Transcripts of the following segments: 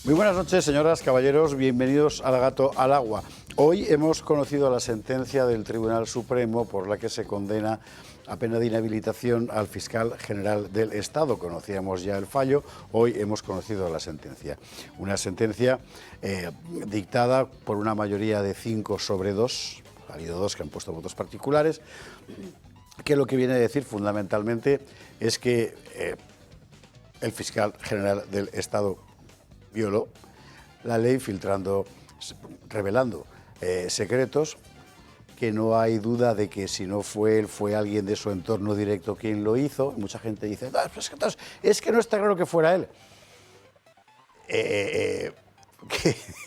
Muy buenas noches, señoras, caballeros, bienvenidos al Gato al Agua. Hoy hemos conocido la sentencia del Tribunal Supremo por la que se condena a pena de inhabilitación al fiscal general del Estado. Conocíamos ya el fallo, hoy hemos conocido la sentencia. Una sentencia dictada por una mayoría de 5-2, ha habido 2 que han puesto votos particulares, que lo que viene a decir fundamentalmente es que el fiscal general del Estado violó la ley revelando secretos, que no hay duda de que si no fue él, fue alguien de su entorno directo quien lo hizo. Mucha gente dice, no, es que no está claro que fuera él.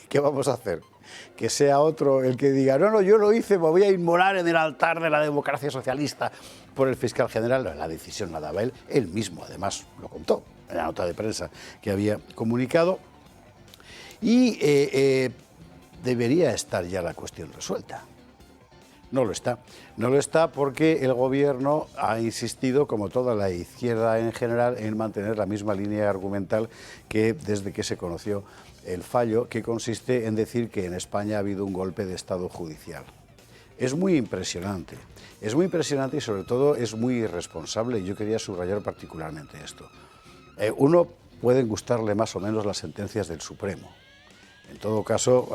¿Qué vamos a hacer? Que sea otro el que diga, no, yo lo hice, me voy a inmolar en el altar de la democracia socialista por el fiscal general. La decisión la daba él mismo, además lo contó en la nota de prensa que había comunicado. Y debería estar ya la cuestión resuelta. No lo está. No lo está porque el gobierno ha insistido, como toda la izquierda en general, en mantener la misma línea argumental que desde que se conoció el fallo, que consiste en decir que en España ha habido un golpe de Estado judicial. Es muy impresionante y sobre todo es muy irresponsable, y yo quería subrayar particularmente esto. Uno pueden gustarle más o menos las sentencias del Supremo. En todo caso,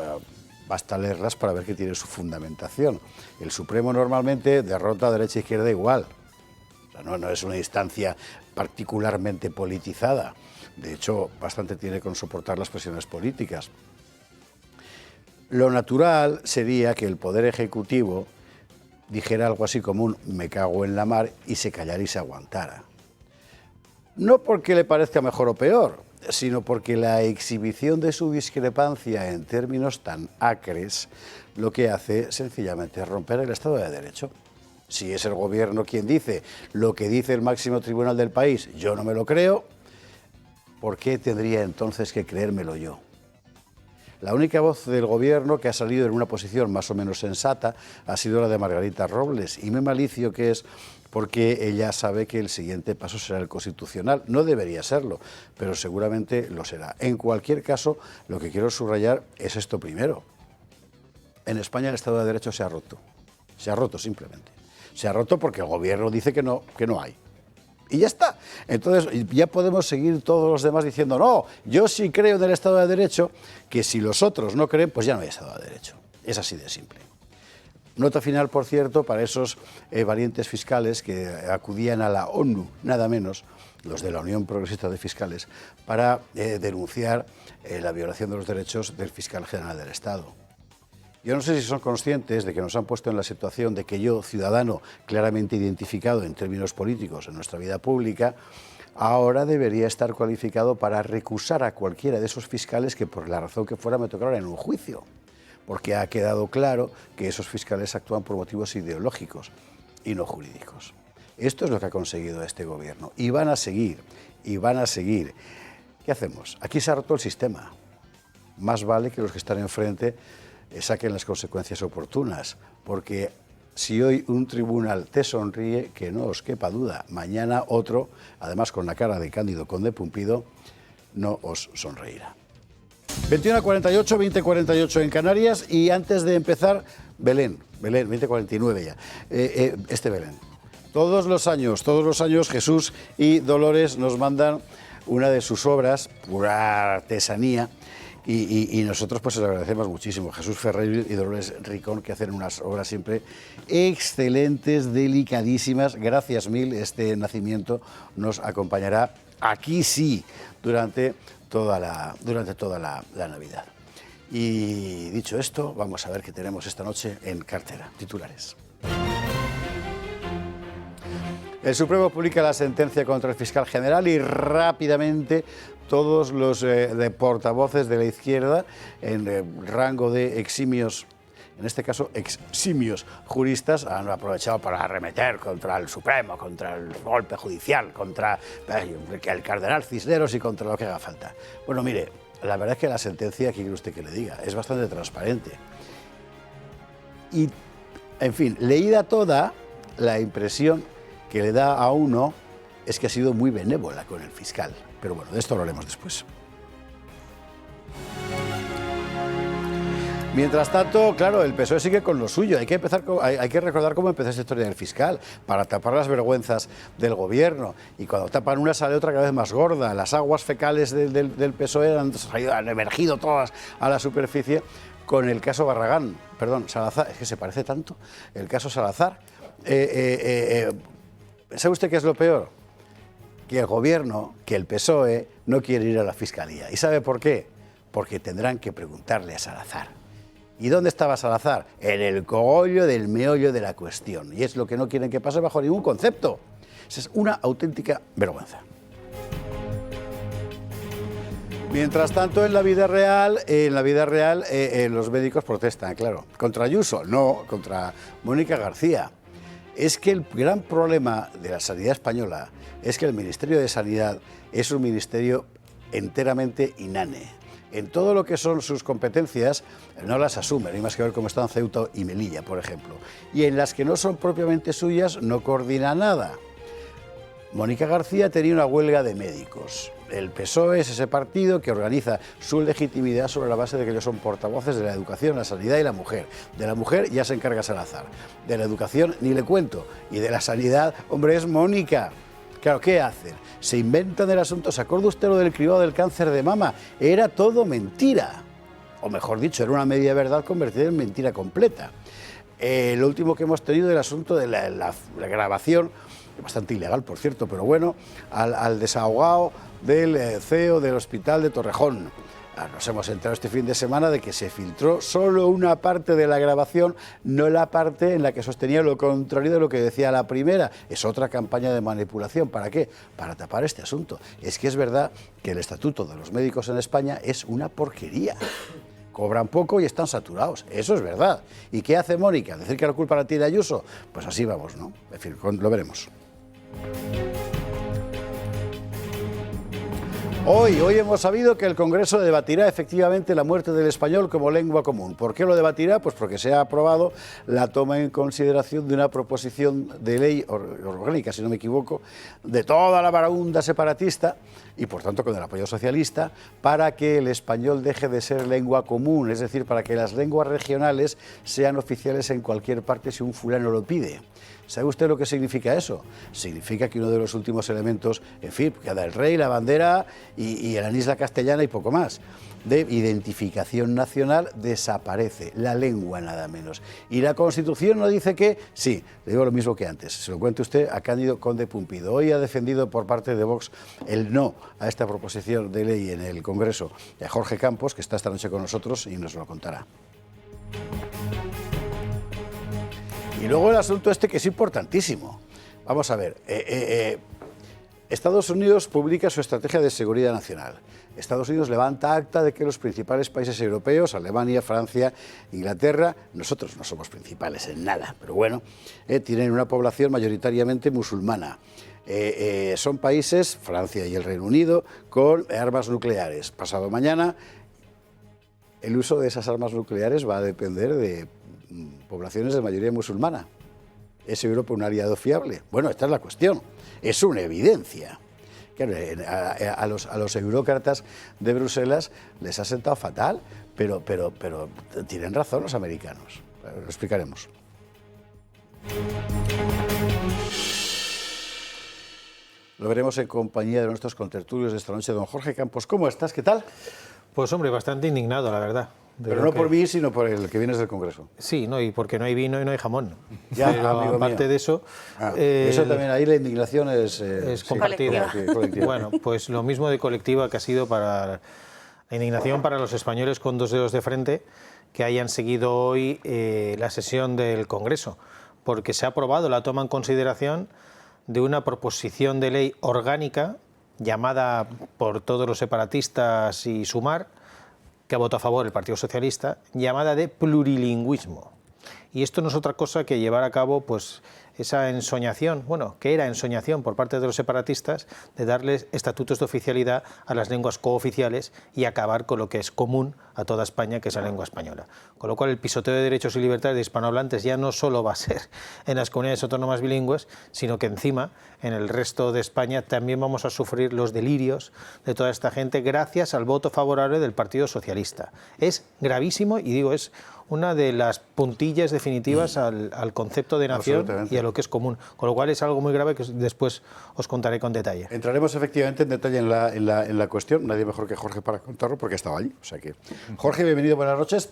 basta leerlas para ver que tiene su fundamentación. El Supremo normalmente derrota a derecha e izquierda igual. O sea, no es una instancia particularmente politizada. De hecho, bastante tiene con soportar las presiones políticas. Lo natural sería que el Poder Ejecutivo dijera algo así como un me cago en la mar y se callara y se aguantara. No porque le parezca mejor o peor, sino porque la exhibición de su discrepancia en términos tan acres lo que hace sencillamente es romper el Estado de Derecho. Si es el gobierno quien dice lo que dice el máximo tribunal del país, yo no me lo creo, ¿por qué tendría entonces que creérmelo yo? La única voz del gobierno que ha salido en una posición más o menos sensata ha sido la de Margarita Robles, y me malicio que es porque ella sabe que el siguiente paso será el constitucional. No debería serlo, pero seguramente lo será. En cualquier caso, lo que quiero subrayar es esto primero. En España el Estado de Derecho se ha roto. Se ha roto simplemente. Se ha roto porque el gobierno dice que no hay. Y ya está. Entonces ya podemos seguir todos los demás diciendo, no, yo sí creo en el Estado de Derecho, que si los otros no creen, pues ya no hay Estado de Derecho. Es así de simple. Nota final, por cierto, para esos valientes fiscales que acudían a la ONU, nada menos, los de la Unión Progresista de Fiscales, para denunciar la violación de los derechos del fiscal general del Estado. Yo no sé si son conscientes de que nos han puesto en la situación de que yo, ciudadano claramente identificado en términos políticos en nuestra vida pública, ahora debería estar cualificado para recusar a cualquiera de esos fiscales que por la razón que fuera me tocaran en un juicio, porque ha quedado claro que esos fiscales actúan por motivos ideológicos y no jurídicos. Esto es lo que ha conseguido este gobierno, y van a seguir, y van a seguir. ¿Qué hacemos? Aquí se ha roto el sistema. Más vale que los que están enfrente saquen las consecuencias oportunas, porque si hoy un tribunal te sonríe, que no os quepa duda, mañana otro, además con la cara de Cándido Conde Pumpido, no os sonreirá. 21:48, 20:48 en Canarias, y antes de empezar, Belén, 20:49 ya, Belén. Todos los años Jesús y Dolores nos mandan una de sus obras, pura artesanía, y nosotros pues les agradecemos muchísimo. Jesús Ferrer y Dolores Ricón, que hacen unas obras siempre excelentes, delicadísimas. Gracias mil, este nacimiento nos acompañará aquí sí durante toda la Navidad. Y dicho esto, vamos a ver qué tenemos esta noche en cartera. Titulares. El Supremo publica la sentencia contra el fiscal general y rápidamente todos los portavoces de la izquierda en rango de eximios, en este caso eximios juristas, han aprovechado para arremeter contra el Supremo, contra el golpe judicial, contra el cardenal Cisneros y contra lo que haga falta. Bueno, mire, la verdad es que la sentencia, ¿qué quiere usted que le diga? Es bastante transparente. Y, en fin, leída toda, la impresión que le da a uno es que ha sido muy benévola con el fiscal. Pero bueno, de esto hablaremos después. Mientras tanto, claro, el PSOE sigue con lo suyo. Hay que recordar cómo empezó esta historia del fiscal, para tapar las vergüenzas del gobierno. Y cuando tapan una sale otra cada vez más gorda. Las aguas fecales del PSOE han emergido todas a la superficie con el caso Barragán. Perdón, Salazar, es que se parece tanto. El caso Salazar. ¿Sabe usted qué es lo peor? Que el gobierno, que el PSOE, no quiere ir a la fiscalía. ¿Y sabe por qué? Porque tendrán que preguntarle a Salazar. ¿Y dónde estaba Salazar? En el cogollo del meollo de la cuestión. Y es lo que no quieren que pase bajo ningún concepto. Esa es una auténtica vergüenza. Mientras tanto, en la vida real, los médicos protestan, claro. ¿Contra Ayuso? No, contra Mónica García. Es que el gran problema de la sanidad española es que el Ministerio de Sanidad es un ministerio enteramente inane. En todo lo que son sus competencias no las asume, no hay más que ver cómo están Ceuta y Melilla, por ejemplo. Y en las que no son propiamente suyas no coordina nada. Mónica García tenía una huelga de médicos. El PSOE es ese partido que organiza su legitimidad sobre la base de que ellos son portavoces de la educación, la sanidad y la mujer. De la mujer ya se encarga Salazar. De la educación ni le cuento. Y de la sanidad, hombre, es Mónica. Claro, ¿qué hacen? Se inventan el asunto. ¿Se acuerda usted lo del cribado del cáncer de mama? Era todo mentira. O mejor dicho, era una media verdad convertida en mentira completa. Lo último que hemos tenido del asunto de la grabación, bastante ilegal, por cierto, pero bueno, al desahogado del CEO del Hospital de Torrejón. Nos hemos enterado este fin de semana de que se filtró solo una parte de la grabación, no la parte en la que sostenía lo contrario de lo que decía la primera. Es otra campaña de manipulación. ¿Para qué? Para tapar este asunto. Es que es verdad que el estatuto de los médicos en España es una porquería. Cobran poco y están saturados. Eso es verdad. ¿Y qué hace Mónica? ¿Decir que la culpa la tiene Ayuso? Pues así vamos, ¿no? En fin, lo veremos. Hoy hemos sabido que el Congreso debatirá efectivamente la muerte del español como lengua común. ¿Por qué lo debatirá? Pues porque se ha aprobado la toma en consideración de una proposición de ley orgánica, si no me equivoco, de toda la marabunta separatista y por tanto con el apoyo socialista, para que el español deje de ser lengua común, es decir, para que las lenguas regionales sean oficiales en cualquier parte si un fulano lo pide. ¿Sabe usted lo que significa eso? Significa que uno de los últimos elementos, en fin, queda el rey, la bandera y la isla castellana y poco más, de identificación nacional desaparece, la lengua nada menos. Y la Constitución no dice que, sí, le digo lo mismo que antes, se lo cuente usted a Cándido Conde Pumpido. Hoy ha defendido por parte de Vox el no a esta proposición de ley en el Congreso, y a Jorge Campos, que está esta noche con nosotros y nos lo contará. Y luego el asunto este que es importantísimo. Vamos a ver, Estados Unidos publica su estrategia de seguridad nacional. Estados Unidos levanta acta de que los principales países europeos, Alemania, Francia, Inglaterra, nosotros no somos principales en nada, pero bueno, tienen una población mayoritariamente musulmana. Son países, Francia y el Reino Unido, con armas nucleares. Pasado mañana, el uso de esas armas nucleares va a depender de poblaciones de mayoría musulmana. ¿Es Europa un aliado fiable? Bueno, esta es la cuestión. Es una evidencia. Claro, a los eurócratas de Bruselas les ha sentado fatal, pero tienen razón los americanos. Lo explicaremos. Lo veremos en compañía de nuestros contertulios de esta noche. Don Jorge Campos, ¿cómo estás? ¿Qué tal? Pues hombre, bastante indignado, la verdad. Pero no por mí, sino por el que vienes del Congreso. Sí, no, y porque no hay vino y no hay jamón. Ya, pero aparte de eso... eso también, ahí la indignación es compartida. Colectiva. Bueno, pues lo mismo de colectiva que ha sido para la indignación para los españoles con dos dedos de frente que hayan seguido hoy la sesión del Congreso, porque se ha aprobado la toma en consideración de una proposición de ley orgánica llamada por todos los separatistas y Sumar, que ha votado a favor el Partido Socialista, llamada de plurilingüismo. Y esto no es otra cosa que llevar a cabo pues esa ensoñación, bueno, que era ensoñación por parte de los separatistas de darles estatutos de oficialidad a las lenguas cooficiales y acabar con lo que es común a toda España, que es la lengua española. Con lo cual el pisoteo de derechos y libertades de hispanohablantes ya no solo va a ser en las comunidades autónomas bilingües, sino que encima en el resto de España también vamos a sufrir los delirios de toda esta gente gracias al voto favorable del Partido Socialista. Es gravísimo y digo, es una de las puntillas definitivas al concepto de nación y a lo que es común, con lo cual es algo muy grave que después os contaré con detalle. Entraremos efectivamente en detalle en la cuestión, nadie mejor que Jorge para contarlo porque estaba allí. O sea que, Jorge, bienvenido, buenas noches.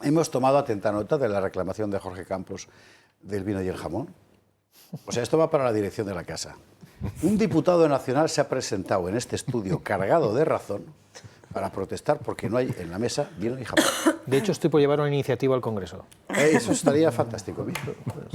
Hemos tomado atenta nota de la reclamación de Jorge Campos del vino y el jamón. O sea, esto va para la dirección de la casa. Un diputado nacional se ha presentado en este estudio cargado de razón para protestar porque no hay en la mesa vino y jamón. De hecho, estoy por llevar una iniciativa al Congreso. Eso estaría fantástico.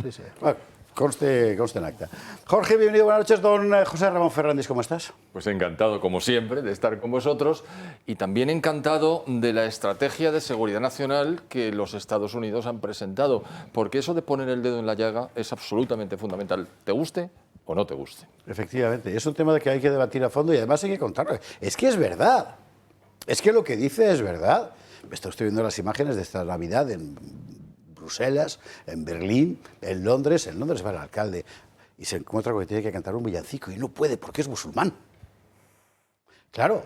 Sí, sí. Bueno, conste en acta. Jorge, bienvenido, buenas noches. Don José Ramón Fernández, ¿cómo estás? Pues encantado, como siempre, de estar con vosotros y también encantado de la estrategia de seguridad nacional que los Estados Unidos han presentado, porque eso de poner el dedo en la llaga es absolutamente fundamental, te guste o no te guste. Efectivamente, es un tema que hay que debatir a fondo y además hay que contarlo. Es que es verdad, es que lo que dice es verdad. Estoy viendo las imágenes de esta Navidad en Bruselas, en Berlín, en Londres va el alcalde y se encuentra con que tiene que cantar un villancico y no puede porque es musulmán. Claro,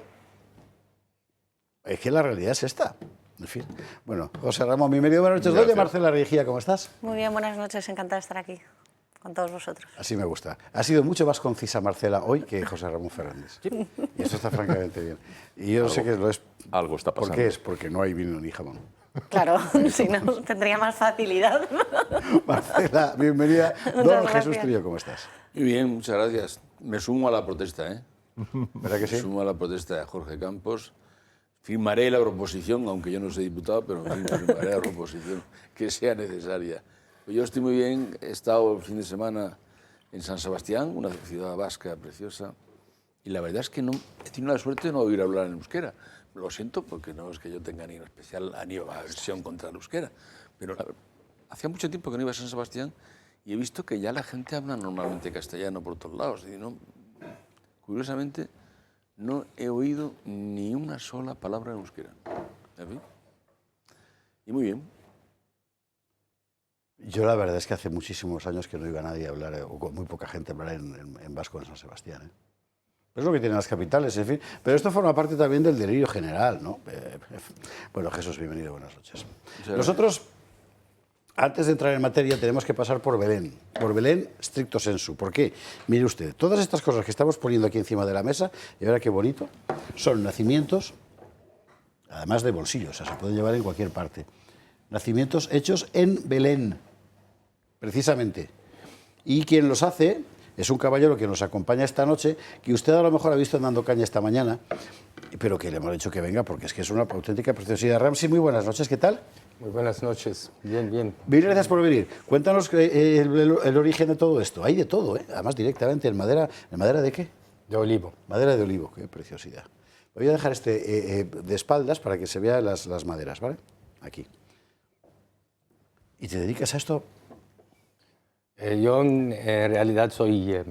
es que la realidad es esta. En fin, bueno, José Ramón, bienvenido, buenas noches. Doña Marcela Rigía, ¿cómo estás? Muy bien, buenas noches, encantada de estar aquí con todos vosotros. Así me gusta. Ha sido mucho más concisa Marcela hoy que José Ramón Fernández. Y eso está francamente bien. Y yo sé que lo es. Algo está pasando. ¿Por qué es? Porque no hay vino ni jamón. Claro, si no, tendría más facilidad. Marcela, bienvenida. Don Jesús Trillo, ¿cómo estás? Muy bien, muchas gracias. Me sumo a la protesta, ¿eh? ¿Verdad que sí? Me sumo a la protesta de Jorge Campos. Firmaré la proposición, aunque yo no soy diputado, pero firmaré la proposición que sea necesaria. Yo estoy muy bien, he estado el fin de semana en San Sebastián, una ciudad vasca preciosa, y la verdad es que no, he tenido la suerte de no oír hablar en euskera. Lo siento porque no es que yo tenga ni una especial aversión contra el euskera, pero hacía mucho tiempo que no iba a San Sebastián y he visto que ya la gente habla normalmente castellano por todos lados. Y no, curiosamente, no he oído ni una sola palabra en euskera. ¿En fin? Y muy bien. Yo la verdad es que hace muchísimos años que no iba nadie a hablar, o con muy poca gente a hablar en vasco en San Sebastián, ¿eh? Es lo que tienen las capitales, en fin. Pero esto forma parte también del delirio general, ¿no? Bueno, Jesús, bienvenido, buenas noches. Nosotros, antes de entrar en materia, tenemos que pasar por Belén stricto sensu. ¿Por qué? Mire usted, todas estas cosas que estamos poniendo aquí encima de la mesa, y ahora qué bonito, son nacimientos, además de bolsillos, o sea, se pueden llevar en cualquier parte. Nacimientos hechos en Belén, precisamente. Y quien los hace es un caballero que nos acompaña esta noche, que usted a lo mejor ha visto dando caña esta mañana, pero que le hemos dicho que venga porque es que es una auténtica preciosidad. Ramsey, muy buenas noches, ¿qué tal? Muy buenas noches, bien, bien. Bien, gracias por venir. Cuéntanos el origen de todo esto. Hay de todo, ¿eh? Además directamente en madera. ¿En madera de qué? De olivo. Madera de olivo, qué preciosidad. Voy a dejar de espaldas para que se vean las maderas, ¿vale? Aquí. ¿Y te dedicas a esto? Yo en realidad soy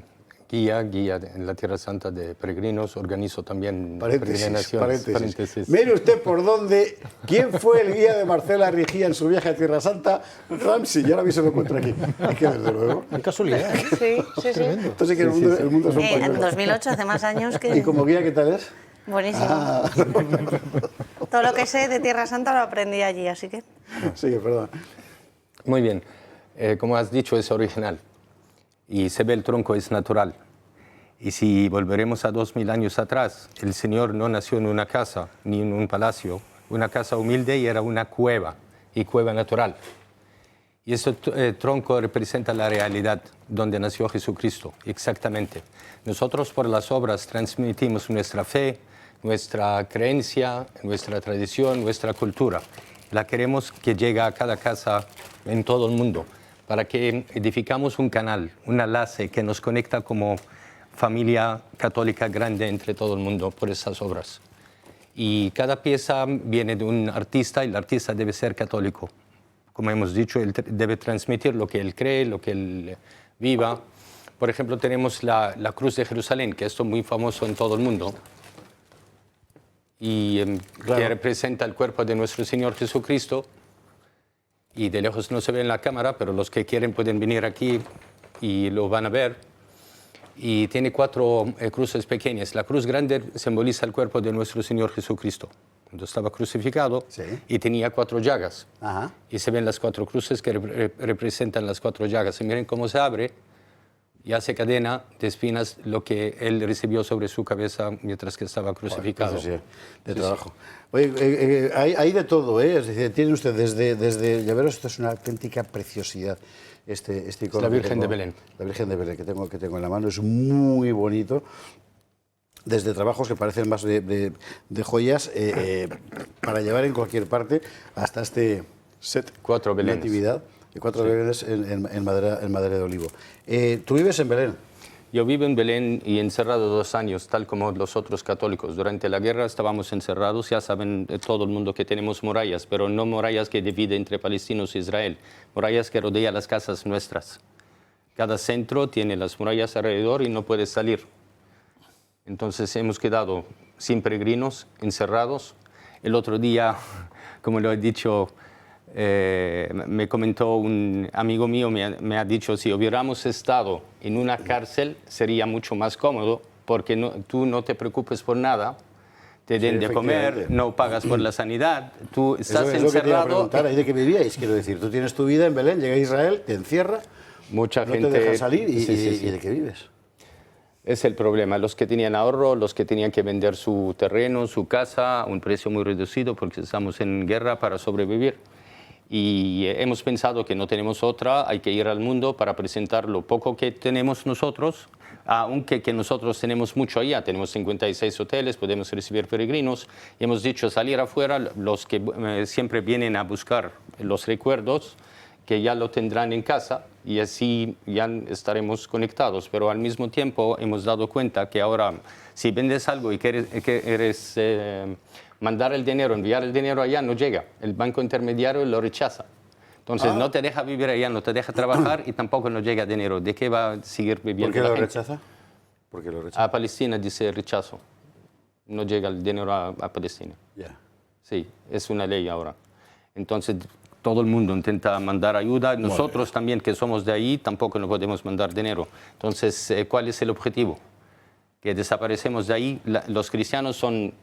guía en la Tierra Santa de peregrinos, organizo también paréntesis. Mire usted por dónde, quién fue el guía de Marcela Rigía en su viaje a Tierra Santa, Ramsey, y ahora mismo se lo encuentro aquí. Es que desde luego. Qué casualidad. Sí, sí, sí. Entonces que el mundo es un pañuelo. En 2008, hace más años que... ¿Y como guía qué tal es? Buenísimo. Todo lo que sé de Tierra Santa lo aprendí allí, así que... Sigue, perdón. Muy bien. Como has dicho, es original. Y se ve el tronco, es natural. Y si volveremos a 2000 años atrás, el Señor no nació en una casa ni en un palacio, una casa humilde, y era una cueva, y cueva natural. Y ese tronco representa la realidad donde nació Jesucristo, exactamente. Nosotros por las obras transmitimos nuestra fe, nuestra creencia, nuestra tradición, nuestra cultura. La queremos que llegue a cada casa en todo el mundo, para que edificamos un canal, un enlace que nos conecta como familia católica grande entre todo el mundo por esas obras. Y cada pieza viene de un artista y el artista debe ser católico. Como hemos dicho, él debe transmitir lo que él cree, lo que él viva. Por ejemplo, tenemos la Cruz de Jerusalén, que es muy famoso en todo el mundo, y claro, que representa el cuerpo de nuestro Señor Jesucristo. Y de lejos no se ve en la cámara, pero los que quieren pueden venir aquí y lo van a ver. Y tiene 4 cruces pequeñas. La cruz grande simboliza el cuerpo de nuestro Señor Jesucristo, cuando estaba crucificado, Sí. y tenía 4 llagas. Ajá. Y se ven las 4 cruces que representan las 4 llagas. Y miren cómo se abre y hace cadena de espinas lo que él recibió sobre su cabeza mientras que estaba crucificado. Entonces, sí, de trabajo. Oye, hay de todo, ¿eh? Es decir, tiene usted desde ya veros, esto es una auténtica preciosidad. Este icono la que Virgen tengo, de Belén. La Virgen de Belén que tengo en la mano es muy bonito. Desde trabajos que parecen más de joyas para llevar en cualquier parte hasta este set 4 de belenes. Natividad y 4 belenes en madera de olivo. ¿Tú vives en Belén? Yo vivo en Belén y encerrado 2 años, tal como los otros católicos. Durante la guerra estábamos encerrados, ya saben todo el mundo que tenemos murallas, pero no murallas que dividen entre palestinos e Israel, murallas que rodean las casas nuestras. Cada centro tiene las murallas alrededor y no puede salir. Entonces hemos quedado sin peregrinos, encerrados. El otro día, como lo he dicho, me comentó un amigo mío, me ha dicho, si hubiéramos estado en una cárcel sería mucho más cómodo, porque tú no te preocupes por nada, te den de comer, efectivamente. no pagas por la sanidad, tú estás Eso es lo que te iba a encerrado. preguntar, ¿ahí de qué vivíais? Quiero decir, tú tienes tu vida en Belén, llega a Israel, te encierra, Mucha no gente te deja salir y, Sí, sí, sí. ¿y de qué vives? Es el problema. Los que tenían ahorro, los que tenían que vender su terreno, su casa, a un precio muy reducido porque estamos en guerra para sobrevivir. Y hemos pensado que no tenemos otra, hay que ir al mundo para presentar lo poco que tenemos nosotros, aunque que nosotros tenemos mucho allá, tenemos 56 hoteles, podemos recibir peregrinos, y hemos dicho salir afuera, los que siempre vienen a buscar los recuerdos, que ya lo tendrán en casa y así ya estaremos conectados. Pero al mismo tiempo hemos dado cuenta que ahora, si vendes algo y quieres mandar el dinero, enviar el dinero allá, no llega. El banco intermediario lo rechaza. Entonces no te deja vivir allá, no te deja trabajar y tampoco no llega dinero. ¿De qué va a seguir viviendo ¿Por qué la lo gente? rechaza? ¿Por qué lo rechaza? A Palestina dice rechazo. No llega el dinero a Palestina. Ya. Sí, es una ley ahora. Entonces, todo el mundo intenta mandar ayuda. Nosotros también, que somos de ahí, tampoco no podemos mandar dinero. Entonces, ¿cuál es el objetivo? Que desaparecemos de ahí. Los cristianos son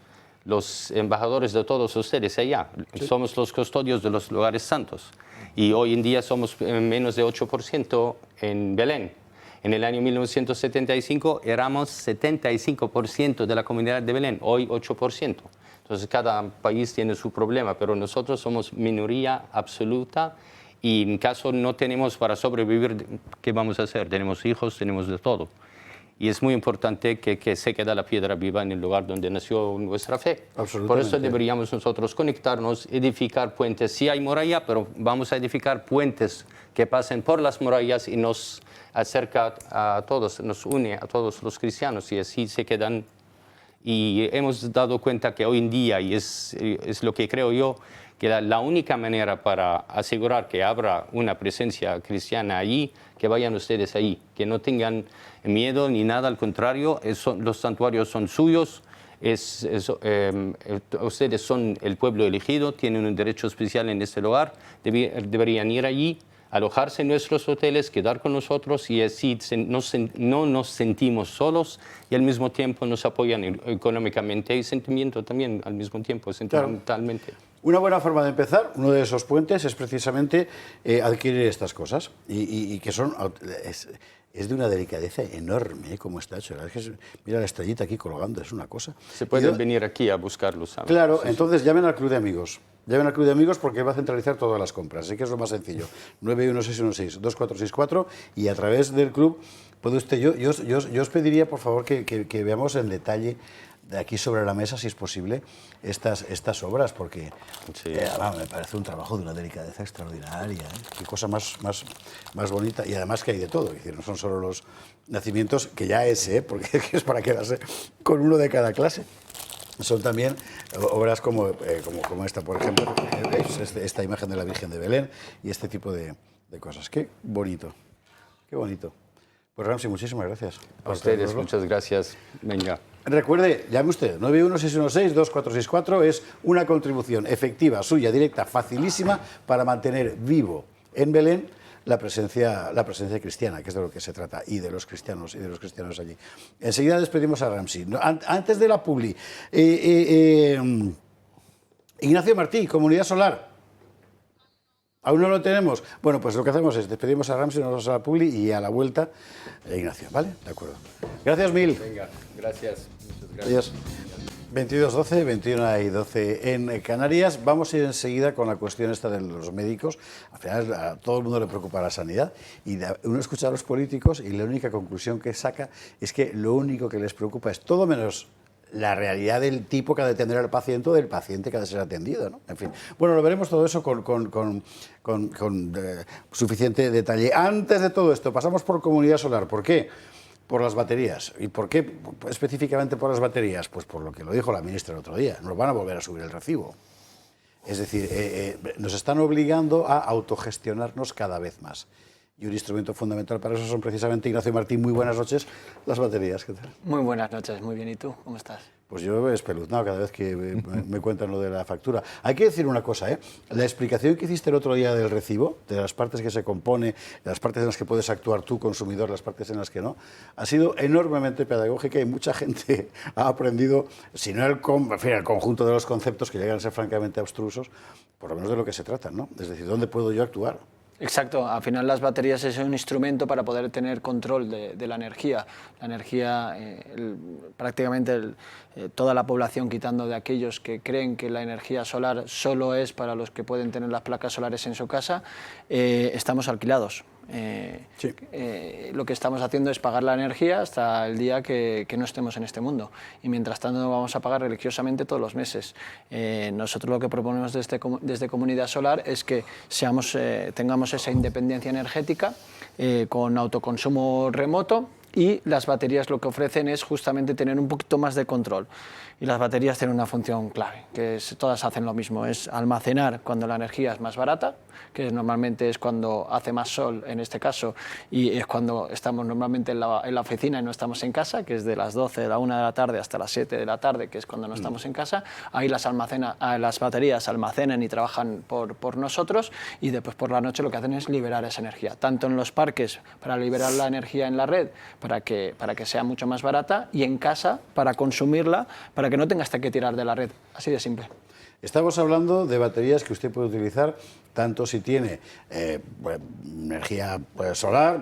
los embajadores de todos ustedes allá. Sí. Somos los custodios de los lugares santos. Y hoy en día somos menos de 8% en Belén. En el año 1975 éramos 75% de la comunidad de Belén, hoy 8%. Entonces cada país tiene su problema, pero nosotros somos minoría absoluta y en caso no tenemos para sobrevivir, ¿qué vamos a hacer? Tenemos hijos, tenemos de todo. Y es muy importante que se quede la piedra viva en el lugar donde nació nuestra fe. Por eso deberíamos nosotros conectarnos, edificar puentes. Sí hay muralla, pero vamos a edificar puentes que pasen por las murallas y nos acerca a todos, nos une a todos los cristianos y así se quedan. Y hemos dado cuenta que hoy en día, y es lo que creo yo, que la única manera para asegurar que habrá una presencia cristiana allí, que vayan ustedes ahí, que no tengan miedo ni nada, al contrario, los santuarios son suyos, ustedes son el pueblo elegido, tienen un derecho especial en este lugar, deberían ir allí, alojarse en nuestros hoteles, quedar con nosotros y así no nos sentimos solos y al mismo tiempo nos apoyan económicamente y sentimiento también al mismo tiempo, sentimentalmente. Claro. Una buena forma de empezar, uno de esos puentes, es precisamente adquirir estas cosas y que son... Es de una delicadeza enorme, como está hecho. Mira la estrellita aquí colgando, es una cosa. Se pueden venir aquí a buscarlos, ¿sabes? Claro, sí, entonces llamen al Club de Amigos. Llamen al Club de Amigos porque va a centralizar todas las compras. Así que es lo más sencillo. 916162464 y a través del club puede usted... Yo os pediría, por favor, que veamos en detalle de aquí sobre la mesa, si es posible, estas obras, porque sí. Me parece un trabajo de una delicadeza extraordinaria. Qué cosa más bonita. Y además que hay de todo. Es decir, no son solo los nacimientos, que ya porque es para quedarse con uno de cada clase. Son también obras como esta, por ejemplo, esta imagen de la Virgen de Belén y este tipo de cosas. Qué bonito, qué bonito. Pues Ramsey, muchísimas gracias. A ustedes, muchas gracias. Venga. Recuerde, llame usted, 916162464, es una contribución efectiva, suya, directa, facilísima para mantener vivo en Belén la presencia cristiana, que es de lo que se trata, y de los cristianos allí. Enseguida despedimos a Ramsey. Antes de la publi, Ignacio Martí, Comunidad Solar. ¿Aún no lo tenemos? Bueno, pues lo que hacemos es despedimos a Ramsey, nos vamos a la Publi y a la vuelta Ignacio, ¿vale? De acuerdo. Gracias mil. Venga, gracias. Muchas gracias. Adiós. 22:12, 21:12 en Canarias. Vamos a ir enseguida con la cuestión esta de los médicos. Al final a todo el mundo le preocupa la sanidad y uno escucha a los políticos y la única conclusión que saca es que lo único que les preocupa es todo menos la realidad del tipo que ha de atender al paciente o del paciente que ha de ser atendido, ¿no? En fin. Bueno, lo veremos todo eso con suficiente detalle. Antes de todo esto, pasamos por Comunidad Solar. ¿Por qué? Por las baterías. ¿Y por qué específicamente por las baterías? Pues por lo que lo dijo la ministra el otro día. Nos van a volver a subir el recibo. Es decir, nos están obligando a autogestionarnos cada vez más. Y un instrumento fundamental para eso son precisamente, Ignacio Martín, muy buenas noches, las baterías. ¿Qué tal? Muy buenas noches, muy bien. ¿Y tú? ¿Cómo estás? Pues yo espeluznado cada vez que me cuentan lo de la factura. Hay que decir una cosa, ¿eh? La explicación que hiciste el otro día del recibo, de las partes que se compone, de las partes en las que puedes actuar tú, consumidor, las partes en las que no, ha sido enormemente pedagógica y mucha gente ha aprendido, si no el conjunto de los conceptos que llegan a ser francamente abstrusos, por lo menos de lo que se trata, ¿no? Es decir, ¿dónde puedo yo actuar? Exacto, al final las baterías es un instrumento para poder tener control de la energía. La energía, prácticamente toda la población, quitando de aquellos que creen que la energía solar solo es para los que pueden tener las placas solares en su casa, estamos alquilados. Sí. Lo que estamos haciendo es pagar la energía hasta el día que no estemos en este mundo y mientras tanto vamos a pagar religiosamente todos los meses. Nosotros lo que proponemos desde Comunidad Solar es que tengamos esa independencia energética con autoconsumo remoto, y las baterías lo que ofrecen es justamente tener un poquito más de control. Y las baterías tienen una función clave, que todas hacen lo mismo, es almacenar cuando la energía es más barata, que normalmente es cuando hace más sol en este caso, y es cuando estamos normalmente en la oficina y no estamos en casa, que es de las 12 de la 1 de la tarde hasta las 7 de la tarde, que es cuando no estamos en casa. Ahí las baterías almacenan y trabajan por nosotros, y después por la noche lo que hacen es liberar esa energía, tanto en los parques para liberar la energía en la red, para que sea mucho más barata, y en casa para consumirla, para que no tengas que tirar de la red, así de simple. Estamos hablando de baterías que usted puede utilizar tanto si tiene energía solar,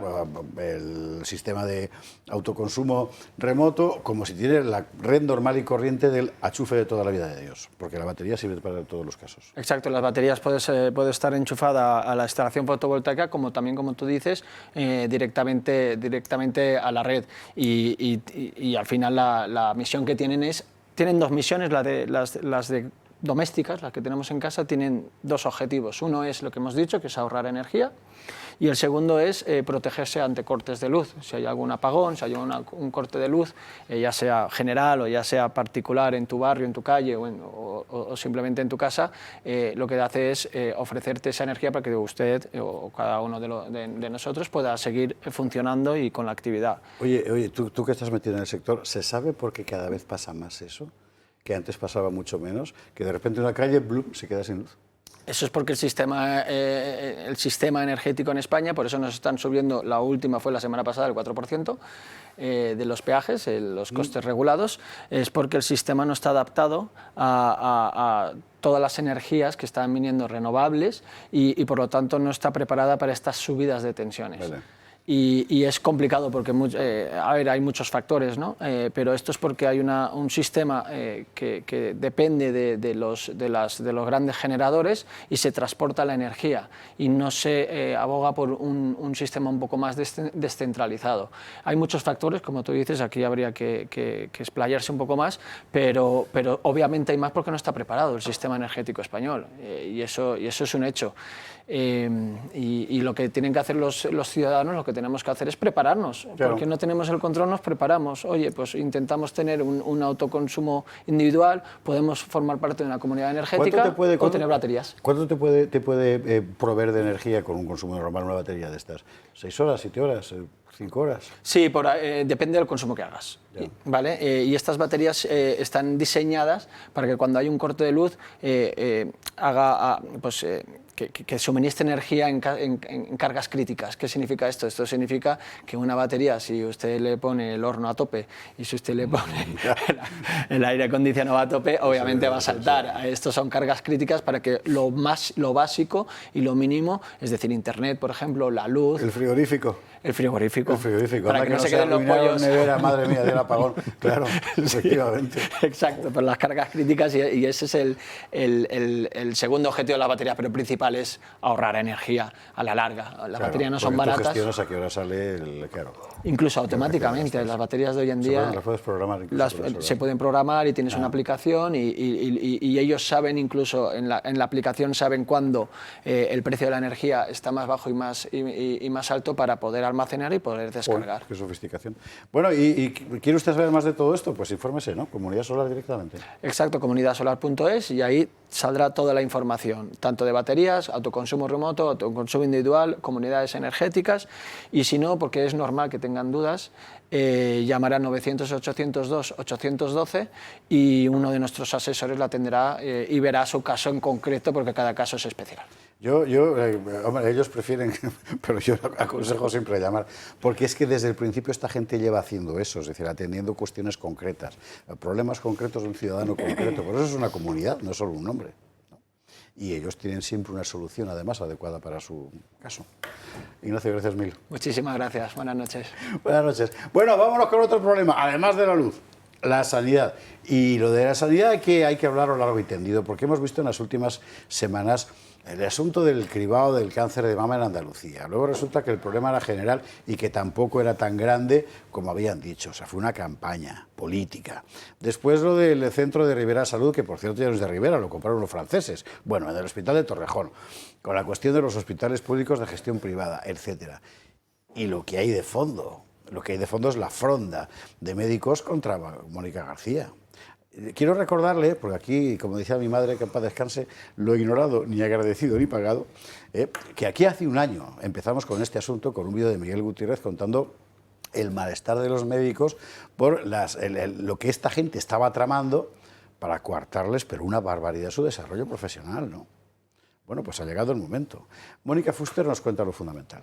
el sistema de autoconsumo remoto, como si tiene la red normal y corriente del achufe de toda la vida de Dios, porque la batería sirve para todos los casos. Exacto, las baterías puede estar enchufada a la instalación fotovoltaica, como también, como tú dices, directamente a la red. Y al final la misión que tienen dos misiones, las de domésticas, las que tenemos en casa, tienen dos objetivos. Uno es lo que hemos dicho, que es ahorrar energía, y el segundo es protegerse ante cortes de luz. Si hay algún apagón, si hay un corte de luz, ya sea general o ya sea particular en tu barrio, en tu calle o simplemente en tu casa, lo que hace es ofrecerte esa energía para que usted o cada uno de nosotros pueda seguir funcionando y con la actividad. Oye, tú que estás metido en el sector, ¿se sabe por qué cada vez pasa más eso? Que antes pasaba mucho menos, que de repente una calle se queda sin luz. Eso es porque el sistema energético en España, por eso nos están subiendo, la última fue la semana pasada, el 4% de los peajes, los costes regulados, es porque el sistema no está adaptado a todas las energías que están viniendo renovables y por lo tanto no está preparada para estas subidas de tensiones. Vale. Y es complicado porque hay muchos factores, ¿no? Pero esto es porque hay un sistema que depende de los grandes generadores y se transporta la energía y no se aboga por un sistema un poco más descentralizado. Hay muchos factores, como tú dices, aquí habría que explayarse un poco más, pero obviamente hay más porque no está preparado el sistema energético español y eso es un hecho. Y lo que tienen que hacer los ciudadanos, lo que tenemos que hacer es prepararnos, claro. Porque no tenemos el control, nos preparamos. Oye, pues intentamos tener un autoconsumo individual, podemos formar parte de una comunidad energética o tener baterías. ¿Cuánto te puede proveer de energía con un consumo normal una batería de estas? ¿6 horas, 7 horas, 5 horas? Sí, depende del consumo que hagas. ¿Vale? Y estas baterías están diseñadas para que cuando hay un corte de luz que suministre energía en cargas críticas. ¿Qué significa esto? Esto significa que una batería, si usted le pone el horno a tope y si usted le pone el aire acondicionado a tope, obviamente va a saltar. Estos son cargas críticas para que lo básico y lo mínimo, es decir, internet, por ejemplo, la luz... El frigorífico. El frigorífico. El frigorífico. Para que no se queden los pollos. Nevera, madre mía, del apagón. Claro, efectivamente. Exacto, pero las cargas críticas y ese es el segundo objetivo de las baterías, pero el principal es ahorrar energía a la larga. Las baterías no son baratas. Tú gestionas a qué hora sale el claro. Incluso automáticamente. Las baterías de hoy en día las puedes programar. Se pueden programar y tienes una aplicación y ellos saben incluso en la aplicación saben cuándo el precio de la energía está más bajo y más alto para poder almacenar y poder descargar. Qué sofisticación. Bueno, ¿y quiere usted saber más de todo esto? Pues infórmese, ¿no? Comunidad Solar directamente. Exacto, comunidadsolar.es y ahí saldrá toda la información, tanto de baterías, autoconsumo remoto, autoconsumo individual, comunidades energéticas y si no, porque es normal que tengan dudas, llamarán 900-802-812 y uno de nuestros asesores la atenderá y verá su caso en concreto porque cada caso es especial. Hombre, ellos prefieren, pero yo aconsejo siempre llamar, porque es que desde el principio esta gente lleva haciendo eso, es decir, atendiendo cuestiones concretas, problemas concretos de un ciudadano concreto, por eso es una comunidad, no es solo un nombre, ¿no? Y ellos tienen siempre una solución, además, adecuada para su caso. Ignacio, gracias mil. Muchísimas gracias, buenas noches. Buenas noches. Bueno, vámonos con otro problema, además de la luz. La sanidad. Y lo de la sanidad que hay que hablarlo largo y tendido, porque hemos visto en las últimas semanas el asunto del cribado del cáncer de mama en Andalucía. Luego resulta que el problema era general y que tampoco era tan grande como habían dicho. O sea, fue una campaña política. Después lo del centro de Ribera Salud, que por cierto ya no es de Ribera, lo compraron los franceses. Bueno, en el hospital de Torrejón, con la cuestión de los hospitales públicos de gestión privada, etcétera. Y lo que hay de fondo. Lo que hay de fondo es la fronda de médicos contra Mónica García. Quiero recordarle, porque aquí, como decía mi madre, que en paz descanse, lo he ignorado, ni agradecido ni pagado, que aquí hace un año empezamos con este asunto, con un vídeo de Miguel Gutiérrez contando el malestar de los médicos por lo que esta gente estaba tramando para coartarles, pero una barbaridad, su desarrollo profesional, ¿no? Bueno, pues ha llegado el momento. Mónica Fuster nos cuenta lo fundamental.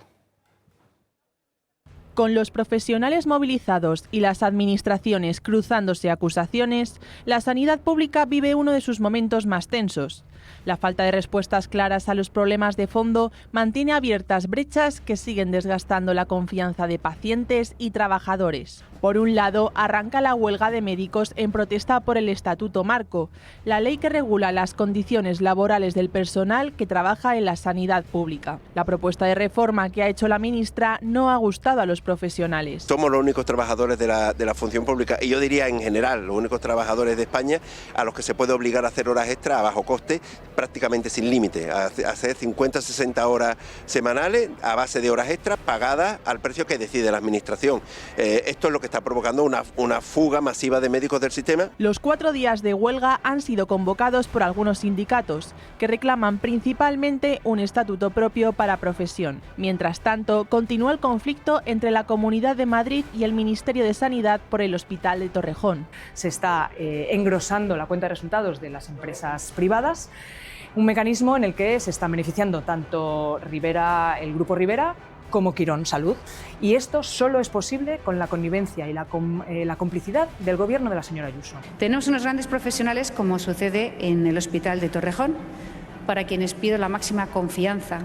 Con los profesionales movilizados y las administraciones cruzándose acusaciones, la sanidad pública vive uno de sus momentos más tensos. La falta de respuestas claras a los problemas de fondo mantiene abiertas brechas que siguen desgastando la confianza de pacientes y trabajadores. Por un lado, arranca la huelga de médicos en protesta por el Estatuto Marco, la ley que regula las condiciones laborales del personal que trabaja en la sanidad pública. La propuesta de reforma que ha hecho la ministra no ha gustado a los profesionales. Somos los únicos trabajadores de la función pública y yo diría en general los únicos trabajadores de España a los que se puede obligar a hacer horas extra a bajo coste, prácticamente sin límite, a hacer 50-60 horas semanales a base de horas extra pagadas al precio que decide la administración. Esto es lo que está provocando una fuga masiva de médicos del sistema. Los 4 días de huelga han sido convocados por algunos sindicatos, que reclaman principalmente un estatuto propio para profesión. Mientras tanto, continúa el conflicto entre la Comunidad de Madrid y el Ministerio de Sanidad por el Hospital de Torrejón. Se está engrosando la cuenta de resultados de las empresas privadas, un mecanismo en el que se están beneficiando tanto el Grupo Ribera, como Quirón Salud. Y esto solo es posible con la connivencia y la complicidad del gobierno de la señora Ayuso. Tenemos unos grandes profesionales, como sucede en el Hospital de Torrejón, para quienes pido la máxima confianza.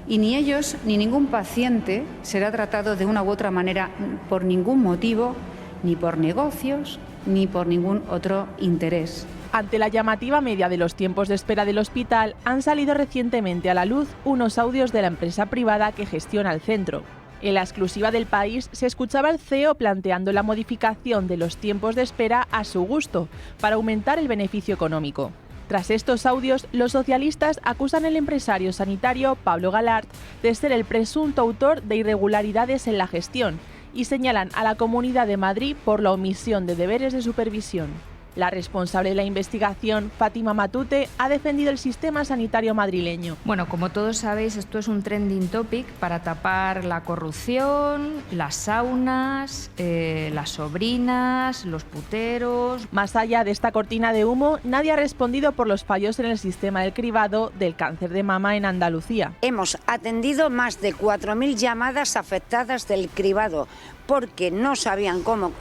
Y ni ellos ni ningún paciente será tratado de una u otra manera por ningún motivo, ni por negocios, ni por ningún otro interés. Ante la llamativa media de los tiempos de espera del hospital, han salido recientemente a la luz unos audios de la empresa privada que gestiona el centro. En la exclusiva del País se escuchaba al CEO planteando la modificación de los tiempos de espera a su gusto, para aumentar el beneficio económico. Tras estos audios, los socialistas acusan al empresario sanitario Pablo Galart de ser el presunto autor de irregularidades en la gestión y señalan a la Comunidad de Madrid por la omisión de deberes de supervisión. La responsable de la investigación, Fátima Matute, ha defendido el sistema sanitario madrileño. Bueno, como todos sabéis, esto es un trending topic para tapar la corrupción, las saunas, las sobrinas, los puteros. Más allá de esta cortina de humo, nadie ha respondido por los fallos en el sistema del cribado del cáncer de mama en Andalucía. Hemos atendido más de 4.000 llamadas afectadas del cribado porque no sabían cómo,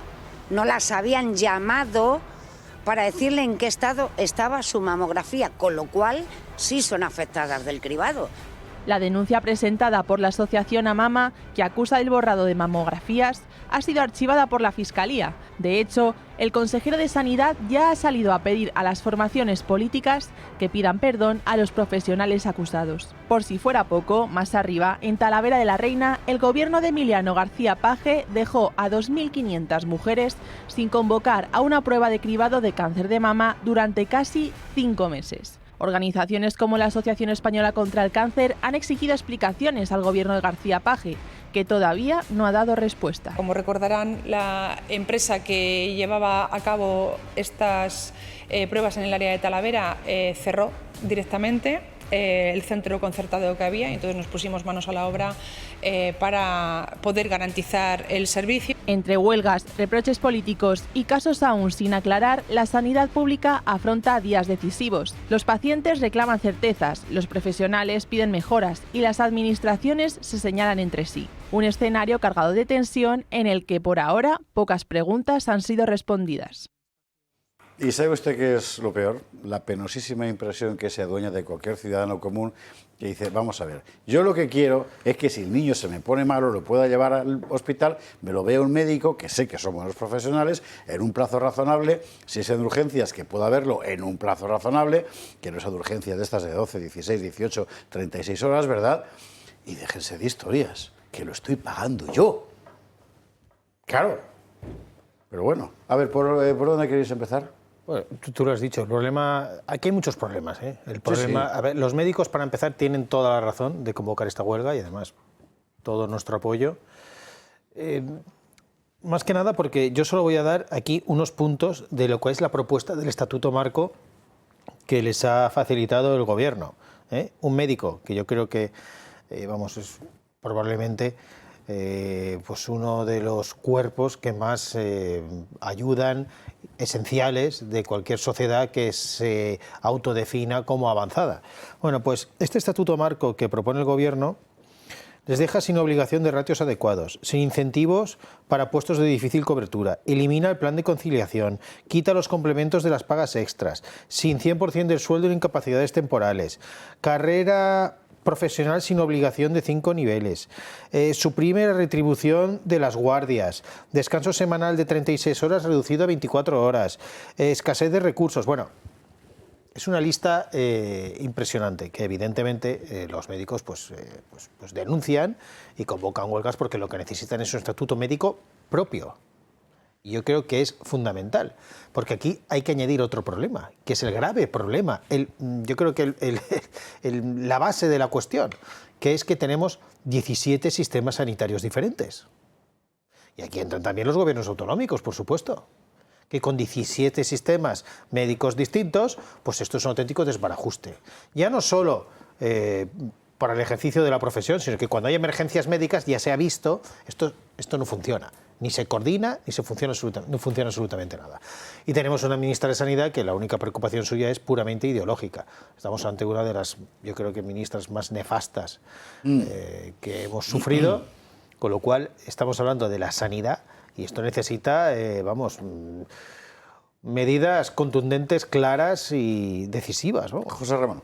no las habían llamado para decirle en qué estado estaba su mamografía, con lo cual sí son afectadas del cribado. La denuncia presentada por la asociación Amama, que acusa del borrado de mamografías, ha sido archivada por la Fiscalía. De hecho, el consejero de Sanidad ya ha salido a pedir a las formaciones políticas que pidan perdón a los profesionales acusados. Por si fuera poco, más arriba, en Talavera de la Reina, el gobierno de Emiliano García Paje dejó a 2.500 mujeres sin convocar a una prueba de cribado de cáncer de mama durante casi 5 meses. Organizaciones como la Asociación Española contra el Cáncer han exigido explicaciones al gobierno de García Paje, que todavía no ha dado respuesta. Como recordarán, la empresa que llevaba a cabo estas pruebas en el área de Talavera cerró directamente el centro concertado que había, y entonces nos pusimos manos a la obra para poder garantizar el servicio. Entre huelgas, reproches políticos y casos aún sin aclarar, la sanidad pública afronta días decisivos. Los pacientes reclaman certezas, los profesionales piden mejoras y las administraciones se señalan entre sí. Un escenario cargado de tensión en el que por ahora pocas preguntas han sido respondidas. ¿Y sabe usted qué es lo peor? La penosísima impresión que se adueña de cualquier ciudadano común que dice, vamos a ver, yo lo que quiero es que si el niño se me pone malo, lo pueda llevar al hospital, me lo vea un médico, que sé que son buenos profesionales, en un plazo razonable, si es de urgencias, que pueda verlo en un plazo razonable, que no es de urgencias de estas de 12, 16, 18, 36 horas, ¿verdad? Y déjense de historias, que lo estoy pagando yo. Claro. Pero bueno, a ver, ¿por dónde queréis empezar? Bueno, tú lo has dicho, el problema, aquí hay muchos problemas, ¿eh? El problema, sí. A ver, los médicos, para empezar, tienen toda la razón de convocar esta huelga y además todo nuestro apoyo. Más que nada porque yo solo voy a dar aquí unos puntos de lo que es la propuesta del Estatuto Marco que les ha facilitado el Gobierno. Un médico, que yo creo que, vamos, es probablemente pues uno de los cuerpos que más ayudan, esenciales de cualquier sociedad que se autodefina como avanzada. Bueno, pues este Estatuto Marco que propone el Gobierno les deja sin obligación de ratios adecuados, sin incentivos para puestos de difícil cobertura, elimina el plan de conciliación, quita los complementos de las pagas extras, sin 100% del sueldo en incapacidades temporales, carrera profesional sin obligación de 5 niveles, suprime la retribución de las guardias, descanso semanal de 36 horas reducido a 24 horas, escasez de recursos. Bueno, es una lista impresionante que evidentemente los médicos pues denuncian y convocan huelgas porque lo que necesitan es un estatuto médico propio. Y yo creo que es fundamental, porque aquí hay que añadir otro problema, que es el grave problema. Yo creo que la base de la cuestión, que es que tenemos 17 sistemas sanitarios diferentes. Y aquí entran también los gobiernos autonómicos, por supuesto, que con 17 sistemas médicos distintos, pues esto es un auténtico desbarajuste. Ya no solo para el ejercicio de la profesión, sino que cuando hay emergencias médicas ya se ha visto, esto no funciona. Ni se coordina, ni no funciona absolutamente nada. Y tenemos una ministra de Sanidad que la única preocupación suya es puramente ideológica. Estamos ante una de las, yo creo que ministras más nefastas que hemos sufrido, con lo cual estamos hablando de la sanidad y esto necesita, medidas contundentes, claras y decisivas, ¿no? José Ramón.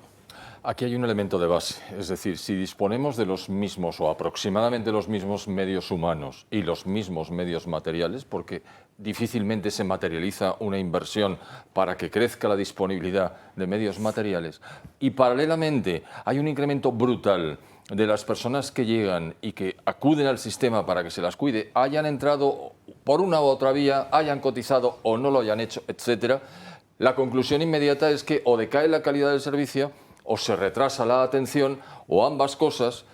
Aquí hay un elemento de base, es decir, si disponemos de los mismos o aproximadamente los mismos medios humanos y los mismos medios materiales, porque difícilmente se materializa una inversión para que crezca la disponibilidad de medios materiales, y paralelamente hay un incremento brutal de las personas que llegan y que acuden al sistema para que se las cuide, hayan entrado por una u otra vía, hayan cotizado o no lo hayan hecho, etcétera, la conclusión inmediata es que o decae la calidad del servicio o se retrasa la atención, o ambas cosas,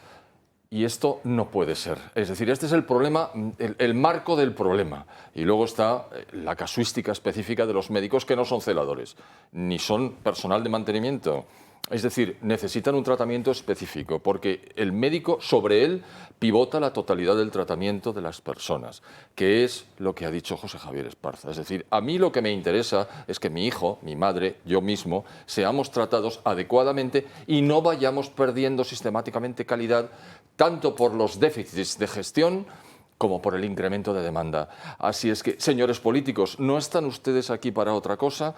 Y esto no puede ser. Es decir, este es el problema, el marco del problema. Y luego está la casuística específica de los médicos, que no son celadores, ni son personal de mantenimiento. Es decir, necesitan un tratamiento específico, porque el médico, sobre él, pivota la totalidad del tratamiento de las personas, que es lo que ha dicho José Javier Esparza. Es decir, a mí lo que me interesa es que mi hijo, mi madre, yo mismo, seamos tratados adecuadamente y no vayamos perdiendo sistemáticamente calidad, tanto por los déficits de gestión como por el incremento de demanda. Así es que, señores políticos, no están ustedes aquí para otra cosa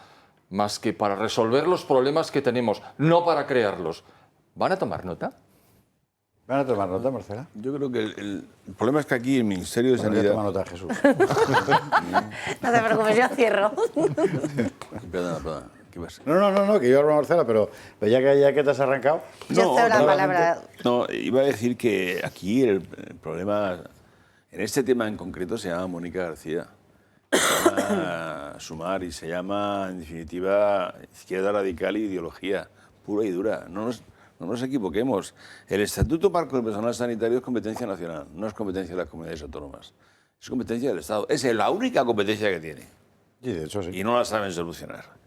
más que para resolver los problemas que tenemos, no para crearlos. ¿Van a tomar nota? ¿Van a tomar nota, Marcela? Yo creo que el problema es que aquí el Ministerio de Sanidad... Toma nota, Jesús. No te preocupes, yo cierro. Perdona. ¿Qué pasa? No, que yo hablo a Marcela, pero ya que te has arrancado... Yo cedo la palabra. No, iba a decir que aquí el problema, en este tema en concreto, se llama Mónica García. Se llama Sumar y se llama, en definitiva, izquierda radical e ideología pura y dura. No nos equivoquemos. El Estatuto Marco del Personal Sanitario es competencia nacional, no es competencia de las comunidades autónomas. Es competencia del Estado. Es la única competencia que tiene. Sí, de hecho, sí. Y no la saben solucionar.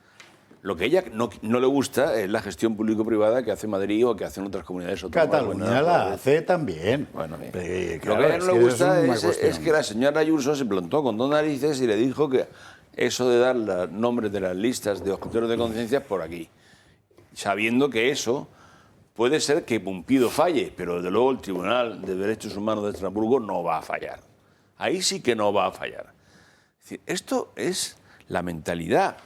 Lo que a ella no le gusta es la gestión público-privada que hace Madrid o que hacen otras comunidades autónomas. Cataluña la hace también. Bueno, claro, lo que a ella no le gusta es que la señora Ayuso se plantó con dos narices y le dijo que eso de dar los nombres de las listas de objetores de conciencia por aquí, sabiendo que eso puede ser que Pumpido falle, pero desde luego el Tribunal de Derechos Humanos de Estrasburgo no va a fallar. Ahí sí que no va a fallar. Es decir, esto es la mentalidad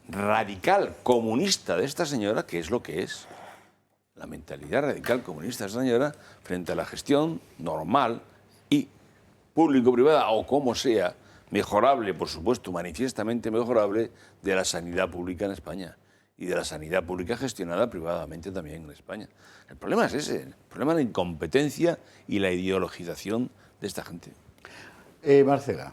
radical comunista de esta señora, que es lo que es. La mentalidad radical comunista de esta señora frente a la gestión normal y público-privada, o como sea, mejorable, por supuesto, manifiestamente mejorable, de la sanidad pública en España y de la sanidad pública gestionada privadamente también en España. El problema es ese, el problema es la incompetencia y la ideologización de esta gente. Marcela.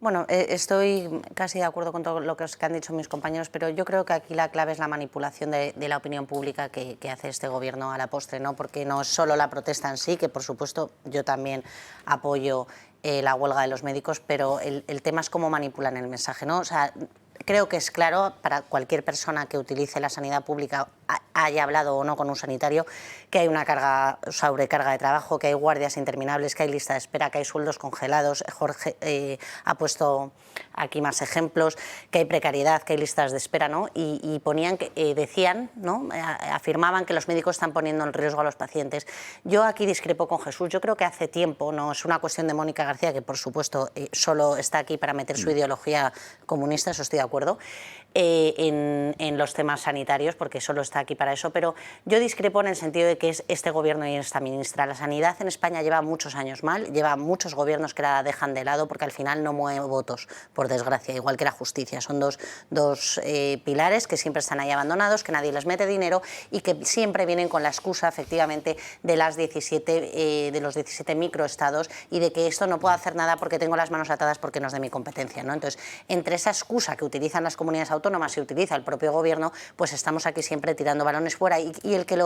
Bueno, estoy casi de acuerdo con todo lo que han dicho mis compañeros, pero yo creo que aquí la clave es la manipulación de la opinión pública que hace este gobierno a la postre, ¿no? Porque no es solo la protesta en sí, que por supuesto yo también apoyo la huelga de los médicos, pero el tema es cómo manipulan el mensaje, ¿no? O sea, creo que es claro para cualquier persona que utilice la sanidad pública, haya hablado o no con un sanitario, que hay una sobrecarga de trabajo, que hay guardias interminables, que hay lista de espera, que hay sueldos congelados. Jorge ha puesto aquí más ejemplos, que hay precariedad, que hay listas de espera, ¿no? Y ponían, decían, ¿no? Afirmaban que los médicos están poniendo en riesgo a los pacientes. Yo aquí discrepo con Jesús. Yo creo que hace tiempo, no es una cuestión de Mónica García, que por supuesto solo está aquí para meter su ideología comunista, eso estoy de acuerdo, en los temas sanitarios, porque solo está aquí para eso, pero yo discrepo en el sentido de que es este gobierno y esta ministra. La sanidad en España lleva muchos años mal, lleva muchos gobiernos que la dejan de lado porque al final no mueve votos, por desgracia, igual que la justicia. Son dos pilares que siempre están ahí abandonados, que nadie les mete dinero y que siempre vienen con la excusa, efectivamente, de los 17 microestados y de que esto no puedo hacer nada porque tengo las manos atadas porque no es de mi competencia, ¿no? Entonces, entre esa excusa que utilizan las comunidades autónomas y utiliza el propio gobierno, pues estamos aquí siempre tirando balones fuera y el que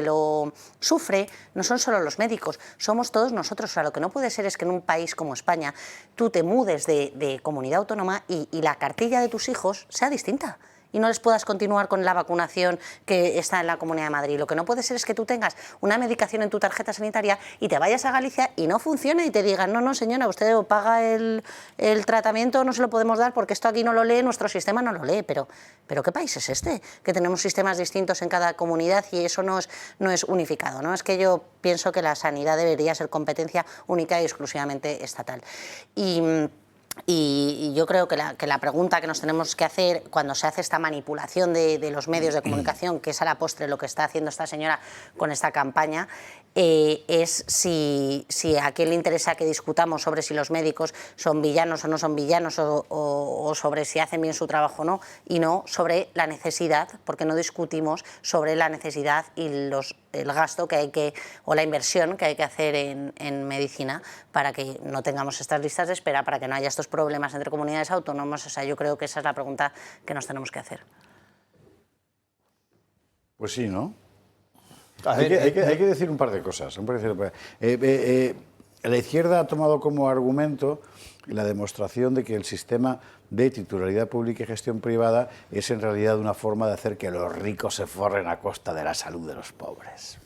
lo sufre no son solo los médicos, somos todos nosotros. O sea, lo que no puede ser es que en un país como España tú te mudes de comunidad autónoma y la cartilla de tus hijos sea distinta y no les puedas continuar con la vacunación que está en la Comunidad de Madrid. Lo que no puede ser es que tú tengas una medicación en tu tarjeta sanitaria y te vayas a Galicia y no funcione y te digan, no, señora, usted paga el tratamiento, no se lo podemos dar porque esto aquí no lo lee, nuestro sistema no lo lee. Pero ¿qué país es este? Que tenemos sistemas distintos en cada comunidad y eso no es unificado, ¿no? Es que yo pienso que la sanidad debería ser competencia única y exclusivamente estatal. Y yo creo que la pregunta que nos tenemos que hacer cuando se hace esta manipulación de los medios de comunicación, que es a la postre lo que está haciendo esta señora con esta campaña, es si a quién le interesa que discutamos sobre si los médicos son villanos o no son villanos o sobre si hacen bien su trabajo o no, y no sobre la necesidad, porque no discutimos sobre la necesidad y el gasto o la inversión que hay que hacer en medicina para que no tengamos estas listas de espera, para que no haya estos problemas entre comunidades autónomas. O sea, yo creo que esa es la pregunta que nos tenemos que hacer. Pues sí, ¿no? Hay que decir un par de cosas. La izquierda ha tomado como argumento la demostración de que el sistema de titularidad pública y gestión privada es en realidad una forma de hacer que los ricos se forren a costa de la salud de los pobres.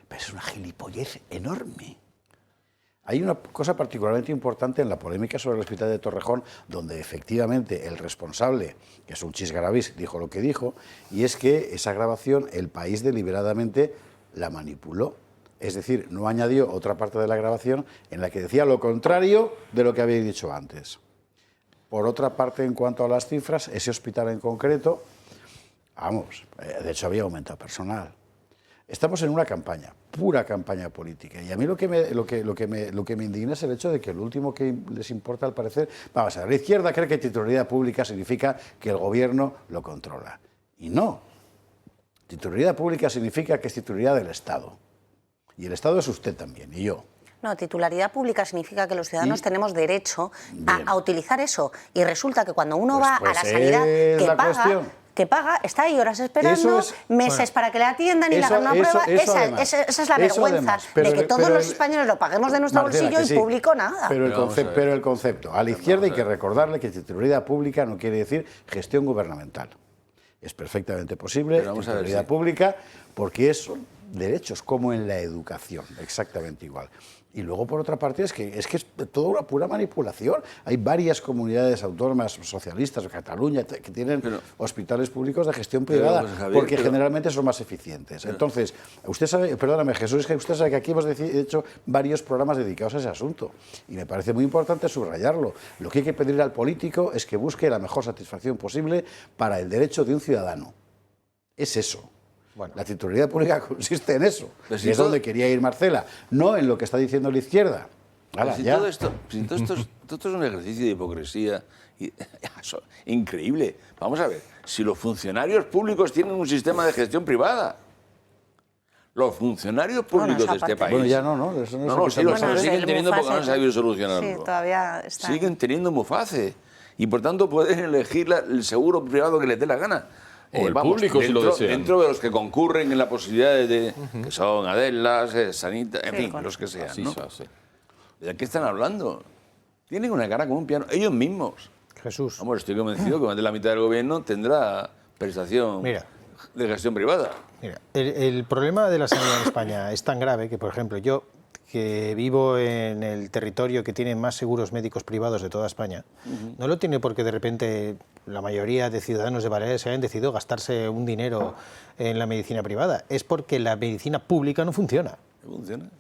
Pero es una gilipollez enorme. Hay una cosa particularmente importante en la polémica sobre el Hospital de Torrejón, donde efectivamente el responsable, que es un chisgarabís, dijo lo que dijo, y es que esa grabación el país deliberadamente la manipuló. Es decir, no añadió otra parte de la grabación en la que decía lo contrario de lo que había dicho antes. Por otra parte, en cuanto a las cifras, ese hospital en concreto, vamos, de hecho había aumentado personal. Estamos en una campaña, pura campaña política, y a mí lo que me indigna es el hecho de que lo último que les importa, al parecer, vamos a ver, la izquierda cree que titularidad pública significa que el gobierno lo controla. Y no. Titularidad pública significa que es titularidad del Estado. Y el Estado es usted también, y yo. No, titularidad pública significa que los ciudadanos tenemos derecho a utilizar eso. Y resulta que cuando uno va a la sanidad que paga, está ahí horas esperando, meses para que le atiendan y le hagan una prueba. Esa es la vergüenza de que todos los españoles lo paguemos de nuestro bolsillo y público nada. Pero el concepto, a la izquierda hay que recordarle que titularidad pública no quiere decir gestión gubernamental. Es perfectamente posible titularidad pública porque son derechos como en la educación, exactamente igual. Y luego, por otra parte, es que es toda una pura manipulación. Hay varias comunidades autónomas socialistas, o Cataluña, que tienen hospitales públicos de gestión privada, porque generalmente son más eficientes. Entonces, usted sabe, perdóname, Jesús, es que usted sabe que aquí hemos hecho varios programas dedicados a ese asunto. Y me parece muy importante subrayarlo. Lo que hay que pedirle al político es que busque la mejor satisfacción posible para el derecho de un ciudadano. Es eso. Bueno. La titularidad pública consiste en eso. Y es donde quería ir Marcela, no en lo que está diciendo la izquierda. Todo esto es un ejercicio de hipocresía increíble. Vamos a ver, si los funcionarios públicos tienen un sistema de gestión privada, los funcionarios públicos de este país... Bueno, ya no. Eso no, sí, lo siguen teniendo porque no han sabido solucionarlo. Sí, todavía está. Siguen teniendo Muface y por tanto pueden elegir el seguro privado que les dé la gana. O el público, si lo desean. Dentro de los que concurren en la posibilidad de que son Adelas, Sanita, en fin, los que sean, ¿no? ¿De qué están hablando? Tienen una cara como un piano, ellos mismos. Jesús. Vamos, estoy convencido que más de la mitad del gobierno tendrá prestación de gestión privada. Mira, el problema de la sanidad en España es tan grave que, por ejemplo, yo, que vivo en el territorio que tiene más seguros médicos privados de toda España, no lo tiene porque de repente la mayoría de ciudadanos de Baleares se hayan decidido gastarse un dinero en la medicina privada. Es porque la medicina pública no funciona. ¿No funciona?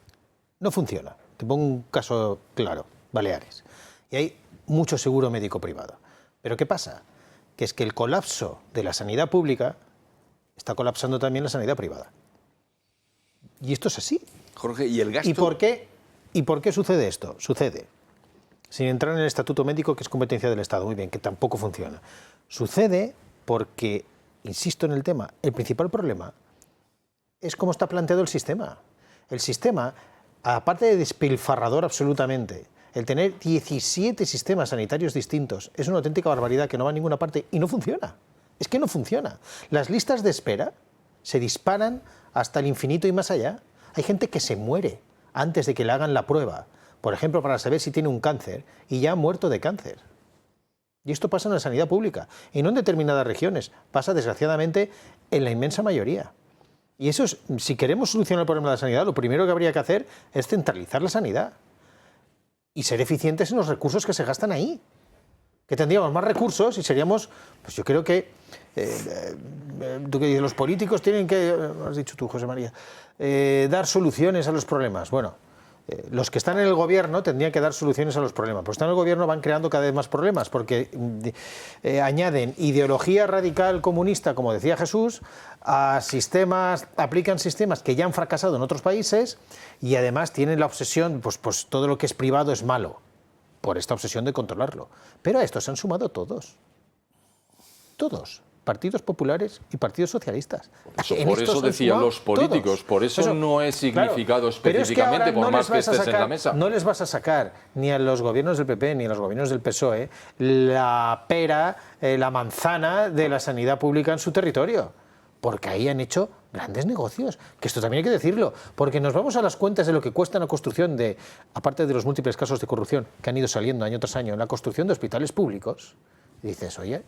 No funciona. Te pongo un caso claro, Baleares. Y hay mucho seguro médico privado. Pero ¿qué pasa? Que es que el colapso de la sanidad pública está colapsando también la sanidad privada. Y esto es así. Jorge, ¿y el gasto? ¿Y por qué sucede esto? Sucede, sin entrar en el estatuto médico, que es competencia del Estado, muy bien, que tampoco funciona. Sucede porque, insisto en el tema, el principal problema es cómo está planteado el sistema. El sistema, aparte de despilfarrador absolutamente, el tener 17 sistemas sanitarios distintos es una auténtica barbaridad que no va a ninguna parte y no funciona. Es que no funciona. Las listas de espera se disparan hasta el infinito y más allá. Hay gente que se muere antes de que le hagan la prueba, por ejemplo, para saber si tiene un cáncer, y ya ha muerto de cáncer. Y esto pasa en la sanidad pública, y no en determinadas regiones, pasa desgraciadamente en la inmensa mayoría. Y eso es, si queremos solucionar el problema de la sanidad, lo primero que habría que hacer es centralizar la sanidad y ser eficientes en los recursos que se gastan ahí. Que tendríamos más recursos y seríamos, pues yo creo que, tú que dices, los políticos tienen que, has dicho tú, José María, dar soluciones a los problemas. Bueno, los que están en el gobierno tendrían que dar soluciones a los problemas. Pues están en el gobierno, van creando cada vez más problemas, porque añaden ideología radical comunista, como decía Jesús, a sistemas, aplican sistemas que ya han fracasado en otros países y además tienen la obsesión, pues todo lo que es privado es malo, por esta obsesión de controlarlo. Pero a esto se han sumado todos. Todos. Partidos populares y partidos socialistas. Por eso decían los políticos, por eso no es significado específicamente, por más que estés en la mesa. No les vas a sacar ni a los gobiernos del PP ni a los gobiernos del PSOE la pera, la manzana de la sanidad pública en su territorio. porque ahí han hecho grandes negocios, que esto también hay que decirlo, porque nos vamos a las cuentas de lo que cuesta la construcción de, aparte de los múltiples casos de corrupción que han ido saliendo año tras año, la construcción de hospitales públicos, y dices, oye,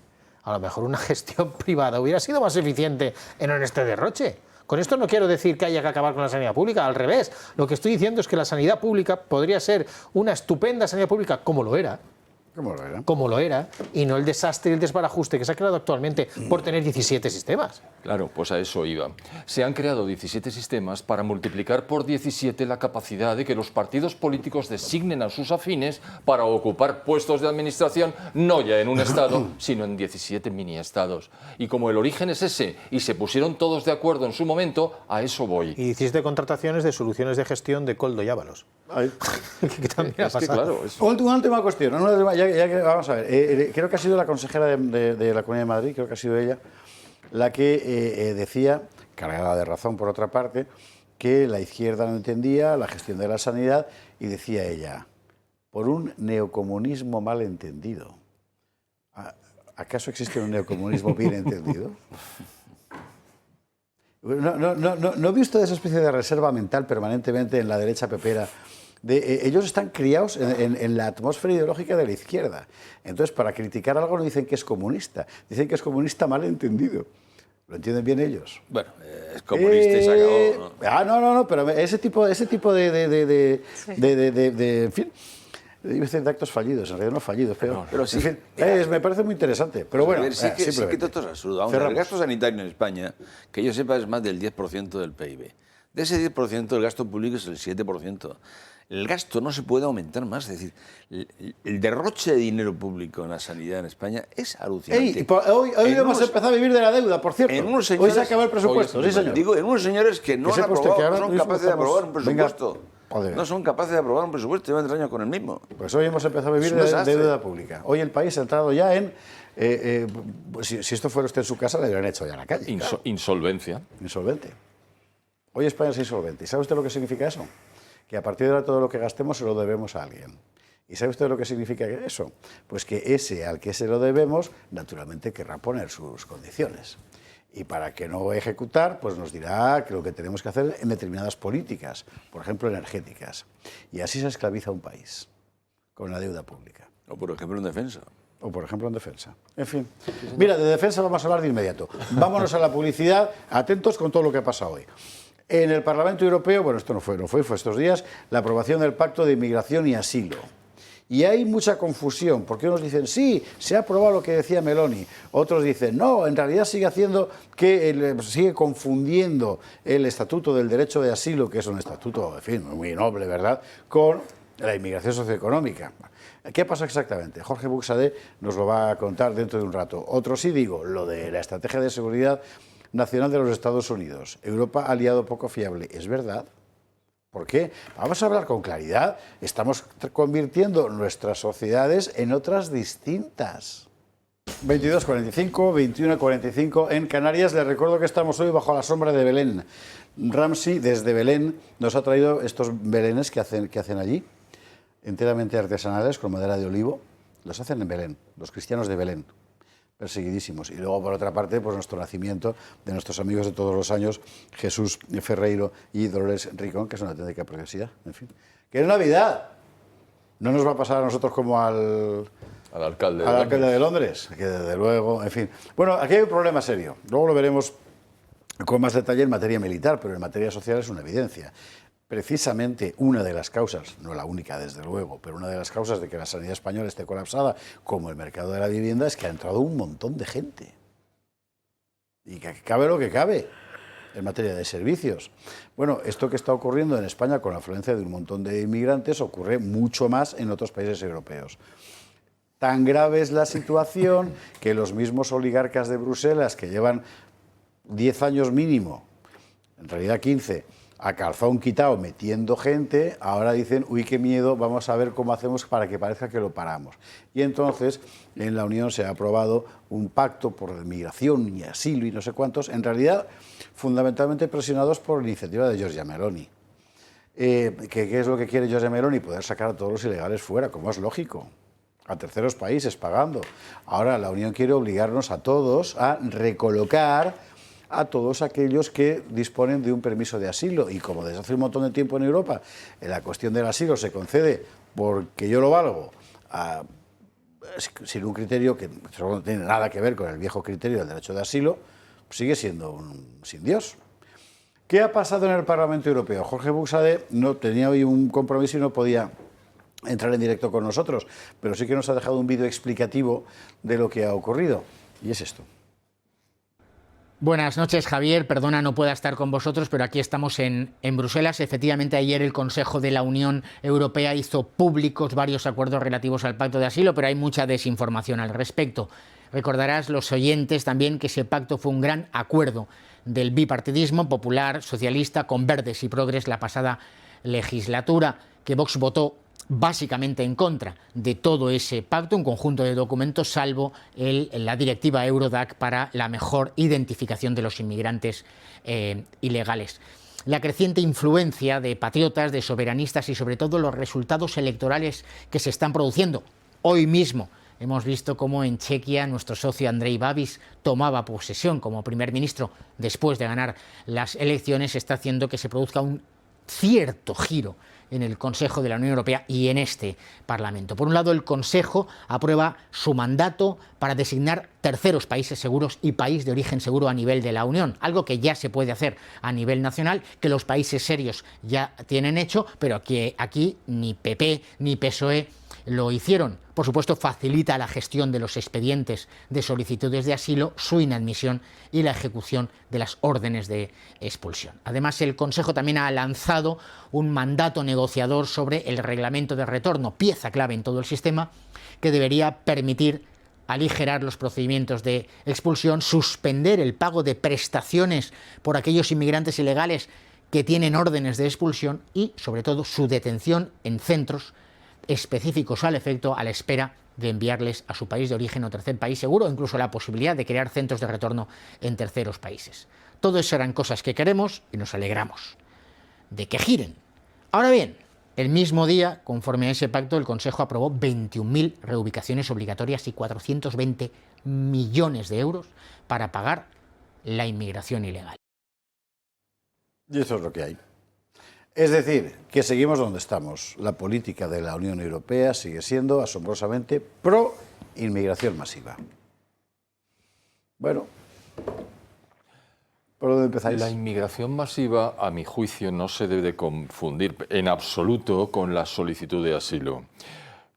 a lo mejor una gestión privada hubiera sido más eficiente en este derroche. Con esto no quiero decir que haya que acabar con la sanidad pública, al revés, lo que estoy diciendo es que la sanidad pública podría ser una estupenda sanidad pública como lo era, y no el desastre y el desbarajuste que se ha creado actualmente por tener 17 sistemas. Claro, pues a eso iba. Se han creado 17 sistemas para multiplicar por 17 la capacidad de que los partidos políticos designen a sus afines para ocupar puestos de administración, no ya en un estado, sino en 17 mini-estados. Y como el origen es ese, y se pusieron todos de acuerdo en su momento, a eso voy. Y 17 contrataciones de soluciones de gestión de Koldo y Ábalos. Que también ha pasado. Una última cuestión, ya que vamos a ver, creo que ha sido la consejera de la Comunidad de Madrid, creo que ha sido ella, la que decía, cargada de razón por otra parte, que la izquierda no entendía la gestión de la sanidad, y decía ella, por un neocomunismo mal entendido. ¿Acaso existe un neocomunismo bien entendido? ¿No ve usted esa especie de reserva mental permanentemente en la derecha pepera? Ellos están criados en la atmósfera ideológica de la izquierda. Entonces, para criticar algo no dicen que es comunista, dicen que es comunista mal entendido. ¿Lo entienden bien ellos? Bueno, es comunista y se acabó, ¿no? No, pero ese tipo de en fin, de actos fallidos, en realidad no fallidos, pero sí, en fin, me parece muy interesante. Pero bueno, sí que todo es absurdo. Vamos, el gasto sanitario en España, que yo sepa, es más del 10% del PIB. De ese 10%, el gasto público es el 7%. El gasto no se puede aumentar más. Es decir, el derroche de dinero público en la sanidad en España es alucinante. Hoy hemos empezado a vivir de la deuda, por cierto. Hoy se acabó el presupuesto, sí, señor. Digo, en unos señores que no han aprobado, no son capaces de aprobar un presupuesto. No son capaces de aprobar un presupuesto, llevan 3 años con el mismo. Pues hoy hemos empezado a vivir de deuda pública. Hoy el país ha entrado ya en... si esto fuera usted en su casa, le hubieran hecho ya en la calle. Insolvencia. Insolvente. Hoy España es insolvente. ¿Y sabe usted lo que significa eso? Que a partir de ahora todo lo que gastemos se lo debemos a alguien. ¿Y sabe usted lo que significa eso? Pues que ese al que se lo debemos, naturalmente querrá poner sus condiciones. Y para que no ejecutar, pues nos dirá que lo que tenemos que hacer en determinadas políticas, por ejemplo energéticas. Y así se esclaviza un país, con la deuda pública. O por ejemplo en defensa. En fin. Mira, de defensa vamos a hablar de inmediato. Vámonos a la publicidad, atentos con todo lo que ha pasado hoy. En el Parlamento Europeo, bueno, esto no fue estos días, la aprobación del Pacto de Inmigración y Asilo. Y hay mucha confusión, porque unos dicen, sí, se ha aprobado lo que decía Meloni, otros dicen, no, en realidad sigue confundiendo el Estatuto del Derecho de Asilo, que es un estatuto, en fin, muy noble, ¿verdad?, con la inmigración socioeconómica. ¿Qué pasa exactamente? Jorge Buxadé nos lo va a contar dentro de un rato. Otro sí digo, lo de la estrategia de seguridad nacional de los Estados Unidos. Europa, aliado poco fiable. ¿Es verdad? ¿Por qué? Vamos a hablar con claridad. Estamos convirtiendo nuestras sociedades en otras distintas. 22:45, 21:45 en Canarias. Les recuerdo que estamos hoy bajo la sombra de Belén. Ramsey, desde Belén, nos ha traído estos belenes que hacen allí, enteramente artesanales, con madera de olivo. Los hacen en Belén, los cristianos de Belén. Perseguidísimos. Y luego, por otra parte, pues nuestro nacimiento de nuestros amigos de todos los años, Jesús Ferreiro y Dolores Ricón, que es una auténtica preciosidad. En fin, que es Navidad. No nos va a pasar a nosotros como al alcalde de Londres, que desde luego, en fin. Bueno, aquí hay un problema serio. Luego lo veremos con más detalle en materia militar, pero en materia social es una evidencia. Precisamente una de las causas, no la única desde luego, pero una de las causas de que la sanidad española esté colapsada, como el mercado de la vivienda, es que ha entrado un montón de gente. Y que cabe lo que cabe en materia de servicios. Bueno, esto que está ocurriendo en España con la afluencia de un montón de inmigrantes ocurre mucho más en otros países europeos. Tan grave es la situación que los mismos oligarcas de Bruselas, que llevan 10 años mínimo, en realidad 15, a calzón quitado metiendo gente, ahora dicen, uy, qué miedo, vamos a ver cómo hacemos para que parezca que lo paramos. Y entonces en la Unión se ha aprobado un pacto por migración y asilo y no sé cuántos, en realidad fundamentalmente presionados por la iniciativa de Giorgia Meloni. ¿Qué es lo que quiere Giorgia Meloni? Poder sacar a todos los ilegales fuera, como es lógico, a terceros países pagando. Ahora la Unión quiere obligarnos a todos a recolocar a todos aquellos que disponen de un permiso de asilo. Y como desde hace un montón de tiempo en Europa la cuestión del asilo se concede porque yo lo valgo, sin un criterio que no tiene nada que ver con el viejo criterio del derecho de asilo, sigue siendo un sin Dios. ¿Qué ha pasado en el Parlamento Europeo? Jorge Buxade no tenía hoy un compromiso y no podía entrar en directo con nosotros, pero sí que nos ha dejado un vídeo explicativo de lo que ha ocurrido, y es esto. Buenas noches, Javier. Perdona no pueda estar con vosotros, pero aquí estamos en Bruselas. Efectivamente, ayer el Consejo de la Unión Europea hizo públicos varios acuerdos relativos al pacto de asilo, pero hay mucha desinformación al respecto. Recordarás los oyentes también que ese pacto fue un gran acuerdo del bipartidismo popular, socialista, con Verdes y Progres la pasada legislatura, que Vox votó básicamente en contra de todo ese pacto, un conjunto de documentos, salvo la directiva Eurodac para la mejor identificación de los inmigrantes ilegales. La creciente influencia de patriotas, de soberanistas y sobre todo los resultados electorales que se están produciendo hoy mismo. Hemos visto cómo en Chequia nuestro socio Andrej Babis tomaba posesión como primer ministro después de ganar las elecciones, está haciendo que se produzca un cierto giro en el Consejo de la Unión Europea y en este Parlamento. Por un lado, el Consejo aprueba su mandato para designar terceros países seguros y país de origen seguro a nivel de la Unión, algo que ya se puede hacer a nivel nacional, que los países serios ya tienen hecho, pero que aquí ni PP ni PSOE lo hicieron. Por supuesto, facilita la gestión de los expedientes de solicitudes de asilo, su inadmisión y la ejecución de las órdenes de expulsión. Además, el Consejo también ha lanzado un mandato negociador sobre el reglamento de retorno, pieza clave en todo el sistema, que debería permitir aligerar los procedimientos de expulsión, suspender el pago de prestaciones por aquellos inmigrantes ilegales que tienen órdenes de expulsión y, sobre todo, su detención en centros específicos al efecto, a la espera de enviarles a su país de origen o tercer país seguro, incluso la posibilidad de crear centros de retorno en terceros países. Todo eso eran cosas que queremos y nos alegramos de que giren. Ahora bien, el mismo día, conforme a ese pacto, el Consejo aprobó 21.000 reubicaciones obligatorias y 420 millones de euros para pagar la inmigración ilegal. Y eso es lo que hay. Es decir, que seguimos donde estamos. La política de la Unión Europea sigue siendo asombrosamente pro inmigración masiva. Bueno, ¿por dónde empezáis? La inmigración masiva, a mi juicio, no se debe confundir en absoluto con la solicitud de asilo.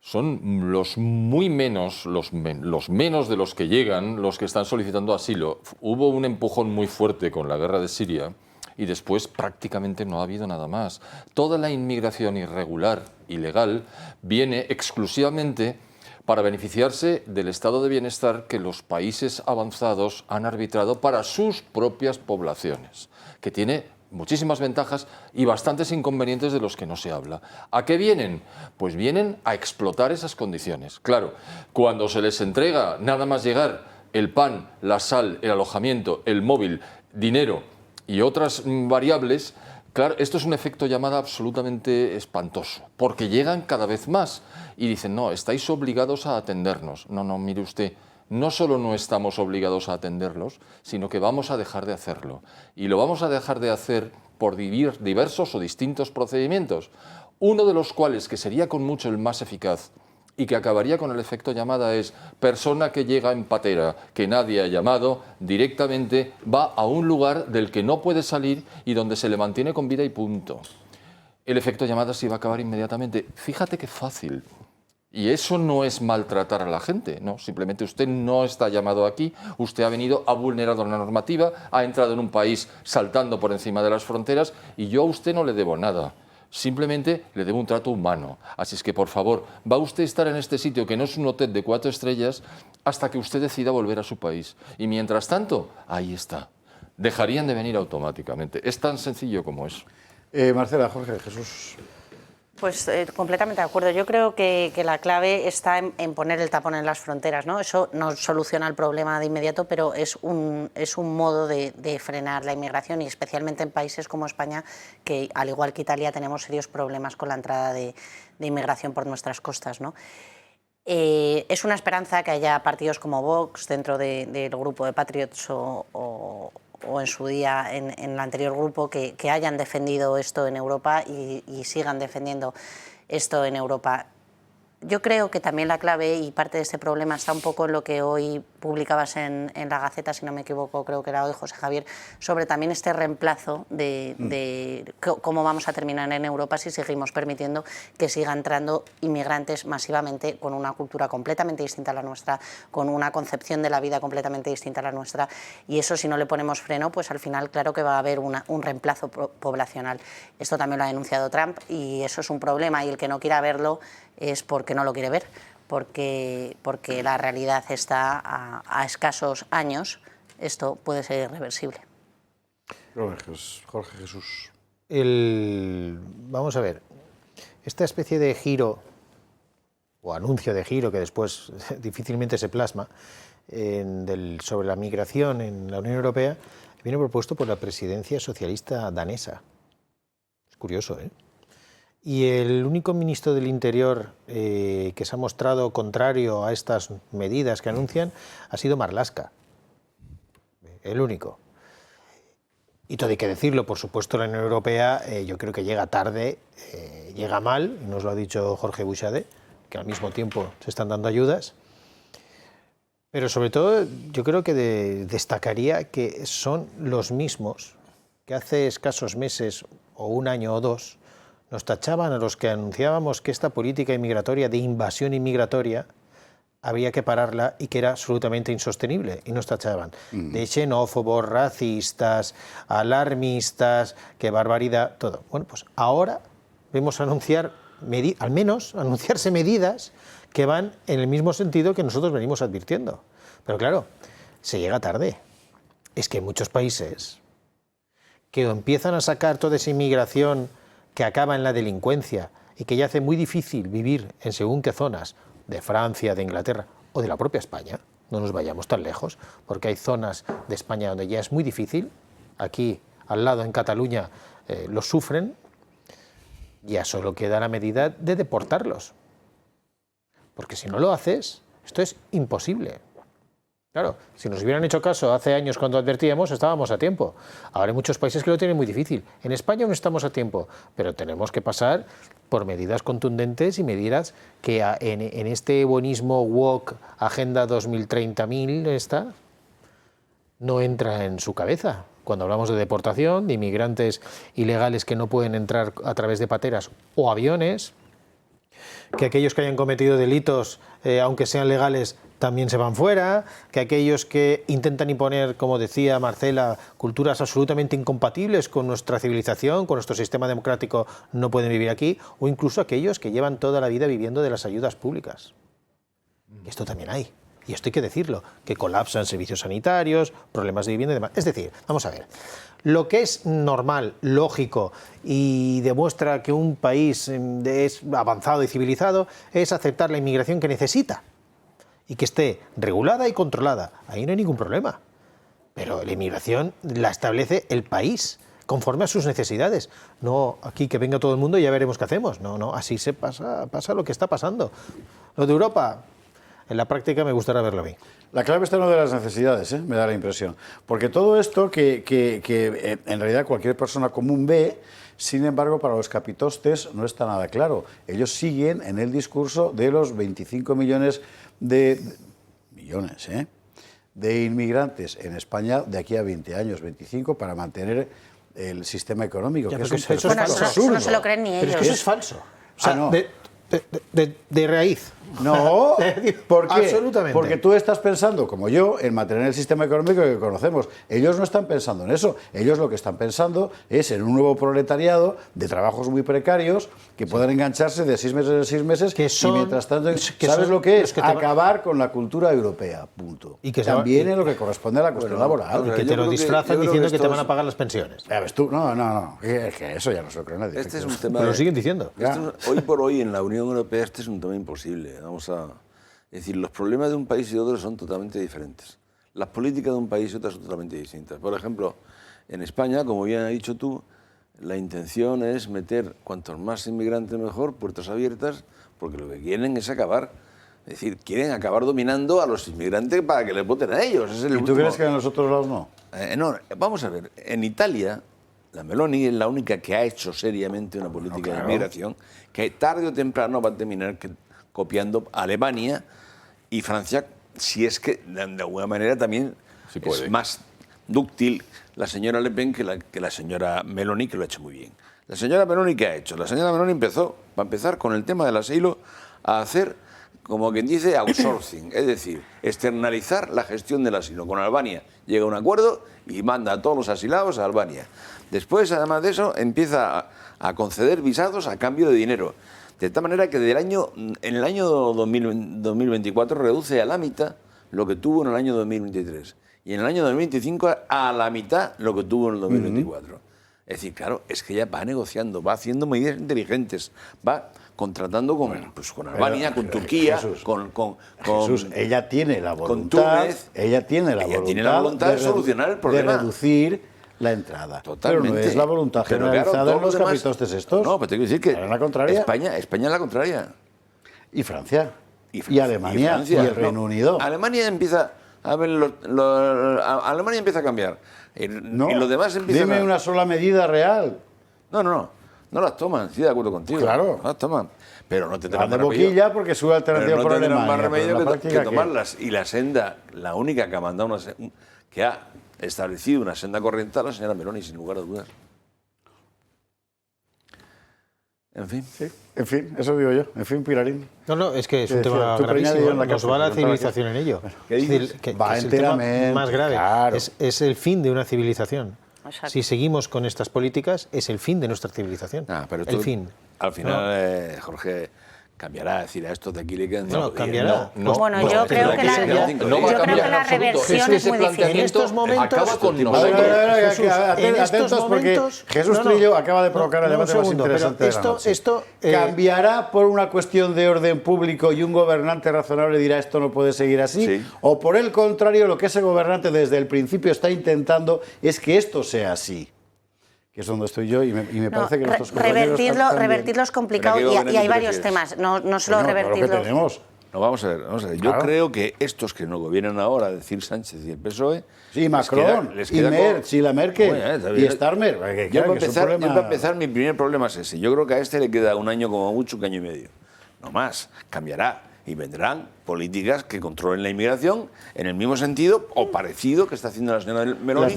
Son los muy menos, los menos de los que llegan, los que están solicitando asilo. Hubo un empujón muy fuerte con la guerra de Siria, y después prácticamente no ha habido nada más. Toda la inmigración irregular, ilegal, viene exclusivamente para beneficiarse del estado de bienestar que los países avanzados han arbitrado para sus propias poblaciones, que tiene muchísimas ventajas y bastantes inconvenientes de los que no se habla. ¿A qué vienen? Pues vienen a explotar esas condiciones. Claro, cuando se les entrega nada más llegar el pan, la sal, el alojamiento, el móvil, dinero y otras variables, claro, esto es un efecto llamada absolutamente espantoso, porque llegan cada vez más y dicen, no, estáis obligados a atendernos. No, no, mire usted, no solo no estamos obligados a atenderlos, sino que vamos a dejar de hacerlo. Y lo vamos a dejar de hacer por diversos o distintos procedimientos, uno de los cuales, que sería con mucho el más eficaz, y que acabaría con el efecto llamada, es persona que llega en patera, que nadie ha llamado, directamente va a un lugar del que no puede salir y donde se le mantiene con vida y punto. El efecto llamada se va a acabar inmediatamente. Fíjate qué fácil. Y eso no es maltratar a la gente, no, simplemente usted no está llamado aquí, usted ha venido, ha vulnerado la normativa, ha entrado en un país saltando por encima de las fronteras y yo a usted no le debo nada. Simplemente le debo un trato humano. Así es que, por favor, va usted a estar en este sitio que no es un hotel de 4 estrellas hasta que usted decida volver a su país. Y mientras tanto, ahí está. Dejarían de venir automáticamente. Es tan sencillo como eso. Marcela, Jorge, Jesús. Pues completamente de acuerdo. Yo creo que la clave está en poner el tapón en las fronteras, ¿no? Eso no soluciona el problema de inmediato, pero es un modo de frenar la inmigración y especialmente en países como España, que al igual que Italia tenemos serios problemas con la entrada de inmigración por nuestras costas, ¿no? Es una esperanza que haya partidos como Vox dentro del grupo de Patriots o o en su día en el anterior grupo que hayan defendido esto en Europa y sigan defendiendo esto en Europa. Yo creo que también la clave y parte de este problema está un poco en lo que hoy publicabas en la Gaceta, si no me equivoco, creo que era hoy, José Javier, sobre también este reemplazo de cómo vamos a terminar en Europa si seguimos permitiendo que sigan entrando inmigrantes masivamente con una cultura completamente distinta a la nuestra, con una concepción de la vida completamente distinta a la nuestra, y eso si no le ponemos freno, pues al final claro que va a haber un reemplazo poblacional. Esto también lo ha denunciado Trump y eso es un problema, y el que no quiera verlo es porque no lo quiere ver, porque la realidad está a escasos años, esto puede ser irreversible. Jorge Jesús. Vamos a ver, esta especie de giro o anuncio de giro que después difícilmente se plasma sobre la migración en la Unión Europea viene propuesto por la presidencia socialista danesa. Es curioso, ¿eh? Y el único ministro del Interior que se ha mostrado contrario a estas medidas que anuncian ha sido Marlaska. El único. Y todo hay que decirlo, por supuesto, la Unión Europea yo creo que llega tarde, llega mal, y nos lo ha dicho Jorge Buixade, que al mismo tiempo se están dando ayudas. Pero sobre todo yo creo que destacaría que son los mismos que hace escasos meses o un año o dos nos tachaban a los que anunciábamos que esta política inmigratoria de invasión inmigratoria había que pararla y que era absolutamente insostenible, y nos tachaban de xenófobos, racistas, alarmistas, qué barbaridad, todo. Bueno, pues ahora vemos anunciar, al menos anunciarse medidas que van en el mismo sentido que nosotros venimos advirtiendo. Pero claro, se llega tarde. Es que hay muchos países que empiezan a sacar toda esa inmigración que acaba en la delincuencia y que ya hace muy difícil vivir en según qué zonas de Francia, de Inglaterra o de la propia España. No nos vayamos tan lejos, porque hay zonas de España donde ya es muy difícil. Aquí, al lado, en Cataluña, lo sufren. Ya solo queda la medida de deportarlos. Porque si no lo haces, esto es imposible. Claro, si nos hubieran hecho caso hace años cuando advertíamos, estábamos a tiempo. Ahora hay muchos países que lo tienen muy difícil. En España no estamos a tiempo, pero tenemos que pasar por medidas contundentes y medidas que en este buenismo woke, Agenda 2030.000, esta, no entra en su cabeza. Cuando hablamos de deportación, de inmigrantes ilegales que no pueden entrar a través de pateras o aviones, que aquellos que hayan cometido delitos, aunque sean legales, también se van fuera, que aquellos que intentan imponer, como decía Marcela, culturas absolutamente incompatibles con nuestra civilización, con nuestro sistema democrático, no pueden vivir aquí, o incluso aquellos que llevan toda la vida viviendo de las ayudas públicas. Esto también hay, y esto hay que decirlo, que colapsan servicios sanitarios, problemas de vivienda y demás. Es decir, vamos a ver, lo que es normal, lógico y demuestra que un país es avanzado y civilizado es aceptar la inmigración que necesita y que esté regulada y controlada. Ahí no hay ningún problema. Pero la inmigración la establece el país conforme a sus necesidades. No aquí que venga todo el mundo y ya veremos qué hacemos. No, así se pasa lo que está pasando. Lo de Europa, en la práctica me gustaría verlo a mí. La clave está en lo de las necesidades, me da la impresión. Porque todo esto que en realidad cualquier persona común ve, sin embargo, para los capitostes no está nada claro. Ellos siguen en el discurso de los 25 millones de inmigrantes en España de aquí a 20 años, 25, para mantener el sistema económico. Ya, que eso es Eso no se lo creen ni ellos. Pero es que eso es falso. O sea, no. de raíz. No, ¿por qué? Absolutamente. Porque tú estás pensando, como yo, en mantener el sistema económico que conocemos. Ellos no están pensando en eso. Ellos lo que están pensando es en un nuevo proletariado de trabajos muy precarios que puedan engancharse de 6 meses en 6 meses y mientras tanto, ¿sabes lo que es? Acabar con la cultura europea, punto. Y que también en lo que corresponde a la cuestión laboral. Y que te lo disfrazan diciendo que te van a pagar las pensiones. Ya ves tú, no, es que eso ya no se lo cree nadie. Este es un tema. Pero lo siguen diciendo. Hoy por hoy en la Unión Europea este es un tema imposible. Es decir, los problemas de un país y de otro son totalmente diferentes. Las políticas de un país y otras son totalmente distintas. Por ejemplo, en España, como bien has dicho tú, la intención es meter cuantos más inmigrantes mejor, puertas abiertas, porque lo que quieren es acabar Es decir, quieren acabar dominando a los inmigrantes para que les voten a ellos. Es el ¿Y tú crees que en los otros lados no? No, vamos a ver. En Italia, la Meloni es la única que ha hecho seriamente una política de inmigración que tarde o temprano va a terminar copiando a Alemania y Francia, si es que de alguna manera también es más dúctil la señora Le Pen que la señora Meloni, que lo ha hecho muy bien. La señora Meloni, ¿qué ha hecho? La señora Meloni empezó, para empezar, con el tema del asilo, a hacer, como quien dice, outsourcing, es decir, externalizar la gestión del asilo. Con Albania llega a un acuerdo y manda a todos los asilados a Albania. Después, además de eso, empieza a conceder visados a cambio de dinero. De tal manera que en el año 2024 reduce a la mitad lo que tuvo en el año 2023. Y en el año 2025 a la mitad lo que tuvo en el 2024. Es decir, claro, es que ella va negociando, va haciendo medidas inteligentes, va contratando con Albania, con Turquía, Jesús, con Jesús, ella tiene la voluntad, con Túnez. ella tiene la voluntad de solucionar el problema. De reducir la entrada. Totalmente. Pero no es la voluntad generalizada en los capitostes estos. No, pero tengo que decir que la contraria. España es la contraria. Y Francia. Y Alemania. Y el Reino Unido. Alemania empieza a ver Alemania empieza a cambiar. Y los demás empiezan Dime una sola medida real. No las toman, estoy de acuerdo contigo. Claro. No las toman. Pero no te tendrán de boquilla porque sube alternativa por Alemania. Más remedio que tomarlas. Y la senda, la única que ha mandado que ha establecido una senda corriente, la señora Meloni, sin lugar a dudas. En fin. Sí, en fin, eso digo yo. En fin, Pilarín. No, es que es un tema gravísimo. Nos va la civilización en ello. ¿Qué dices? Va enteramente. El tema más grave. Claro. Es el fin de una civilización. Exacto. Si seguimos con estas políticas, es el fin de nuestra civilización. Pero el fin. Al final, Jorge, cambiará. Es decir, a estos de aquí le quedan... No, cambiará. Bueno, yo creo que la reversión es muy difícil. En estos momentos... Acaba con nosotros. Atentos porque Jesús Trillo acaba de provocar el debate más interesante de la noche. ¿Cambiará por una cuestión de orden público y un gobernante razonable dirá esto no puede seguir así? Sí. ¿O por el contrario, lo que ese gobernante desde el principio está intentando es que esto sea así? Que es donde estoy yo y me parece que nuestros compañeros... Revertirlo es complicado y hay varios temas, no solo revertirlo. Lo que tenemos. No, vamos a ver. Yo creo que estos que nos gobiernan ahora, es decir, Sánchez y el PSOE... Sí, Macron, y Merz, y la Merkel, y Starmer. Yo para empezar, mi primer problema es ese. Yo creo que a este le queda un año como mucho, un año y medio. No más. Cambiará. Y vendrán políticas que controlen la inmigración en el mismo sentido o parecido que está haciendo la señora Meloni,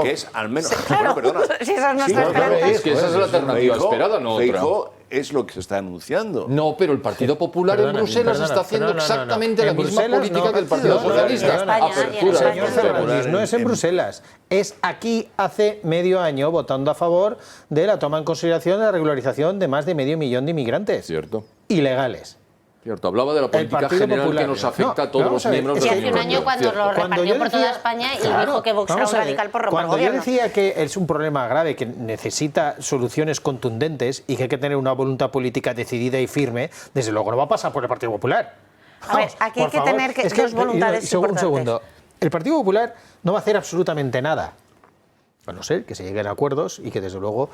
que es al menos... Claro, perdona. Si esa es nuestra esperanza. Es que esa es la alternativa esperada, no otra. Feijóo es lo que se está anunciando. No, pero el Partido Popular en Bruselas está haciendo exactamente la misma política que el Partido Socialista. Apertura. No es en Bruselas, es aquí hace medio año votando a favor de la toma en consideración de la regularización de más de 500 000 de inmigrantes. Cierto. Ilegales. Cierto, hablaba de la política general Popular, que nos afecta a todos los miembros de la Unión. Hace un año cuando lo repartió por toda España y dijo que Vox era un radical por romper el gobierno. Cuando yo decía que es un problema grave, que necesita soluciones contundentes y que hay que tener una voluntad política decidida y firme, desde luego no va a pasar por el Partido Popular. A ver, aquí hay que tener dos voluntades importantes. Un segundo. El Partido Popular no va a hacer absolutamente nada. A no ser que se lleguen a acuerdos y que, desde luego,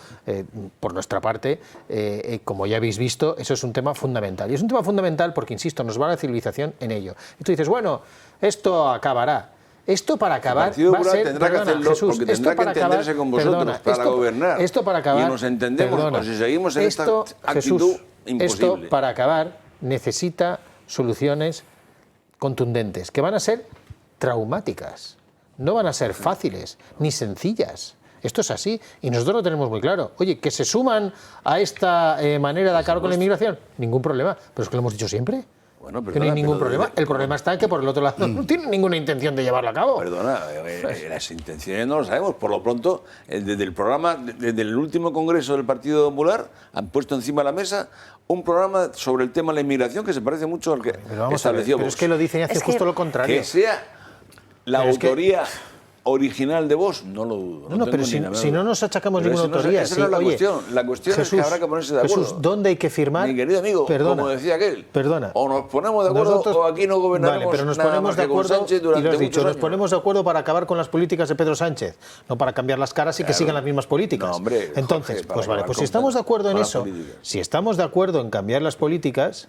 por nuestra parte, como ya habéis visto, eso es un tema fundamental. Y es un tema fundamental porque, insisto, nos va la civilización en ello. Y tú dices, bueno, esto acabará. Esto para acabar va a ser... Tendrá que hacerlo porque tendrá que entenderse con vosotros para gobernar. Esto para acabar... Y nos entendemos, pues si seguimos en esta actitud, Jesús, imposible. Esto, para acabar, necesita soluciones contundentes, que van a ser traumáticas. No van a ser fáciles ni sencillas. Esto es así y nosotros lo tenemos muy claro. Oye, que se suman a esta manera de acabar con la inmigración, ningún problema. Pero es que lo hemos dicho siempre. Bueno, perdona, que no hay ningún problema. El problema está en que por el otro lado no tienen ninguna intención de llevarlo a cabo. Perdona, las intenciones no lo sabemos. Por lo pronto, desde el programa, desde el último congreso del Partido Popular, han puesto encima de la mesa un programa sobre el tema de la inmigración que se parece mucho al que estableció Vox. Pero es que lo dicen y hace justo lo contrario. Que sea la autoría original de Vox, no lo dudo. No, pero si no nos achacamos ninguna autoría. Esa no es la cuestión. La cuestión es que habrá que ponerse de acuerdo. Jesús, ¿dónde hay que firmar? Mi querido amigo, como decía aquel, o nos ponemos de acuerdo o aquí no gobernaremos. Vale, pero nos ponemos de acuerdo, y lo has dicho, nos ponemos de acuerdo para acabar con las políticas de Pedro Sánchez, no para cambiar las caras y que sigan las mismas políticas. No, hombre, entonces, pues vale, pues si estamos de acuerdo en eso, si estamos de acuerdo en cambiar las políticas,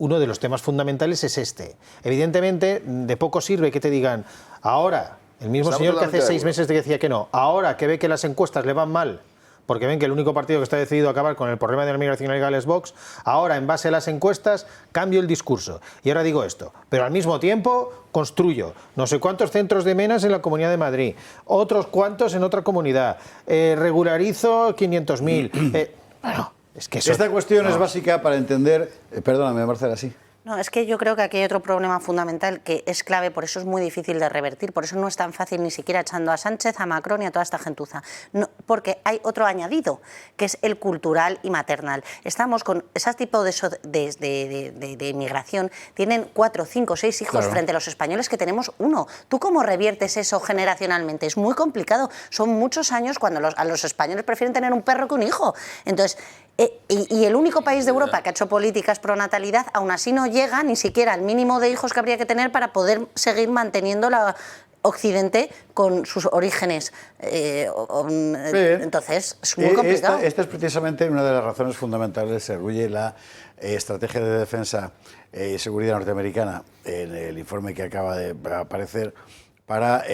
uno de los temas fundamentales es este. Evidentemente, de poco sirve que te digan, ahora, el mismo señor que hace 6 meses te decía que no, ahora que ve que las encuestas le van mal, porque ven que el único partido que está decidido a acabar con el problema de la migración ilegal es Vox, ahora, en base a las encuestas, cambio el discurso. Y ahora digo esto, pero al mismo tiempo construyo no sé cuántos centros de menas en la Comunidad de Madrid, otros cuantos en otra comunidad, regularizo 500.000. Bueno, es que eso... Esta cuestión es básica para entender... perdóname, Marcela, sí. No, es que yo creo que aquí hay otro problema fundamental que es clave, por eso es muy difícil de revertir, por eso no es tan fácil ni siquiera echando a Sánchez, a Macron y a toda esta gentuza, no, porque hay otro añadido, que es el cultural y maternal. Estamos con ese tipo de inmigración, tienen 4, 5, 6 hijos frente a los españoles que tenemos 1. ¿Tú cómo reviertes eso generacionalmente? Es muy complicado, son muchos años cuando a los españoles prefieren tener un perro que un hijo. Entonces, y el único país de Europa que ha hecho políticas pro natalidad, aún así no llega ni siquiera al mínimo de hijos que habría que tener para poder seguir manteniendo la Occidente con sus orígenes. Entonces, es muy complicado. Esta es precisamente una de las razones fundamentales, se arguye la estrategia de defensa y seguridad norteamericana en el informe que acaba de aparecer para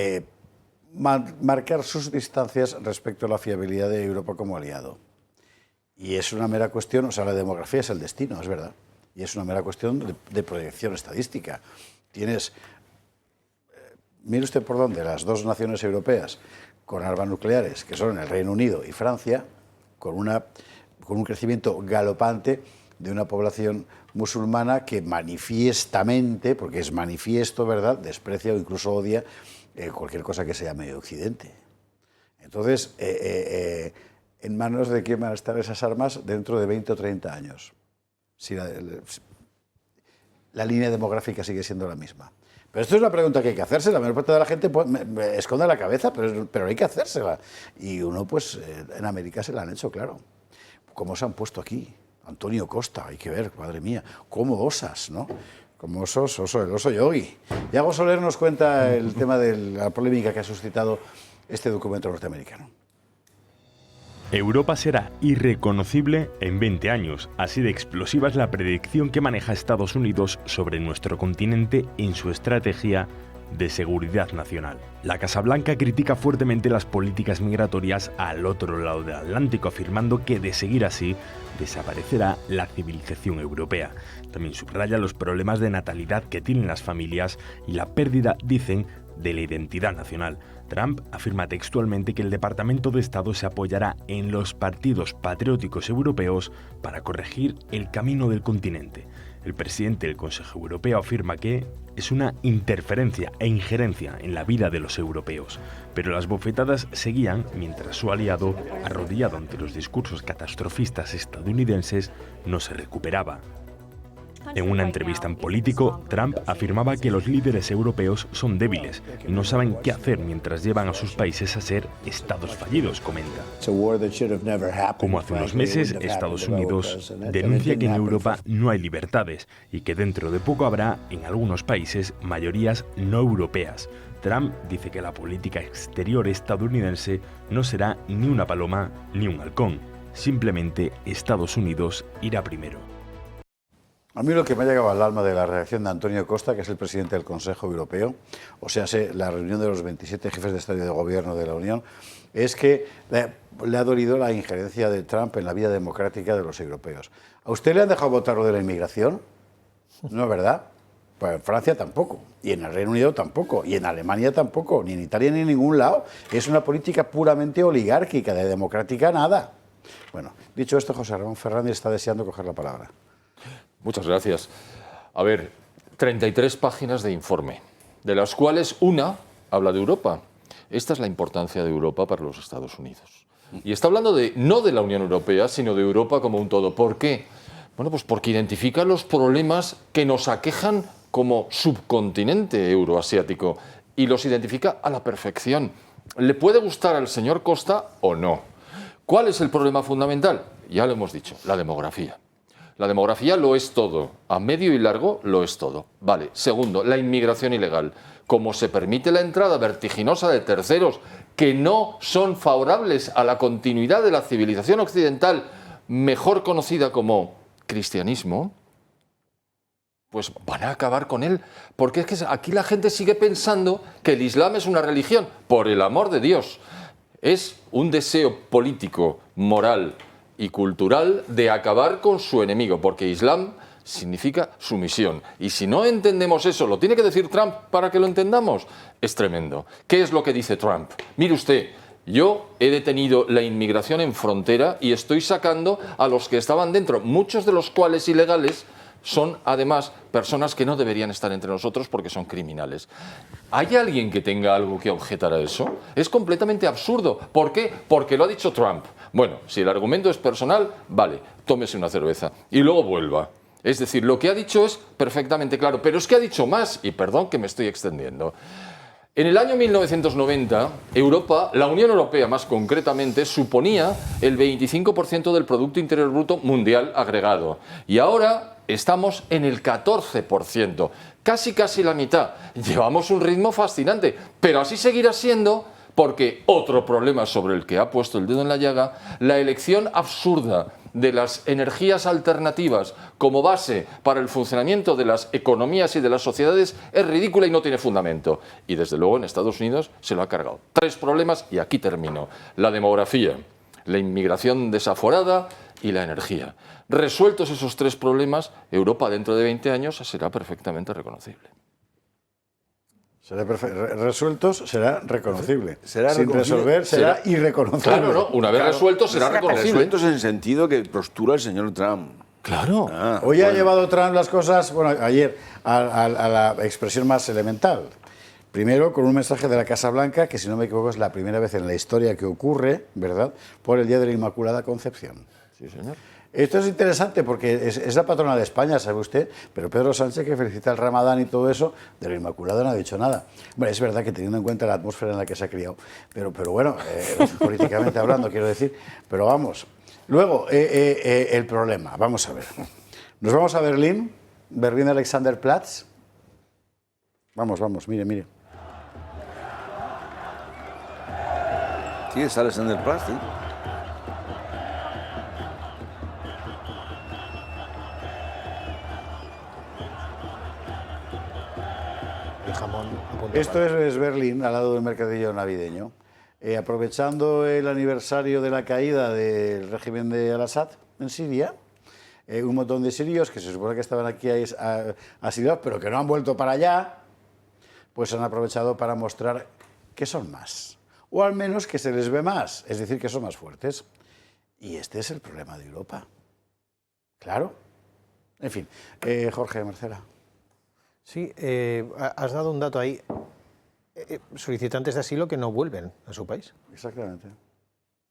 marcar sus distancias respecto a la fiabilidad de Europa como aliado. Y es una mera cuestión, o sea, la demografía es el destino, es verdad, y es una mera cuestión de proyección estadística. Tienes, mire usted por dónde, las 2 naciones europeas con armas nucleares, que son el Reino Unido y Francia, con un crecimiento galopante de una población musulmana que manifiestamente, porque es manifiesto, ¿verdad?, desprecia o incluso odia cualquier cosa que se llame Occidente. Entonces, ¿en manos de quién van a estar esas armas dentro de 20 o 30 años? Si la línea demográfica sigue siendo la misma. Pero esto es una pregunta que hay que hacerse. La mayor parte de la gente me esconde la cabeza, pero hay que hacérsela. Y uno, pues, en América se la han hecho, claro. ¿Cómo se han puesto aquí? Antonio Costa, hay que ver, madre mía. ¿Cómo osas, no? Como el oso yogi. Yago Soler nos cuenta el tema de la polémica que ha suscitado este documento norteamericano. Europa será irreconocible en 20 años. Así de explosiva es la predicción que maneja Estados Unidos sobre nuestro continente en su estrategia de seguridad nacional. La Casa Blanca critica fuertemente las políticas migratorias al otro lado del Atlántico, afirmando que de seguir así desaparecerá la civilización europea. También subraya los problemas de natalidad que tienen las familias y la pérdida, dicen, de la identidad nacional. Trump afirma textualmente que el Departamento de Estado se apoyará en los partidos patrióticos europeos para corregir el camino del continente. El presidente del Consejo Europeo afirma que es una interferencia e injerencia en la vida de los europeos, pero las bofetadas seguían mientras su aliado, arrodillado ante los discursos catastrofistas estadounidenses, no se recuperaba. En una entrevista en Político, Trump afirmaba que los líderes europeos son débiles y no saben qué hacer mientras llevan a sus países a ser estados fallidos, comenta. Como hace unos meses, Estados Unidos denuncia que en Europa no hay libertades y que dentro de poco habrá, en algunos países, mayorías no europeas. Trump dice que la política exterior estadounidense no será ni una paloma ni un halcón. Simplemente Estados Unidos irá primero. A mí lo que me ha llegado al alma de la reacción de Antonio Costa, que es el presidente del Consejo Europeo, o sea, la reunión de los 27 jefes de Estado y de Gobierno de la Unión, es que le ha dolido la injerencia de Trump en la vida democrática de los europeos. ¿A usted le han dejado votar lo de la inmigración? No es verdad. Pues en Francia tampoco, y en el Reino Unido tampoco, y en Alemania tampoco, ni en Italia ni en ningún lado. Es una política puramente oligárquica, de democrática nada. Bueno, dicho esto, José Ramón Fernández está deseando coger la palabra. Muchas gracias. A ver, 33 páginas de informe, de las cuales una habla de Europa. Esta es la importancia de Europa para los Estados Unidos. Y está hablando no de la Unión Europea, sino de Europa como un todo. ¿Por qué? Bueno, pues porque identifica los problemas que nos aquejan como subcontinente euroasiático y los identifica a la perfección. ¿Le puede gustar al señor Costa o no? ¿Cuál es el problema fundamental? Ya lo hemos dicho, la demografía. La demografía lo es todo, a medio y largo lo es todo. Vale. Segundo, la inmigración ilegal. Como se permite la entrada vertiginosa de terceros que no son favorables a la continuidad de la civilización occidental, mejor conocida como cristianismo, pues van a acabar con él. Porque es que aquí la gente sigue pensando que el Islam es una religión. Por el amor de Dios. Es un deseo político, moral y cultural de acabar con su enemigo. Porque Islam significa sumisión. Y si no entendemos eso, lo tiene que decir Trump para que lo entendamos. Es tremendo. ¿Qué es lo que dice Trump? Mire usted, yo he detenido la inmigración en frontera y estoy sacando a los que estaban dentro, muchos de los cuales ilegales, son además personas que no deberían estar entre nosotros porque son criminales. ¿Hay alguien que tenga algo que objetar a eso? Es completamente absurdo. ¿Por qué? Porque lo ha dicho Trump. Bueno, si el argumento es personal, vale, tómese una cerveza y luego vuelva. Es decir, lo que ha dicho es perfectamente claro, pero es que ha dicho más, y perdón que me estoy extendiendo. En el año 1990, Europa, la Unión Europea más concretamente, suponía el 25% del Producto Interior Bruto mundial agregado. Y ahora estamos en el 14%, casi la mitad. Llevamos un ritmo fascinante, pero así seguirá siendo porque otro problema sobre el que ha puesto el dedo en la llaga, la elección absurda de las energías alternativas como base para el funcionamiento de las economías y de las sociedades es ridícula y no tiene fundamento. Y desde luego en Estados Unidos se lo ha cargado. 3 problemas y aquí termino. La demografía, la inmigración desaforada y la energía. Resueltos esos 3 problemas, Europa dentro de 20 años será perfectamente reconocible. Resueltos será reconocible. Será Sin resolver será irreconocible. Claro, ¿no? Una vez resuelto será reconocible. Resueltos en el sentido que postula el señor Trump. Claro. Hoy ha llevado Trump las cosas, bueno, ayer, a la expresión más elemental. Primero, con un mensaje de la Casa Blanca, que si no me equivoco es la primera vez en la historia que ocurre, ¿verdad?, por el Día de la Inmaculada Concepción. Sí, señor. Esto es interesante porque es la patrona de España, ¿sabe usted? Pero Pedro Sánchez, que felicita el Ramadán y todo eso, de la Inmaculada no ha dicho nada. Bueno, es verdad que teniendo en cuenta la atmósfera en la que se ha criado, pero bueno, políticamente hablando, quiero decir, pero vamos. Luego, el problema, vamos a ver. Nos vamos a Berlín Alexanderplatz. Vamos, mire. Sí, es Alexanderplatz, ¿sí? Esto es Berlín, al lado del mercadillo navideño. Aprovechando el aniversario de la caída del régimen de Al-Assad en Siria, un montón de sirios que se supone que estaban aquí asiliados, pero que no han vuelto para allá, pues han aprovechado para mostrar que son más, o al menos que se les ve más, es decir, que son más fuertes. Y este es el problema de Europa. Claro. En fin, Jorge, Marcela. Sí, has dado un dato ahí. Solicitantes de asilo que no vuelven a su país. Exactamente.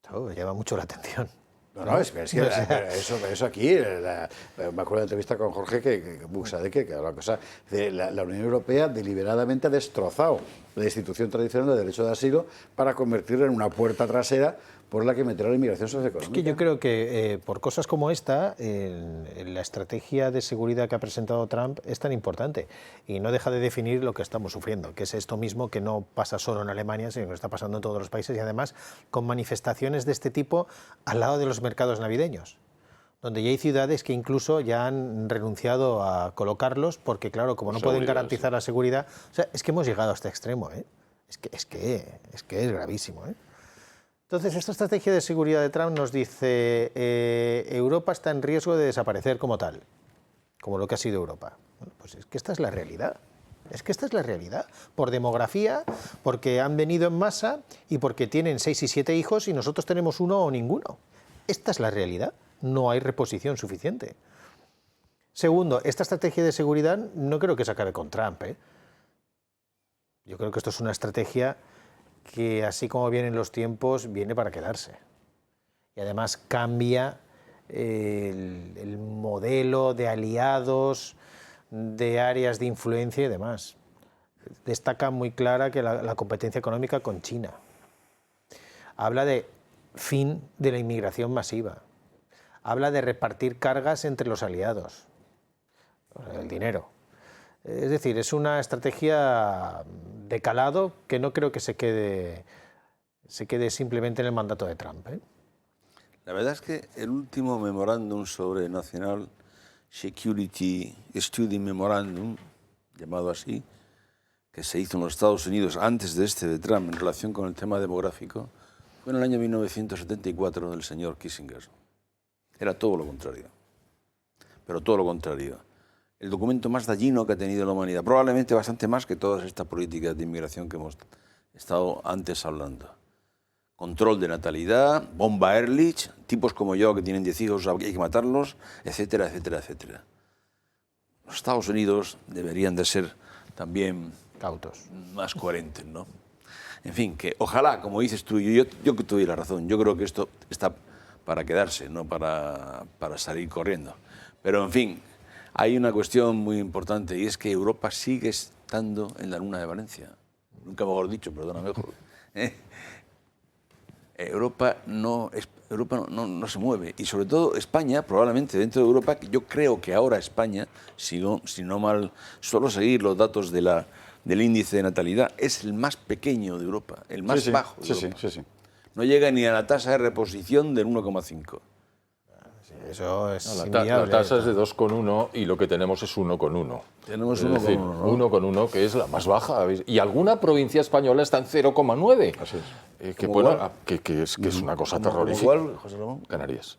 Eso llama mucho la atención. No, es que eso aquí, me acuerdo de la entrevista con Jorge que la cosa, la Unión Europea deliberadamente ha destrozado la institución tradicional de derecho de asilo para convertirla en una puerta trasera por la que meter a la inmigración socioeconómica. Es que yo creo que por cosas como esta, la estrategia de seguridad que ha presentado Trump es tan importante y no deja de definir lo que estamos sufriendo, que es esto mismo que no pasa solo en Alemania, sino que está pasando en todos los países y además con manifestaciones de este tipo al lado de los mercados navideños, donde ya hay ciudades que incluso ya han renunciado a colocarlos porque, claro, como no pueden garantizar la seguridad, o sea, es que hemos llegado a este extremo, ¿eh? Es que es gravísimo, ¿eh? Entonces, esta estrategia de seguridad de Trump nos dice Europa está en riesgo de desaparecer como tal, como lo que ha sido Europa. Bueno, pues es que esta es la realidad. Es que esta es la realidad. Por demografía, porque han venido en masa y porque tienen 6 y 7 hijos y nosotros tenemos 1 o ninguno. Esta es la realidad. No hay reposición suficiente. Segundo, esta estrategia de seguridad no creo que se acabe con Trump, ¿eh? Yo creo que esto es una estrategia que, así como vienen los tiempos, viene para quedarse. Y además cambia el modelo de aliados, de áreas de influencia y demás. Destaca muy clara que la competencia económica con China. Habla de fin de la inmigración masiva. Habla de repartir cargas entre los aliados. El dinero. Es decir, es una estrategia de calado que no creo que se quede simplemente en el mandato de Trump, ¿eh? La verdad es que el último memorándum sobre nacional Security Study Memorandum, llamado así, que se hizo en los Estados Unidos antes de este de Trump en relación con el tema demográfico, fue en el año 1974 del señor Kissinger. Era todo lo contrario, pero todo lo contrario. El documento más dañino que ha tenido la humanidad, probablemente bastante más que todas estas políticas de inmigración que hemos estado antes hablando. Control de natalidad, bomba Ehrlich, tipos como yo que tienen 10 hijos, hay que matarlos, etcétera, etcétera, etcétera. Los Estados Unidos deberían de ser también cautos, más coherentes, ¿no? En fin, que ojalá, como dices tú, yo que tuve la razón, yo creo que esto está para quedarse, no para salir corriendo. Pero, en fin, hay una cuestión muy importante y es que Europa sigue estando en la luna de Valencia. Nunca mejor dicho, perdóname. Europa no se mueve. Y sobre todo España, probablemente dentro de Europa, yo creo que ahora España, si no mal, solo seguir los datos del índice de natalidad, es el más pequeño de Europa, el más bajo de Europa. Sí. No llega ni a la tasa de reposición del 1,5. Eso es la tasa es de 2,1 y lo que tenemos es 1,1. Tenemos 1,1, ¿no? 1,1, que es la más baja. Y alguna provincia española está en 0,9. Así es. Que, bueno, que es una cosa terrorífica. ¿Cuál, José Ramón? Canarias.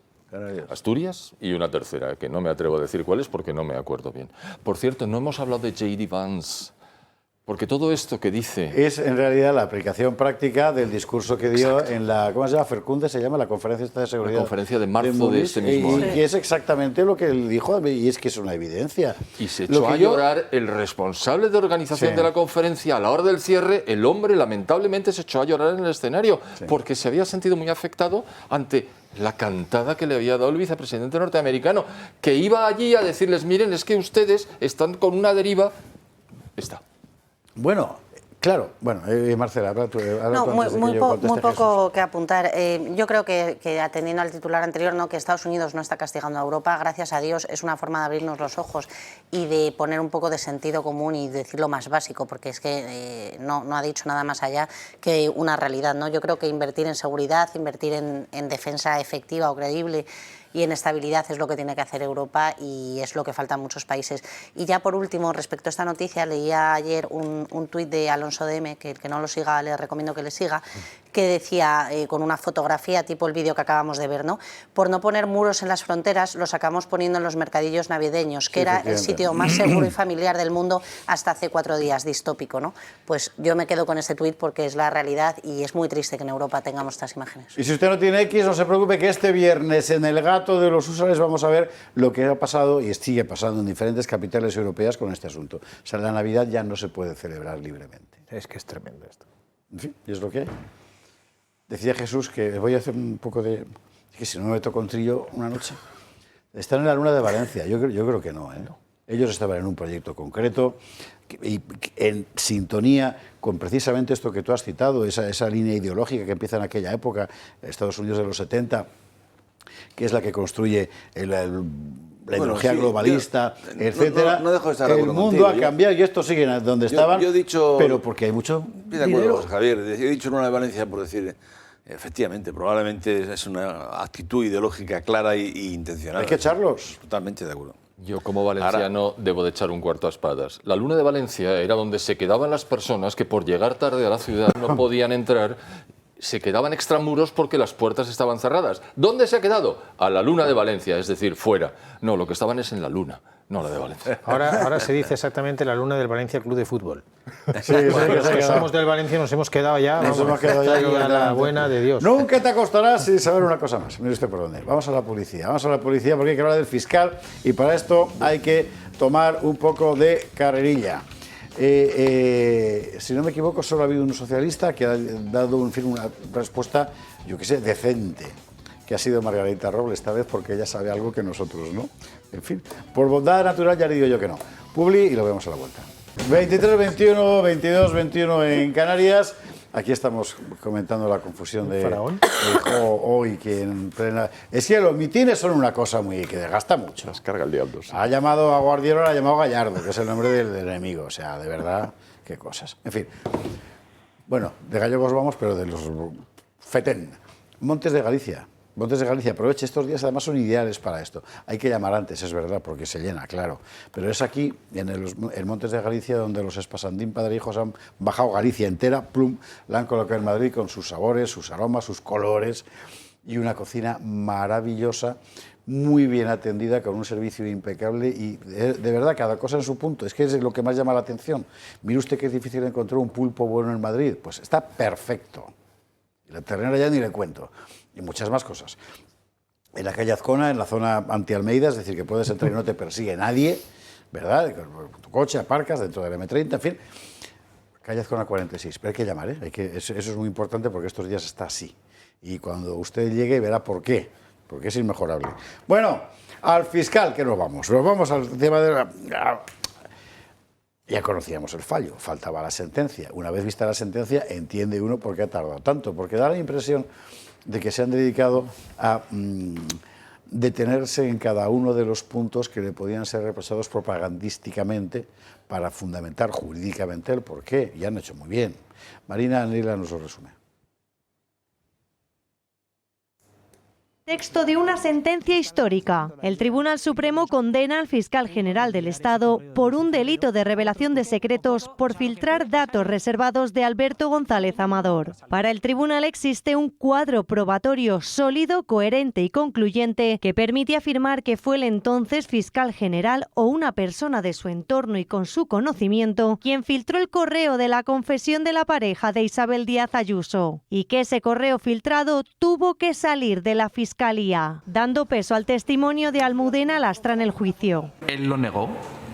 Asturias y una tercera, que no me atrevo a decir cuál es porque no me acuerdo bien. Por cierto, no hemos hablado de J.D. Vance. Porque todo esto que dice... Es en realidad la aplicación práctica del discurso que dio en la... ¿Cómo se llama? Fercunde se llama, la Conferencia de Seguridad. La conferencia de marzo de este mismo año. Y es exactamente lo que él dijo, y es que es una evidencia. Y se echó a llorar el responsable de organización de la conferencia a la hora del cierre. El hombre, lamentablemente, se echó a llorar en el escenario porque se había sentido muy afectado ante la cantada que le había dado el vicepresidente norteamericano, que iba allí a decirles, miren, es que ustedes están con una deriva... Bueno, claro. Bueno, Marcela, habla tú. Muy poco que apuntar. Yo creo que atendiendo al titular anterior, ¿no?, que Estados Unidos no está castigando a Europa, gracias a Dios, es una forma de abrirnos los ojos y de poner un poco de sentido común y decir lo más básico, porque es que no ha dicho nada más allá que una realidad, ¿no? Yo creo que invertir en seguridad, invertir en defensa efectiva o creíble y en estabilidad es lo que tiene que hacer Europa y es lo que falta a muchos países. Y ya por último, respecto a esta noticia, leía ayer un tuit de Alonso DM, que el que no lo siga le recomiendo que le siga, que decía, con una fotografía tipo el vídeo que acabamos de ver, ¿no? Por no poner muros en las fronteras, los acabamos poniendo en los mercadillos navideños, que era el sitio más seguro y familiar del mundo hasta hace 4 días, distópico, ¿no? Pues yo me quedo con ese tuit porque es la realidad y es muy triste que en Europa tengamos estas imágenes. Y si usted no tiene X, no se preocupe que este viernes en el Gato de los Usares vamos a ver lo que ha pasado y sigue pasando en diferentes capitales europeas con este asunto. O sea, la Navidad ya no se puede celebrar libremente. Es que es tremendo esto. En fin, y es lo que hay. Decía Jesús que voy a hacer un poco de... que si no me toco un trillo una noche. Están en la luna de Valencia. Yo creo que no, ¿eh? Ellos estaban en un proyecto concreto y en sintonía con precisamente esto que tú has citado, esa línea ideológica que empieza en aquella época, Estados Unidos de los 70, que es la que construye la ideología globalista, etcétera. No dejo de estar de acuerdo El mundo contigo, ha cambiado y esto sigue donde estaban, yo he dicho, pero porque hay mucho de acuerdo, Javier. He dicho Luna de Valencia por decir, efectivamente, probablemente es una actitud ideológica clara e intencional. Hay que echarlos. Totalmente de acuerdo. Yo como valenciano debo de echar un cuarto a espadas. La Luna de Valencia era donde se quedaban las personas que por llegar tarde a la ciudad no podían entrar, se quedaban extramuros porque las puertas estaban cerradas. ¿Dónde se ha quedado? A la Luna de Valencia, es decir, fuera. No, lo que estaban es en la Luna, no la de Valencia. Ahora se dice exactamente la Luna del Valencia Club de Fútbol. Sí, los que somos del Valencia nos hemos quedado ya. Nos hemos quedado ya a la buena de Dios. Nunca te acostarás sin saber una cosa más. Mire usted por dónde. Vamos a la policía porque hay que hablar del fiscal y para esto hay que tomar un poco de carrerilla. Si no me equivoco, solo ha habido un socialista que ha dado una respuesta, yo qué sé, decente, que ha sido Margarita Robles, esta vez porque ella sabe algo que nosotros no. En fin, por bondad natural ya le digo yo que no. Publi y lo vemos a la vuelta. 23-21, 22-21 en Canarias. Aquí estamos comentando la confusión de Faraón. Hoy que en plena... Es que los mitines son una cosa muy que desgasta mucho. Las carga el diablo. Sí. Ha llamado a Guardiola, ha llamado Gallardo, que es el nombre del enemigo. O sea, de verdad, qué cosas. En fin. Bueno, de gallegos vamos, pero de los FETEN. Montes de Galicia. Montes de Galicia, aproveche, estos días además son ideales para esto. Hay que llamar antes, es verdad, porque se llena, claro. Pero es aquí, en Montes de Galicia, donde los espasandín padre e hijos han bajado Galicia entera, plum, la han colocado en Madrid con sus sabores, sus aromas, sus colores, y una cocina maravillosa, muy bien atendida, con un servicio impecable y de verdad cada cosa en su punto. Es que es lo que más llama la atención. Mire usted que es difícil encontrar un pulpo bueno en Madrid, pues está perfecto. Y la ternera ya ni le cuento. Y muchas más cosas. En la calle Azcona, en la zona anti-Almeida, es decir, que puedes entrar y no te persigue nadie, ¿verdad? Con tu coche aparcas dentro del M30, en fin. Calle Azcona 46, pero hay que llamar, ¿eh? Eso es muy importante porque estos días está así. Y cuando usted llegue verá por qué, porque es inmejorable. Bueno, al fiscal, que nos vamos al tema de Ya conocíamos el fallo, faltaba la sentencia. Una vez vista la sentencia, entiende uno por qué ha tardado tanto, porque da la impresión de que se han dedicado a detenerse en cada uno de los puntos que le podían ser reprochados propagandísticamente para fundamentar jurídicamente el porqué, y han hecho muy bien. Marina Anila nos lo resume. Texto de una sentencia histórica. El Tribunal Supremo condena al fiscal general del Estado por un delito de revelación de secretos por filtrar datos reservados de Alberto González Amador. Para el tribunal existe un cuadro probatorio sólido, coherente y concluyente que permite afirmar que fue el entonces fiscal general o una persona de su entorno y con su conocimiento quien filtró el correo de la confesión de la pareja de Isabel Díaz Ayuso y que ese correo filtrado tuvo que salir de la Fiscalía, dando peso al testimonio de Almudena Lastra en el juicio. Él lo negó,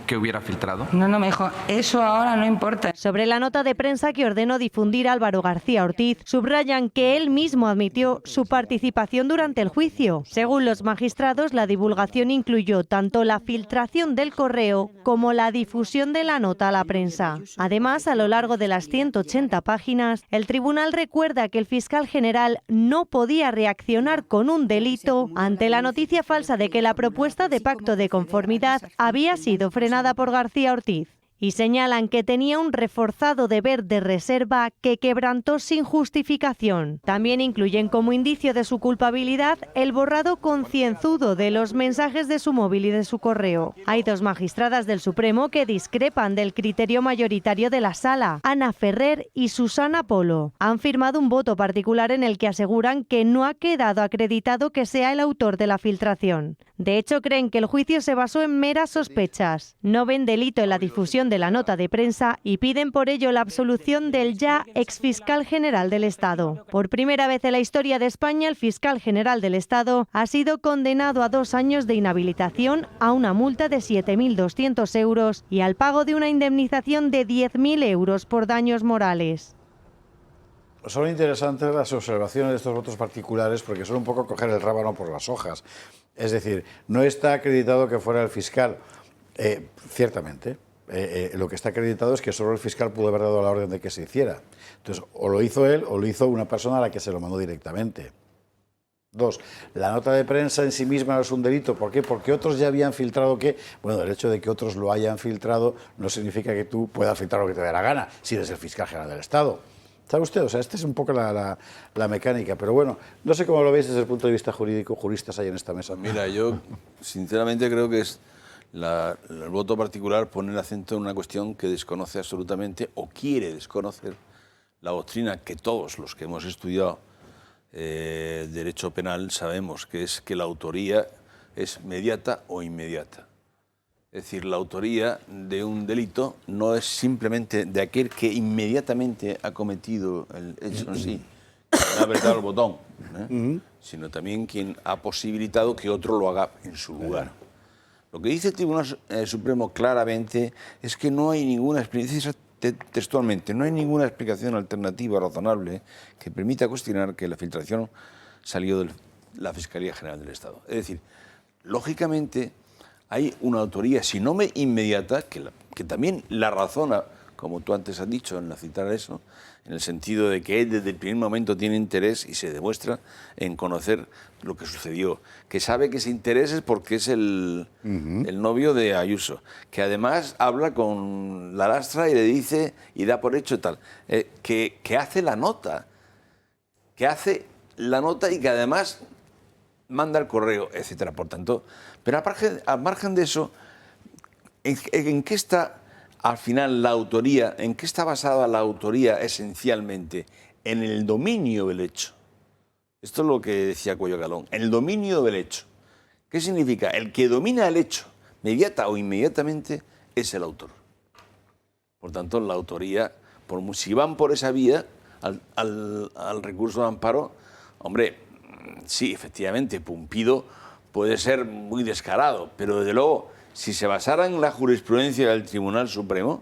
que hubiera filtrado. No, me dijo, eso ahora no importa. Sobre la nota de prensa que ordenó difundir Álvaro García Ortiz, subrayan que él mismo admitió su participación durante el juicio. Según los magistrados, la divulgación incluyó tanto la filtración del correo como la difusión de la nota a la prensa. Además, a lo largo de las 180 páginas, el tribunal recuerda que el fiscal general no podía reaccionar con un delito ante la noticia falsa de que la propuesta de pacto de conformidad había sido frenada por García Ortiz. Y señalan que tenía un reforzado deber de reserva que quebrantó sin justificación. También incluyen como indicio de su culpabilidad el borrado concienzudo de los mensajes de su móvil y de su correo. Hay dos magistradas del Supremo que discrepan del criterio mayoritario de la sala, Ana Ferrer y Susana Polo. Han firmado un voto particular en el que aseguran que no ha quedado acreditado que sea el autor de la filtración. De hecho, creen que el juicio se basó en meras sospechas. No ven delito en la difusión de la nota de prensa y piden por ello la absolución del ya exfiscal general del Estado. Por primera vez en la historia de España, el fiscal general del Estado ha sido condenado a 2 años de inhabilitación, a una multa de 7.200 euros y al pago de una indemnización de 10.000 euros por daños morales. Son interesantes las observaciones de estos votos particulares porque son un poco coger el rábano por las hojas. Es decir, no está acreditado que fuera el fiscal, ciertamente. Lo que está acreditado es que solo el fiscal pudo haber dado la orden de que se hiciera. Entonces, o lo hizo él o lo hizo una persona a la que se lo mandó directamente. 2. La nota de prensa en sí misma no es un delito. ¿Por qué? Porque otros ya habían filtrado que... Bueno, el hecho de que otros lo hayan filtrado no significa que tú puedas filtrar lo que te dé la gana si eres el fiscal general del Estado. ¿Sabe usted? O sea, esta es un poco la mecánica. Pero bueno, no sé cómo lo veis desde el punto de vista jurídico. Juristas hay en esta mesa. Mira, yo sinceramente creo que es... el voto particular pone el acento en una cuestión que desconoce absolutamente o quiere desconocer la doctrina que todos los que hemos estudiado derecho penal sabemos, que es que la autoría es mediata o inmediata. Es decir, la autoría de un delito no es simplemente de aquel que inmediatamente ha cometido el hecho en sí, quien ha apretado el botón, sino también quien ha posibilitado que otro lo haga en su lugar. Lo que dice el Tribunal Supremo claramente es que no hay ninguna explicación, textualmente, no hay ninguna explicación alternativa razonable que permita cuestionar que la filtración salió de la Fiscalía General del Estado. Es decir, lógicamente hay una autoría, si no inmediata, que también la razona, como tú antes has dicho en citar eso, en el sentido de que él desde el primer momento tiene interés y se demuestra en conocer lo que sucedió, que sabe que ese interés es porque es el novio de Ayuso, que además habla con la Lastra y le dice y da por hecho tal, que hace la nota, y que además manda el correo, etcétera. Por tanto, pero al margen de eso, ¿en qué está al final la autoría? ¿En qué está basada la autoría esencialmente? En el dominio del hecho. Esto es lo que decía Cuello Calón, en el dominio del hecho. ¿Qué significa? El que domina el hecho, mediata o inmediatamente, es el autor. Por tanto, la autoría, si van por esa vía, al recurso de amparo, hombre, sí, efectivamente, Pumpido puede ser muy descarado, pero desde luego, si se basara en la jurisprudencia del Tribunal Supremo,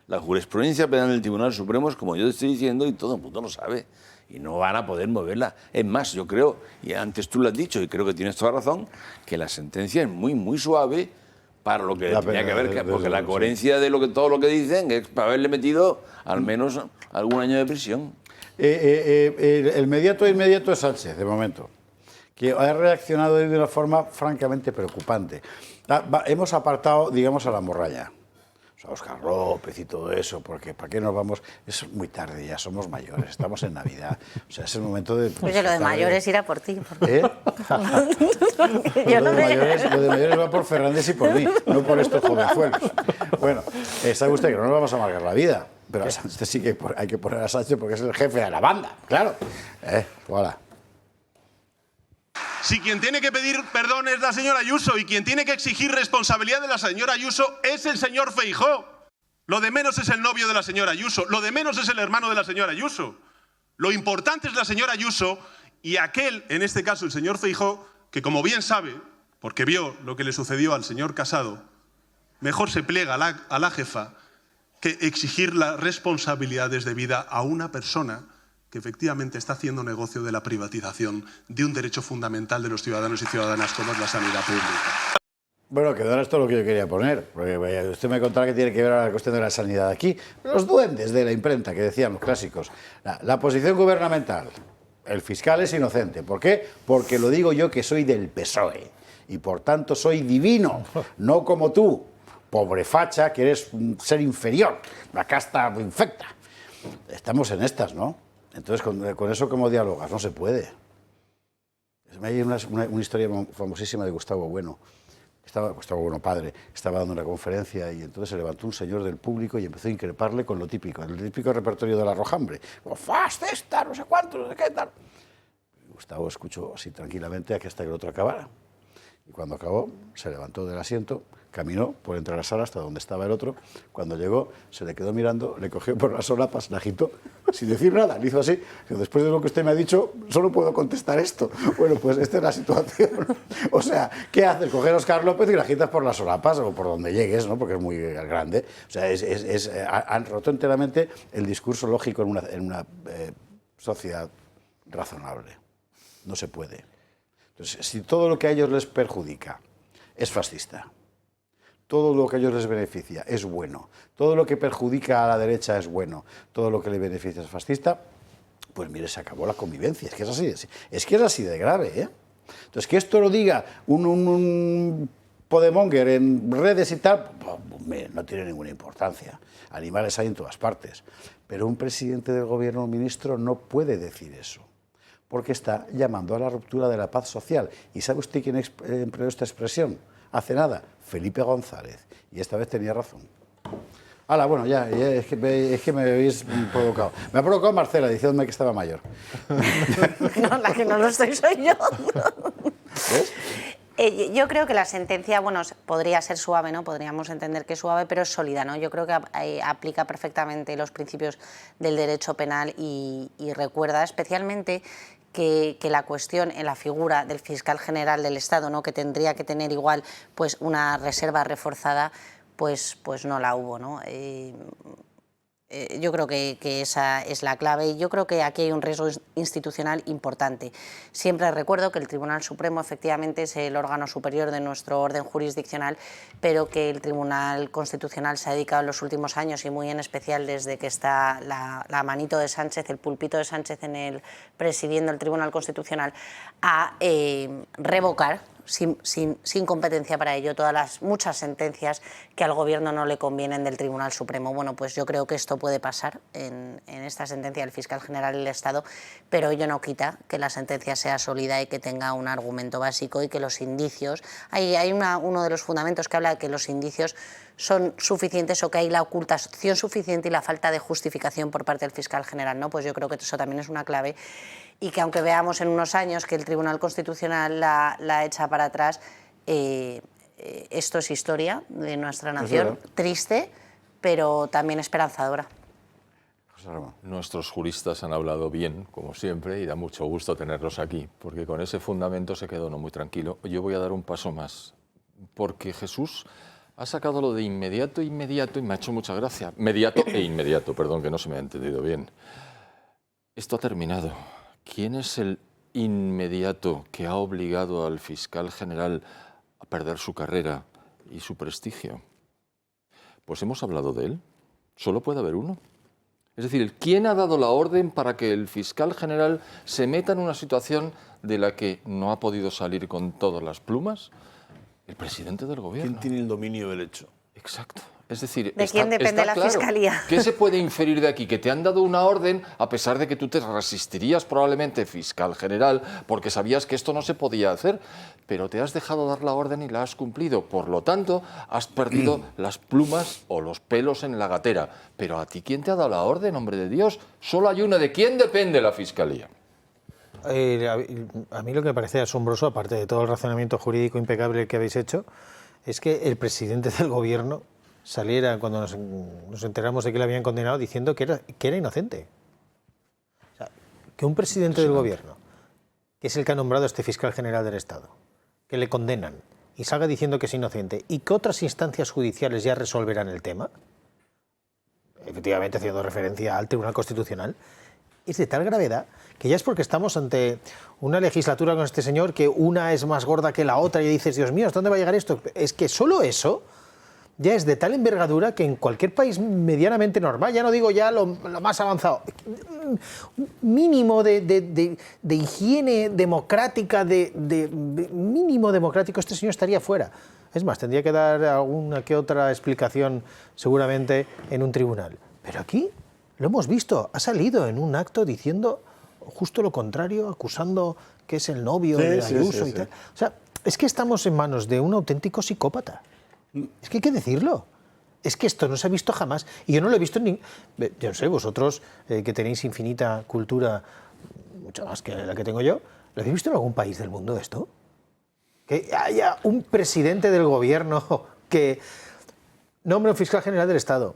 la jurisprudencia penal del Tribunal Supremo es como yo te estoy diciendo y todo el mundo lo sabe. Y no van a poder moverla. Es más, yo creo, y antes tú lo has dicho, y creo que tienes toda razón, que la sentencia es muy, muy suave para lo que tenía que ver, porque la coherencia de todo lo que dicen es para haberle metido al menos algún año de prisión. El inmediato es Sánchez, de momento, que ha reaccionado de una forma francamente preocupante. Hemos apartado, digamos, a la morralla. O sea, Óscar López y todo eso, porque ¿para qué nos vamos? Es muy tarde ya, somos mayores, estamos en Navidad. O sea, es el momento de... Oye, lo de mayores irá por ti. ¿Eh? Lo de mayores va por Fernández y por mí, no por estos jovenzuelos. Bueno, sabe usted que no nos vamos a amargar la vida, pero a Sánchez sí que hay que poner a Sánchez porque es el jefe de la banda, claro. Voilà. Si quien tiene que pedir perdón es la señora Ayuso y quien tiene que exigir responsabilidad de la señora Ayuso es el señor Feijóo. Lo de menos es el novio de la señora Ayuso, lo de menos es el hermano de la señora Ayuso. Lo importante es la señora Ayuso y aquel, en este caso el señor Feijóo, que como bien sabe, porque vio lo que le sucedió al señor Casado, mejor se plega a la jefa que exigir las responsabilidades de vida a una persona que efectivamente está haciendo negocio de la privatización de un derecho fundamental de los ciudadanos y ciudadanas como es la sanidad pública. Bueno, que no era esto lo que yo quería poner, porque usted me contará que tiene que ver a la cuestión de la sanidad aquí. Los duendes de la imprenta, que decían los clásicos. La posición gubernamental, el fiscal es inocente. ¿Por qué? Porque lo digo yo que soy del PSOE y por tanto soy divino, no como tú, pobre facha, que eres un ser inferior, la casta infecta. Estamos en estas, ¿no? Entonces, con eso, ¿cómo dialogas? No se puede. Hay una historia famosísima de Gustavo Bueno. Gustavo Bueno padre, estaba dando una conferencia y entonces se levantó un señor del público y empezó a increparle con lo típico, el típico repertorio de la Rojambre. ¡Fascista! No sé cuánto, no sé qué tal. Gustavo escuchó así tranquilamente hasta que el otro acabara. Y cuando acabó, se levantó del asiento, caminó por entre la sala hasta donde estaba el otro. Cuando llegó, se le quedó mirando, le cogió por las solapas, la agitó, sin decir nada. Le hizo así. Después de lo que usted me ha dicho, solo puedo contestar esto. Bueno, pues esta es la situación. O sea, ¿qué haces? Coger a Óscar López y la agitas por las solapas o por donde llegues, ¿no? Porque es muy grande. O sea, han roto enteramente el discurso lógico en una sociedad razonable. No se puede. Entonces, si todo lo que a ellos les perjudica es fascista, todo lo que a ellos les beneficia es bueno, todo lo que perjudica a la derecha es bueno, todo lo que le beneficia es fascista, pues mire, se acabó la convivencia. Es que es así de grave, ¿eh? Entonces, que esto lo diga un podemonger en redes y tal, pues, no tiene ninguna importancia. Animales hay en todas partes. Pero un presidente del gobierno, un ministro, no puede decir eso, porque está llamando a la ruptura de la paz social. ¿Y sabe usted quién empleó esta expresión? Hace nada, Felipe González. Y esta vez tenía razón. Hala, bueno, ya es que me habéis provocado. Me ha provocado Marcela, diciéndome que estaba mayor. No, la que no lo soy yo. ¿Ves? Yo creo que la sentencia, bueno, podría ser suave, ¿no? Podríamos entender que es suave, pero es sólida, ¿no? Yo creo que aplica perfectamente los principios del derecho penal y recuerda especialmente que la cuestión en la figura del fiscal general del Estado, ¿no? Que tendría que tener igual pues una reserva reforzada, pues no la hubo, ¿no? Yo creo que esa es la clave y yo creo que aquí hay un riesgo institucional importante. Siempre recuerdo que el Tribunal Supremo efectivamente es el órgano superior de nuestro orden jurisdiccional, pero que el Tribunal Constitucional se ha dedicado en los últimos años y muy en especial desde que está la manito de Sánchez, el pulpito de Sánchez presidiendo el Tribunal Constitucional, a revocar sin competencia para ello, todas las muchas sentencias que al Gobierno no le convienen del Tribunal Supremo. Bueno, pues yo creo que esto puede pasar en esta sentencia del Fiscal General del Estado, pero ello no quita que la sentencia sea sólida y que tenga un argumento básico y que los indicios... Hay uno de los fundamentos que habla de que los indicios son suficientes o que hay la ocultación suficiente y la falta de justificación por parte del Fiscal General, ¿no? Pues yo creo que eso también es una clave y que aunque veamos en unos años que el Tribunal Constitucional la echa para atrás, esto es historia de nuestra nación, triste, pero también esperanzadora. Nuestros juristas han hablado bien, como siempre, y da mucho gusto tenerlos aquí, porque con ese fundamento se quedó uno muy tranquilo. Yo voy a dar un paso más, porque Jesús ha sacado lo de inmediato, y me ha hecho mucha gracia. Mediato e inmediato, perdón, que no se me ha entendido bien. Esto ha terminado. ¿Quién es el inmediato que ha obligado al fiscal general a perder su carrera y su prestigio? Pues hemos hablado de él. Solo puede haber uno. Es decir, ¿quién ha dado la orden para que el fiscal general se meta en una situación de la que no ha podido salir con todas las plumas? El presidente del Gobierno. ¿Quién tiene el dominio del hecho? Exacto. Es decir, ¿de quién depende la Fiscalía? ¿Qué se puede inferir de aquí? Que te han dado una orden, a pesar de que tú te resistirías probablemente, fiscal general, porque sabías que esto no se podía hacer, pero te has dejado dar la orden y la has cumplido. Por lo tanto, has perdido las plumas o los pelos en la gatera. Pero ¿a ti quién te ha dado la orden, hombre de Dios? Solo hay una. ¿De quién depende la Fiscalía? A mí lo que me parece asombroso, aparte de todo el razonamiento jurídico impecable que habéis hecho, es que el presidente del Gobierno saliera, cuando nos enteramos de que le habían condenado, diciendo que era inocente. O sea, que un presidente del Gobierno, que es el que ha nombrado a este fiscal general del Estado, que le condenan y salga diciendo que es inocente y que otras instancias judiciales ya resolverán el tema, efectivamente haciendo referencia al Tribunal Constitucional, es de tal gravedad que ya es porque estamos ante una legislatura con este señor que una es más gorda que la otra y dices, Dios mío, ¿hasta dónde va a llegar esto? Es que solo eso ya es de tal envergadura que en cualquier país medianamente normal, ya no digo ya lo más avanzado, mínimo de higiene democrática, mínimo democrático, este señor estaría fuera. Es más, tendría que dar alguna que otra explicación seguramente en un tribunal. Pero aquí lo hemos visto, ha salido en un acto diciendo justo lo contrario, acusando que es el novio de Ayuso y tal. O sea, es que estamos en manos de un auténtico psicópata. Es que hay que decirlo. Es que esto no se ha visto jamás. Y yo no lo he visto en yo no sé, vosotros que tenéis infinita cultura, mucho más que la que tengo yo, ¿lo habéis visto en algún país del mundo esto? Que haya un presidente del Gobierno que nombre a un fiscal general del Estado,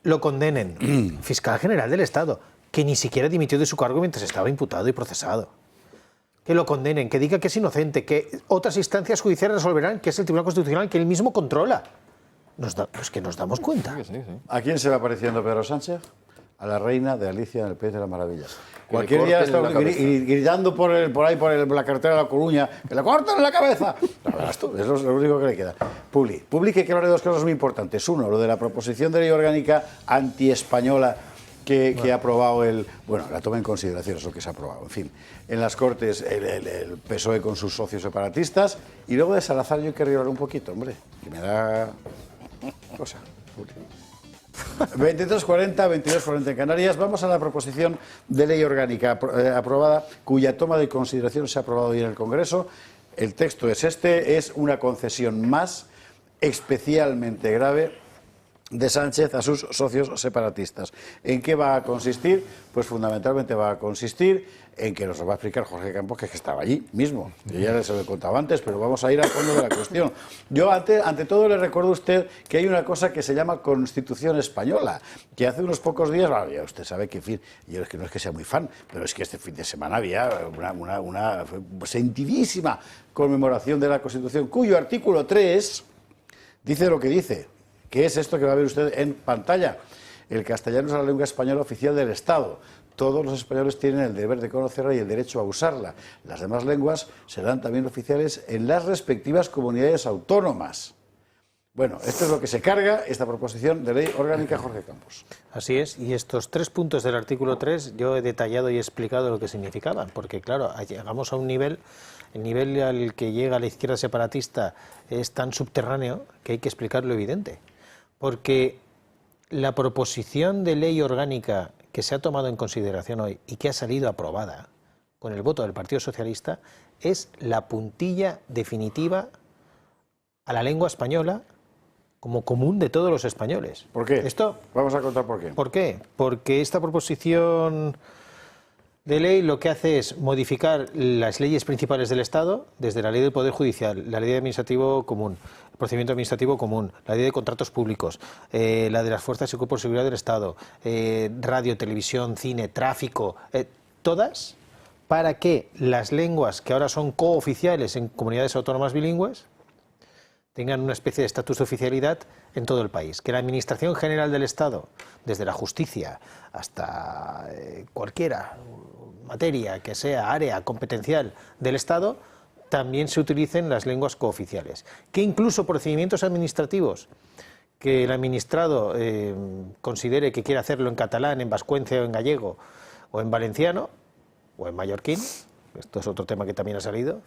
lo condenen, fiscal general del Estado, que ni siquiera dimitió de su cargo mientras estaba imputado y procesado. Que lo condenen, que diga que es inocente, que otras instancias judiciales resolverán, que es el Tribunal Constitucional, que él mismo controla. Pues que nos damos cuenta. ¿A quién se va pareciendo Pedro Sánchez? A la reina de Alicia en el País de las Maravillas. Cualquier día está gritando por la carretera de La Coruña, ¡que le corten la cabeza! La verdad, esto es lo único que le queda. Publi, que hablar de dos cosas muy importantes. Uno, lo de la proposición de ley orgánica antiespañola que ha aprobado la toma en consideración, es lo que se ha aprobado, en fin, en las Cortes el PSOE con sus socios separatistas, y luego de Salazar yo querría hablar un poquito, hombre, que me da cosa. 23:40, 22:40 en Canarias. Vamos a la proposición de ley orgánica aprobada, cuya toma de consideración se ha aprobado hoy en el Congreso. El texto es es una concesión más especialmente grave de Sánchez a sus socios separatistas. ¿En qué va a consistir? Pues fundamentalmente va a consistir en que nos lo va a explicar Jorge Campos, que estaba allí mismo. Yo ya se lo he contado antes, pero vamos a ir al fondo de la cuestión. Yo ante todo le recuerdo a usted que hay una cosa que se llama Constitución Española, que hace unos pocos días, ya usted sabe que, en fin, yo es que no es que sea muy fan, pero es que este fin de semana había una sentidísima conmemoración de la Constitución, cuyo artículo 3 dice lo que dice. ¿Qué es esto que va a ver usted en pantalla? El castellano es la lengua española oficial del Estado. Todos los españoles tienen el deber de conocerla y el derecho a usarla. Las demás lenguas serán también oficiales en las respectivas comunidades autónomas. Bueno, esto es lo que se carga esta proposición de ley orgánica, Jorge Campos. Así es, y estos 3 puntos del artículo 3 yo he detallado y he explicado lo que significaban, porque claro, llegamos a un nivel, el nivel al que llega la izquierda separatista es tan subterráneo que hay que explicar lo evidente, porque la proposición de ley orgánica que se ha tomado en consideración hoy y que ha salido aprobada con el voto del Partido Socialista es la puntilla definitiva a la lengua española como común de todos los españoles. ¿Por qué? Esto, vamos a contar por qué. ¿Por qué? Porque esta proposición de ley lo que hace es modificar las leyes principales del Estado, desde la ley del Poder Judicial, la ley de administrativo común, el procedimiento administrativo común, la ley de contratos públicos, la de las fuerzas y cuerpos de seguridad del Estado, radio, televisión, cine, tráfico, todas, para que las lenguas que ahora son cooficiales en comunidades autónomas bilingües tengan una especie de estatus de oficialidad en todo el país. Que la Administración General del Estado, desde la justicia hasta cualquiera materia que sea área competencial del Estado, también se utilicen las lenguas cooficiales. Que incluso procedimientos administrativos que el administrado considere que quiere hacerlo en catalán, en vascuence o en gallego o en valenciano o en mallorquín, esto es otro tema que también ha salido,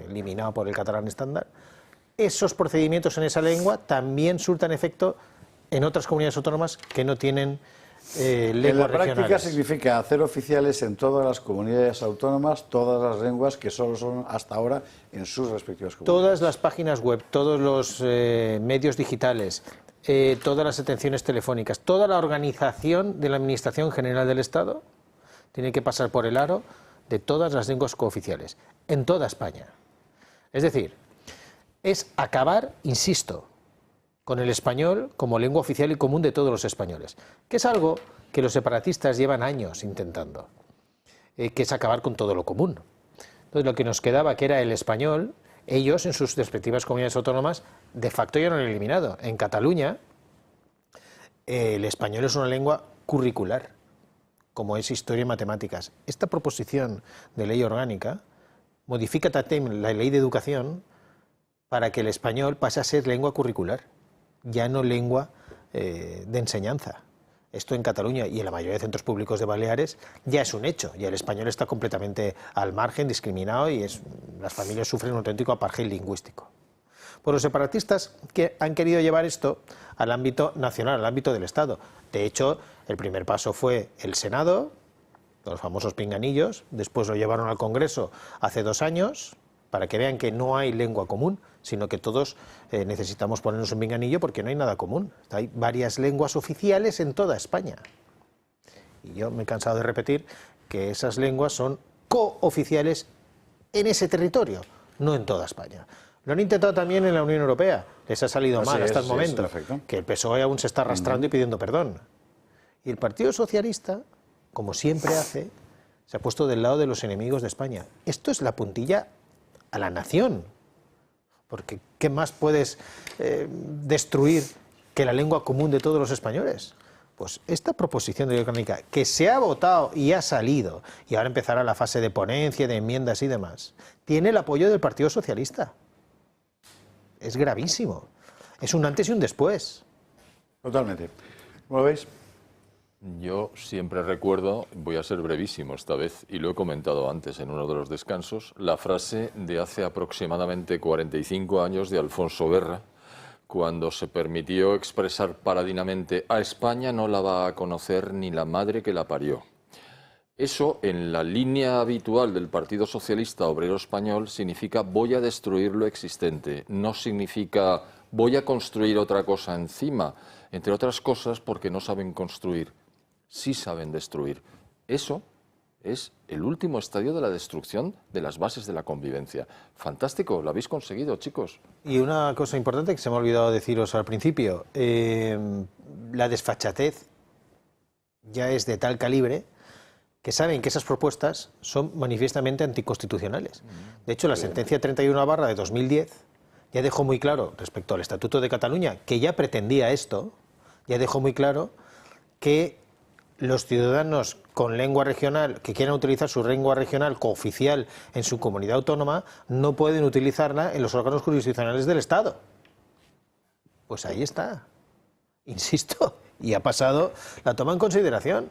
eliminado por el catalán estándar, esos procedimientos en esa lengua también surtan efecto en otras comunidades autónomas que no tienen lenguas regionales. En la práctica significa hacer oficiales en todas las comunidades autónomas todas las lenguas que solo son hasta ahora en sus respectivas comunidades. Todas las páginas web, todos los medios digitales, todas las atenciones telefónicas, toda la organización de la Administración General del Estado tiene que pasar por el aro de todas las lenguas cooficiales, en toda España. Es decir, es acabar, insisto, con el español como lengua oficial y común de todos los españoles, que es algo que los separatistas llevan años intentando, que es acabar con todo lo común. Entonces, lo que nos quedaba, que era el español, ellos en sus respectivas comunidades autónomas de facto ya lo han eliminado. En Cataluña, el español es una lengua curricular, como es historia y matemáticas. Esta proposición de ley orgánica modifica también la ley de educación para que el español pase a ser lengua curricular, ya no lengua de enseñanza. Esto en Cataluña y en la mayoría de centros públicos de Baleares ya es un hecho, ya el español está completamente al margen, discriminado, y las familias sufren un auténtico apartheid lingüístico. Por los separatistas que han querido llevar esto al ámbito nacional, al ámbito del Estado. De hecho, el primer paso fue el Senado, los famosos pinganillos, después lo llevaron al Congreso hace 2 años, para que vean que no hay lengua común, sino que todos necesitamos ponernos un pinganillo porque no hay nada común. Hay varias lenguas oficiales en toda España. Y yo me he cansado de repetir que esas lenguas son cooficiales en ese territorio, no en toda España. Lo han intentado también en la Unión Europea, les ha salido mal hasta el momento, que el PSOE aún se está arrastrando y pidiendo perdón. Y el Partido Socialista, como siempre hace, se ha puesto del lado de los enemigos de España. Esto es la puntilla a la nación, porque ¿qué más puedes destruir que la lengua común de todos los españoles? Pues esta proposición de ley orgánica, que se ha votado y ha salido, y ahora empezará la fase de ponencia, de enmiendas y demás, tiene el apoyo del Partido Socialista. Es gravísimo. Es un antes y un después. Totalmente. ¿Cómo lo veis? Yo siempre recuerdo, voy a ser brevísimo esta vez, y lo he comentado antes en uno de los descansos, la frase de hace aproximadamente 45 años de Alfonso Guerra, cuando se permitió expresar paladinamente: a España no la va a conocer ni la madre que la parió. Eso, en la línea habitual del Partido Socialista Obrero Español, significa voy a destruir lo existente, no significa voy a construir otra cosa encima, entre otras cosas porque no saben construir. Sí saben destruir. Eso es el último estadio de la destrucción de las bases de la convivencia. Fantástico, lo habéis conseguido, chicos. Y una cosa importante que se me ha olvidado deciros al principio, la desfachatez ya es de tal calibre que saben que esas propuestas son manifiestamente anticonstitucionales. De hecho, la sentencia 31/ de 2010 ya dejó muy claro, respecto al Estatuto de Cataluña, que ya pretendía esto, ya dejó muy claro que los ciudadanos con lengua regional que quieran utilizar su lengua regional cooficial en su comunidad autónoma no pueden utilizarla en los órganos jurisdiccionales del Estado. Pues ahí está, insisto, y ha pasado, la toma en consideración.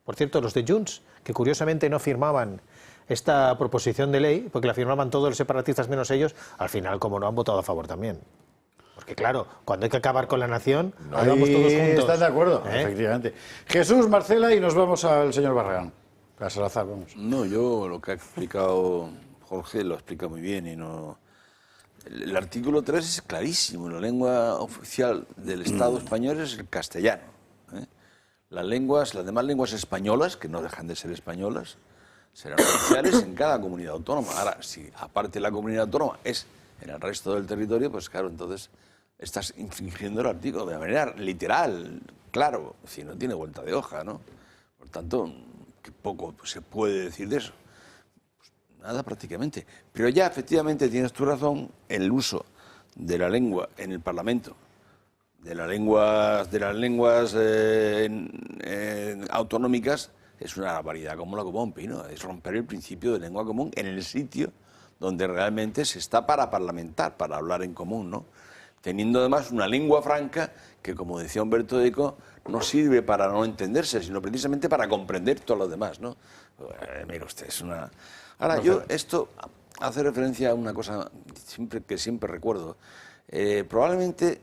Por cierto, los de Junts, que curiosamente no firmaban esta proposición de ley, porque la firmaban todos los separatistas menos ellos, al final, como no, han votado a favor también. Porque claro, cuando hay que acabar con la nación, ahí vamos todos juntos. Están de acuerdo, efectivamente. Jesús, Marcela, y nos vamos al señor Barragán. A Salazar, vamos. No, yo lo que ha explicado Jorge lo explica muy bien y no... El artículo 3 es clarísimo. La lengua oficial del Estado español es el castellano. Las demás lenguas españolas, que no dejan de ser españolas, serán oficiales en cada comunidad autónoma. Ahora, si aparte la comunidad autónoma es en el resto del territorio, pues claro, entonces estás infringiendo el artículo de manera literal, claro, si no tiene vuelta de hoja, ¿no? Por tanto, que poco se puede decir de eso. Nada prácticamente. Pero ya efectivamente tienes tu razón, el uso de la lengua en el Parlamento, de las lenguas autonómicas, es una barbaridad como la copa un pino. Es romper el principio de lengua común en el sitio donde realmente se está para parlamentar, para hablar en común, ¿no? Teniendo además una lengua franca que, como decía Humberto Eco, no sirve para no entenderse, sino precisamente para comprender todo lo demás, ¿no? Mira usted, es una... Ahora, esto hace referencia a una cosa que siempre recuerdo. Probablemente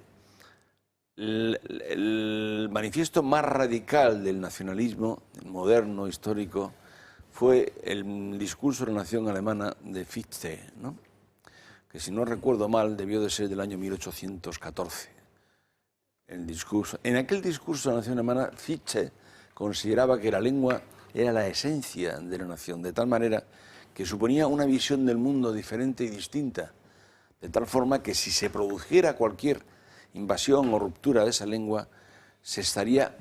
el manifiesto más radical del nacionalismo moderno, histórico, fue el discurso de la nación alemana de Fichte, ¿no? Que si no recuerdo mal debió de ser del año 1814. En aquel discurso de la nación alemana, Fichte consideraba que la lengua era la esencia de la nación, de tal manera que suponía una visión del mundo diferente y distinta, de tal forma que si se produjera cualquier invasión o ruptura de esa lengua, se estaría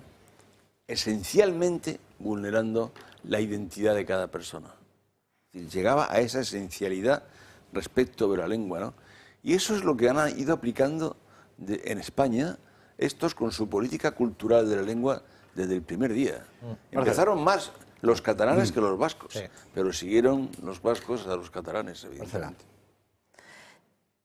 esencialmente vulnerando la identidad de cada persona. Es decir, llegaba a esa esencialidad respecto de la lengua, ¿no? Y eso es lo que han ido aplicando en España estos con su política cultural de la lengua desde el primer día. Empezaron más los catalanes que los vascos, pero siguieron los vascos a los catalanes, evidentemente.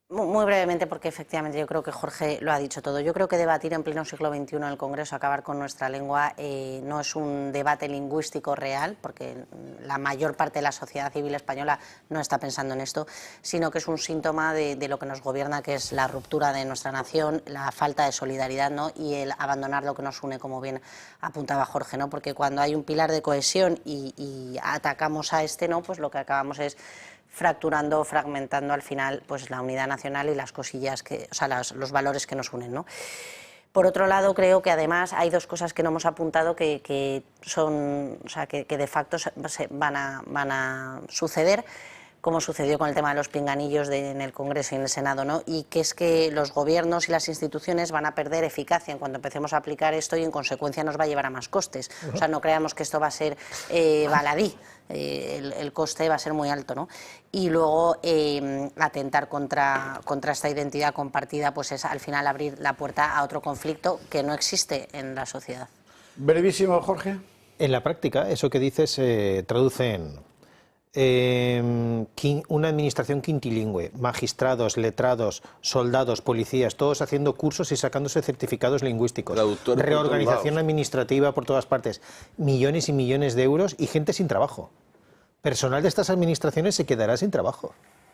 Muy brevemente, porque efectivamente yo creo que Jorge lo ha dicho todo. Yo creo que debatir en pleno siglo XXI en el Congreso, acabar con nuestra lengua, no es un debate lingüístico real, porque la mayor parte de la sociedad civil española no está pensando en esto, sino que es un síntoma de lo que nos gobierna, que es la ruptura de nuestra nación, la falta de solidaridad, ¿no? Y el abandonar lo que nos une, como bien apuntaba Jorge, ¿no? Porque cuando hay un pilar de cohesión y atacamos a este, ¿no? Pues lo que acabamos es fracturando, fragmentando al final pues la unidad nacional y las cosillas los valores que nos unen, ¿no? Por otro lado, creo que además hay dos cosas que no hemos apuntado que son, que de facto van a suceder, como sucedió con el tema de los pinganillos en el Congreso y en el Senado, ¿no? Y que es que los gobiernos y las instituciones van a perder eficacia en cuanto empecemos a aplicar esto y en consecuencia nos va a llevar a más costes. O sea, no creamos que esto va a ser baladí. El coste va a ser muy alto, ¿no? Y luego atentar contra esta identidad compartida, pues es al final abrir la puerta a otro conflicto que no existe en la sociedad. Brevísimo, Jorge. En la práctica, eso que dices se traduce en una administración quintilingüe, magistrados, letrados, soldados, policías, todos haciendo cursos y sacándose certificados lingüísticos, reorganización administrativa por todas partes, millones y millones de euros y gente sin trabajo. Personal de estas administraciones se quedará sin trabajo.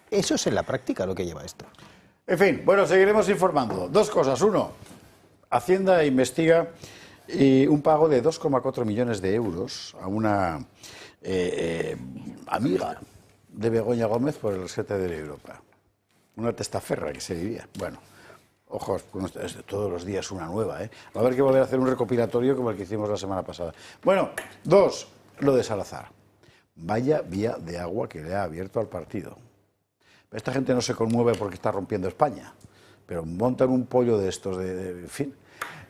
Eso es en la práctica lo que lleva esto. En fin, bueno, seguiremos informando. Dos cosas. Uno, Hacienda investiga un pago de 2,4 millones de euros a una amiga de Begoña Gómez por el rescate de Europa. Una testaferra que se vivía. Bueno, ojos, todos los días una nueva, ¿eh? Va a haber que volver a hacer un recopilatorio como el que hicimos la semana pasada. Bueno, dos, lo de Salazar. Vaya vía de agua que le ha abierto al partido. Esta gente no se conmueve porque está rompiendo España, pero montan un pollo de estos, en fin.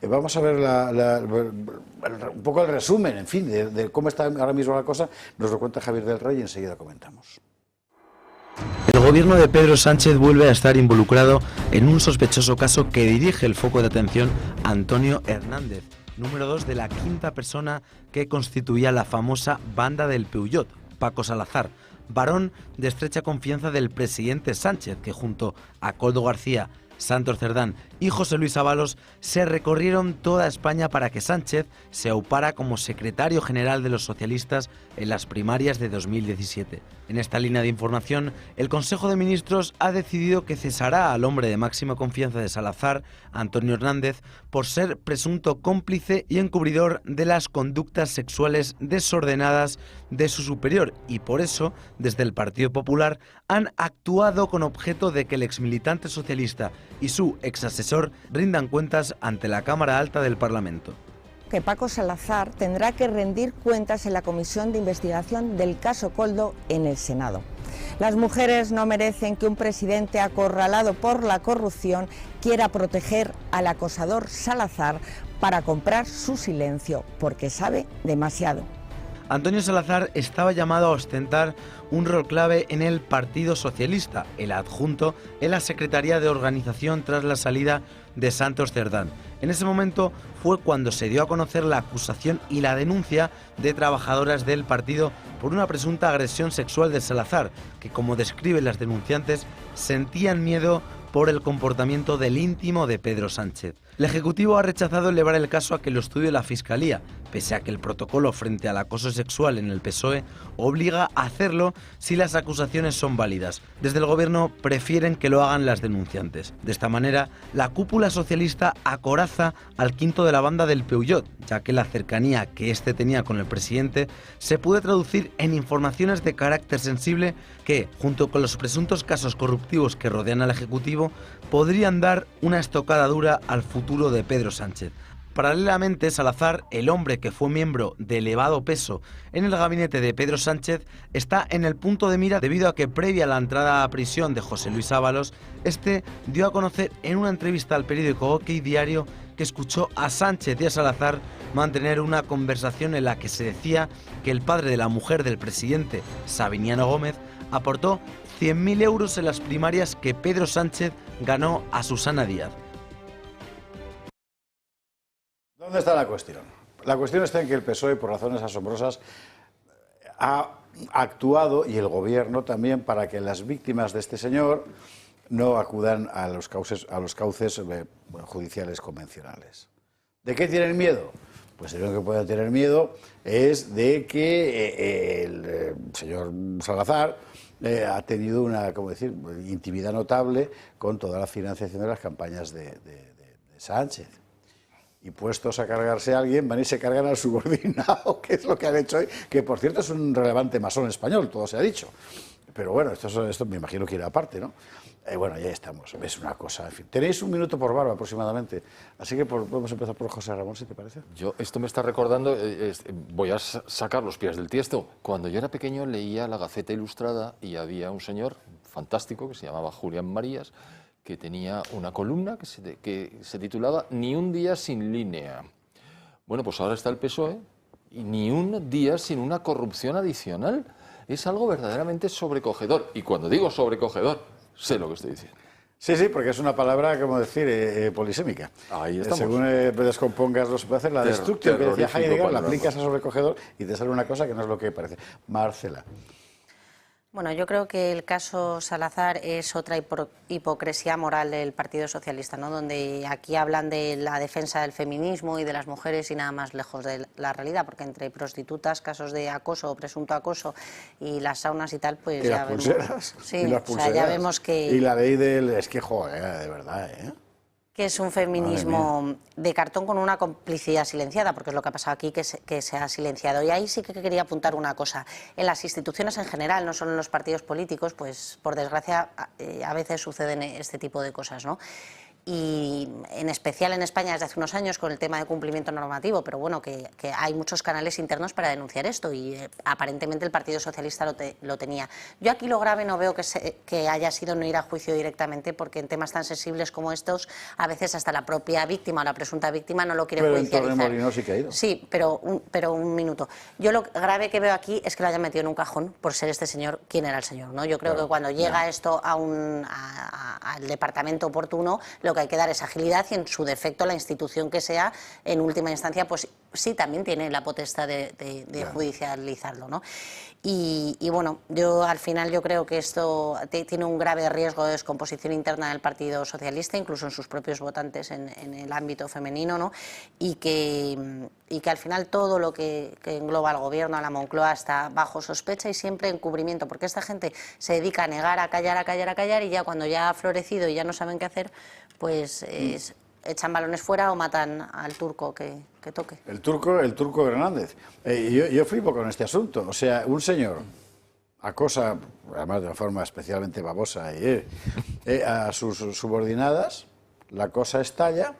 Vamos a ver un poco el resumen, en fin, de cómo está ahora mismo la cosa. Nos lo cuenta Javier del Rey y enseguida comentamos. El gobierno de Pedro Sánchez vuelve a estar involucrado en un sospechoso caso que dirige el foco de atención a Antonio Hernández, número 2 de la quinta persona que constituía la famosa banda del Peugeot, Paco Salazar, varón de estrecha confianza del presidente Sánchez, que junto a Koldo García, Santos Cerdán y José Luis Ábalos se recorrieron toda España para que Sánchez se aupara como secretario general de los socialistas en las primarias de 2017. En esta línea de información, el Consejo de Ministros ha decidido que cesará al hombre de máxima confianza de Salazar, Antonio Hernández, por ser presunto cómplice y encubridor de las conductas sexuales desordenadas de su superior, y por eso, desde el Partido Popular, han actuado con objeto de que el exmilitante socialista y su exasesor rindan cuentas ante la Cámara Alta del Parlamento. Que Paco Salazar tendrá que rendir cuentas en la comisión de investigación del caso Koldo en el Senado. Las mujeres no merecen que un presidente acorralado por la corrupción quiera proteger al acosador Salazar para comprar su silencio, porque sabe demasiado. Antonio Salazar estaba llamado a ostentar un rol clave en el Partido Socialista, el adjunto en la Secretaría de Organización tras la salida de Santos Cerdán. En ese momento fue cuando se dio a conocer la acusación y la denuncia de trabajadoras del partido por una presunta agresión sexual de Salazar, que, como describen las denunciantes, sentían miedo por el comportamiento del íntimo de Pedro Sánchez. El Ejecutivo ha rechazado elevar el caso a que lo estudie la Fiscalía, pese a que el protocolo frente al acoso sexual en el PSOE obliga a hacerlo si las acusaciones son válidas. Desde el Gobierno prefieren que lo hagan las denunciantes. De esta manera, la cúpula socialista acoraza al quinto de la banda del Peugeot, ya que la cercanía que éste tenía con el presidente se puede traducir en informaciones de carácter sensible que, junto con los presuntos casos corruptivos que rodean al Ejecutivo, podrían dar una estocada dura al futuro de Pedro Sánchez. Paralelamente, Salazar, el hombre que fue miembro de elevado peso en el gabinete de Pedro Sánchez, está en el punto de mira debido a que, previa a la entrada a prisión de José Luis Ábalos, este dio a conocer en una entrevista al periódico OK Diario que escuchó a Sánchez y a Salazar mantener una conversación en la que se decía que el padre de la mujer del presidente, Sabiniano Gómez, aportó 100.000 euros en las primarias que Pedro Sánchez ganó a Susana Díaz. ¿Dónde está la cuestión? La cuestión está en que el PSOE, por razones asombrosas, ha actuado, y el Gobierno también, para que las víctimas de este señor no acudan a los cauces judiciales convencionales. ¿De qué tienen miedo? Pues de lo que pueden tener miedo es de que el señor Salazar ha tenido una, ¿cómo decir?, intimidad notable con toda la financiación de las campañas de Sánchez. Y puestos a cargarse a alguien, van y se cargan al subordinado, que es lo que han hecho hoy, que por cierto es un relevante masón español, todo se ha dicho. Pero bueno, esto me imagino que irá aparte, ¿no? Bueno, ya estamos, es una cosa, en fin. Tenéis un minuto por barba aproximadamente, así que podemos empezar por José Ramón, si te parece. Esto me está recordando, voy a sacar los pies del tiesto. Cuando yo era pequeño leía la Gaceta Ilustrada y había un señor fantástico que se llamaba Julián Marías, que tenía una columna que se titulaba Ni un día sin línea. Bueno, pues ahora está el PSOE y ni un día sin una corrupción adicional. Es algo verdaderamente sobrecogedor. Y cuando digo sobrecogedor, sé lo que estoy diciendo. Sí, porque es una palabra, como decir, polisémica. Ahí estamos. Según descompongas, se puede hacer la destrucción que decía Heidegger, la aplicas a sobrecogedor y te sale una cosa que no es lo que parece. Marcela. Bueno, yo creo que el caso Salazar es otra hipocresía moral del Partido Socialista, ¿no? Donde aquí hablan de la defensa del feminismo y de las mujeres y nada más lejos de la realidad, porque entre prostitutas, casos de acoso o presunto acoso y las saunas y tal, pues y ya las vemos. Pulseras, Sí, y las pulseras. O sea, ya vemos que... Y la ley del... Es que, joder, de verdad, ¿eh? Que es un feminismo de cartón con una complicidad silenciada, porque es lo que ha pasado aquí, que se ha silenciado. Y ahí sí que quería apuntar una cosa. En las instituciones en general, no solo en los partidos políticos, pues por desgracia a veces suceden este tipo de cosas, ¿no? Y en especial en España desde hace unos años con el tema de cumplimiento normativo, pero bueno, que hay muchos canales internos para denunciar esto y aparentemente el Partido Socialista lo tenía. Yo aquí lo grave no veo que haya sido no ir a juicio directamente, porque en temas tan sensibles como estos, a veces hasta la propia víctima o la presunta víctima no lo quiere judicializar. Pero en Torremolinos sí que ha ido. Sí, pero un minuto. Yo lo grave que veo aquí es que lo hayan metido en un cajón por ser este señor quien era el señor, ¿no? Yo creo que cuando llega esto al departamento oportuno, lo que hay que dar es agilidad y, en su defecto, la institución que sea, en última instancia, pues sí también tiene la potestad de judicializarlo, ¿no? Y bueno, yo al final yo creo que esto tiene un grave riesgo de descomposición interna del Partido Socialista, incluso en sus propios votantes en el ámbito femenino, ¿no? Y que al final todo lo que engloba al gobierno, a la Moncloa, está bajo sospecha y siempre encubrimiento, porque esta gente se dedica a negar, a callar, a callar, a callar, y ya cuando ya ha florecido y ya no saben qué hacer, pues echan balones fuera o matan al turco que toque. El turco Hernández. Yo flipo con este asunto. O sea, un señor acosa, además de una forma especialmente babosa, a sus subordinadas, la cosa estalla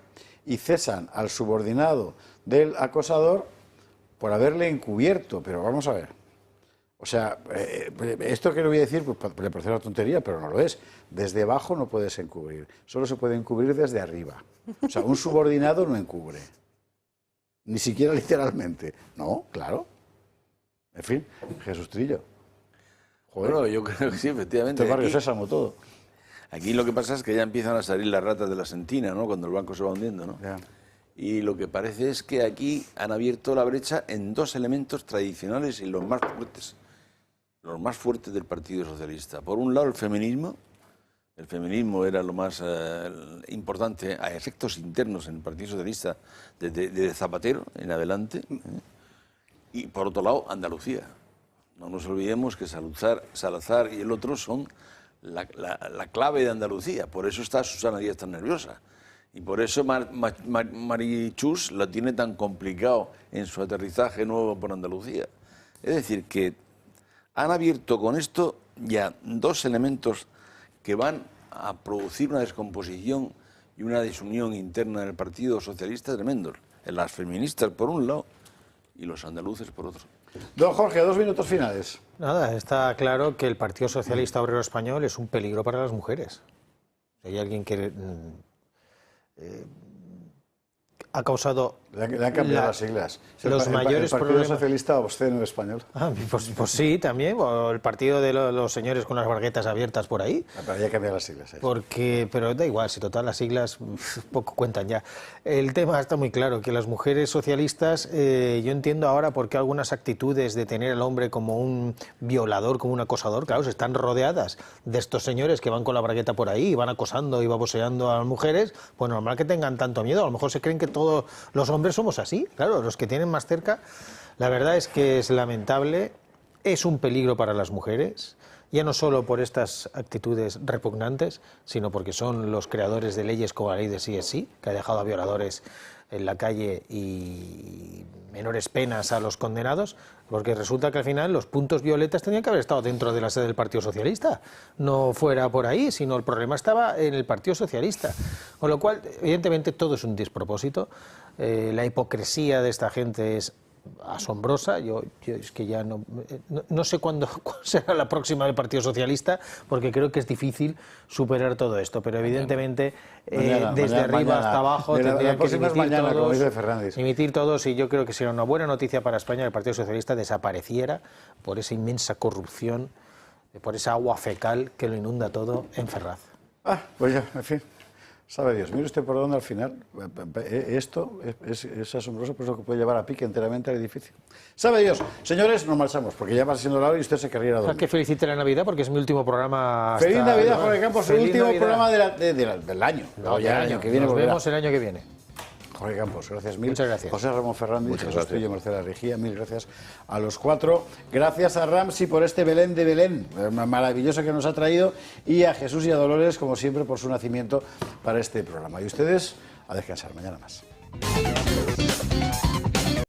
y cesan al subordinado del acosador por haberle encubierto. Pero vamos a ver. O sea, esto que le voy a decir pues, le parece una tontería, pero no lo es. Desde abajo no puedes encubrir, solo se puede encubrir desde arriba. O sea, un subordinado no encubre, ni siquiera literalmente. No, claro. En fin, Jesús Trillo. Joder. Bueno, yo creo que sí, efectivamente. Este barrio Sésamo, todo. Aquí lo que pasa es que ya empiezan a salir las ratas de la sentina, ¿no? Cuando el banco se va hundiendo, ¿no? Ya. Y lo que parece es que aquí han abierto la brecha en dos elementos tradicionales y los más fuertes del Partido Socialista. Por un lado, el feminismo. El feminismo era lo más importante a efectos internos en el Partido Socialista desde Zapatero en adelante. Y por otro lado, Andalucía. No nos olvidemos que Salazar y el otro son la clave de Andalucía. Por eso está Susana Díaz tan nerviosa. Y por eso Marichus la tiene tan complicado en su aterrizaje nuevo por Andalucía. Es decir, que han abierto con esto ya dos elementos que van a producir una descomposición y una desunión interna en el Partido Socialista tremendo. Las feministas por un lado y los andaluces por otro. Don Jorge, 2 minutos finales. Nada, está claro que el Partido Socialista Obrero Español es un peligro para las mujeres. Si hay alguien que ha causado... Le han cambiado las siglas. Los mayores el Partido problemas... Socialista Obsceno Español. Pues sí, también. O el partido de los señores con las barguetas abiertas por ahí. Pero ya cambiado las siglas. Pero da igual, si total las siglas poco cuentan ya. El tema está muy claro, que las mujeres socialistas, yo entiendo ahora por qué algunas actitudes de tener al hombre como un violador, como un acosador, claro, están rodeadas de estos señores que van con la bragueta por ahí y van acosando y baboseando a las mujeres, pues normal que tengan tanto miedo. A lo mejor se creen que todos los hombres somos así, claro, los que tienen más cerca. La verdad es que es lamentable, es un peligro para las mujeres, ya no solo por estas actitudes repugnantes, sino porque son los creadores de leyes como la ley de sí es sí, que ha dejado a violadores en la calle y menores penas a los condenados, porque resulta que al final los puntos violetas tenían que haber estado dentro de la sede del Partido Socialista, no fuera por ahí, sino el problema estaba en el Partido Socialista. Con lo cual, evidentemente, todo es un despropósito. La hipocresía de esta gente es asombrosa. Yo es que ya no sé cuándo será la próxima del Partido Socialista, porque creo que es difícil superar todo esto, pero evidentemente desde arriba hasta abajo tendrían que dimitir todos, y yo creo que sería una buena noticia para España que el Partido Socialista desapareciera por esa inmensa corrupción, por esa agua fecal que lo inunda todo en Ferraz. Pues ya, en fin. Sabe Dios, mire usted por dónde al final. Esto es asombroso, por eso que puede llevar a pique enteramente al edificio. Sabe Dios. Señores, nos marchamos, porque ya va siendo la hora y usted se querría ir a dormir. Que felicite la Navidad, porque es mi último programa. Feliz Navidad, Jorge Campos, el último programa del año. No, ya el año que viene. Nos vemos el año que viene. Jorge Campos, gracias mil. Muchas gracias. José Ramón Fernández, Jesús Trillo, Marcela Rigía, mil gracias a los cuatro. Gracias a Ramsey por este Belén de Belén, maravilloso que nos ha traído, y a Jesús y a Dolores, como siempre, por su nacimiento para este programa. Y ustedes, a descansar, mañana más.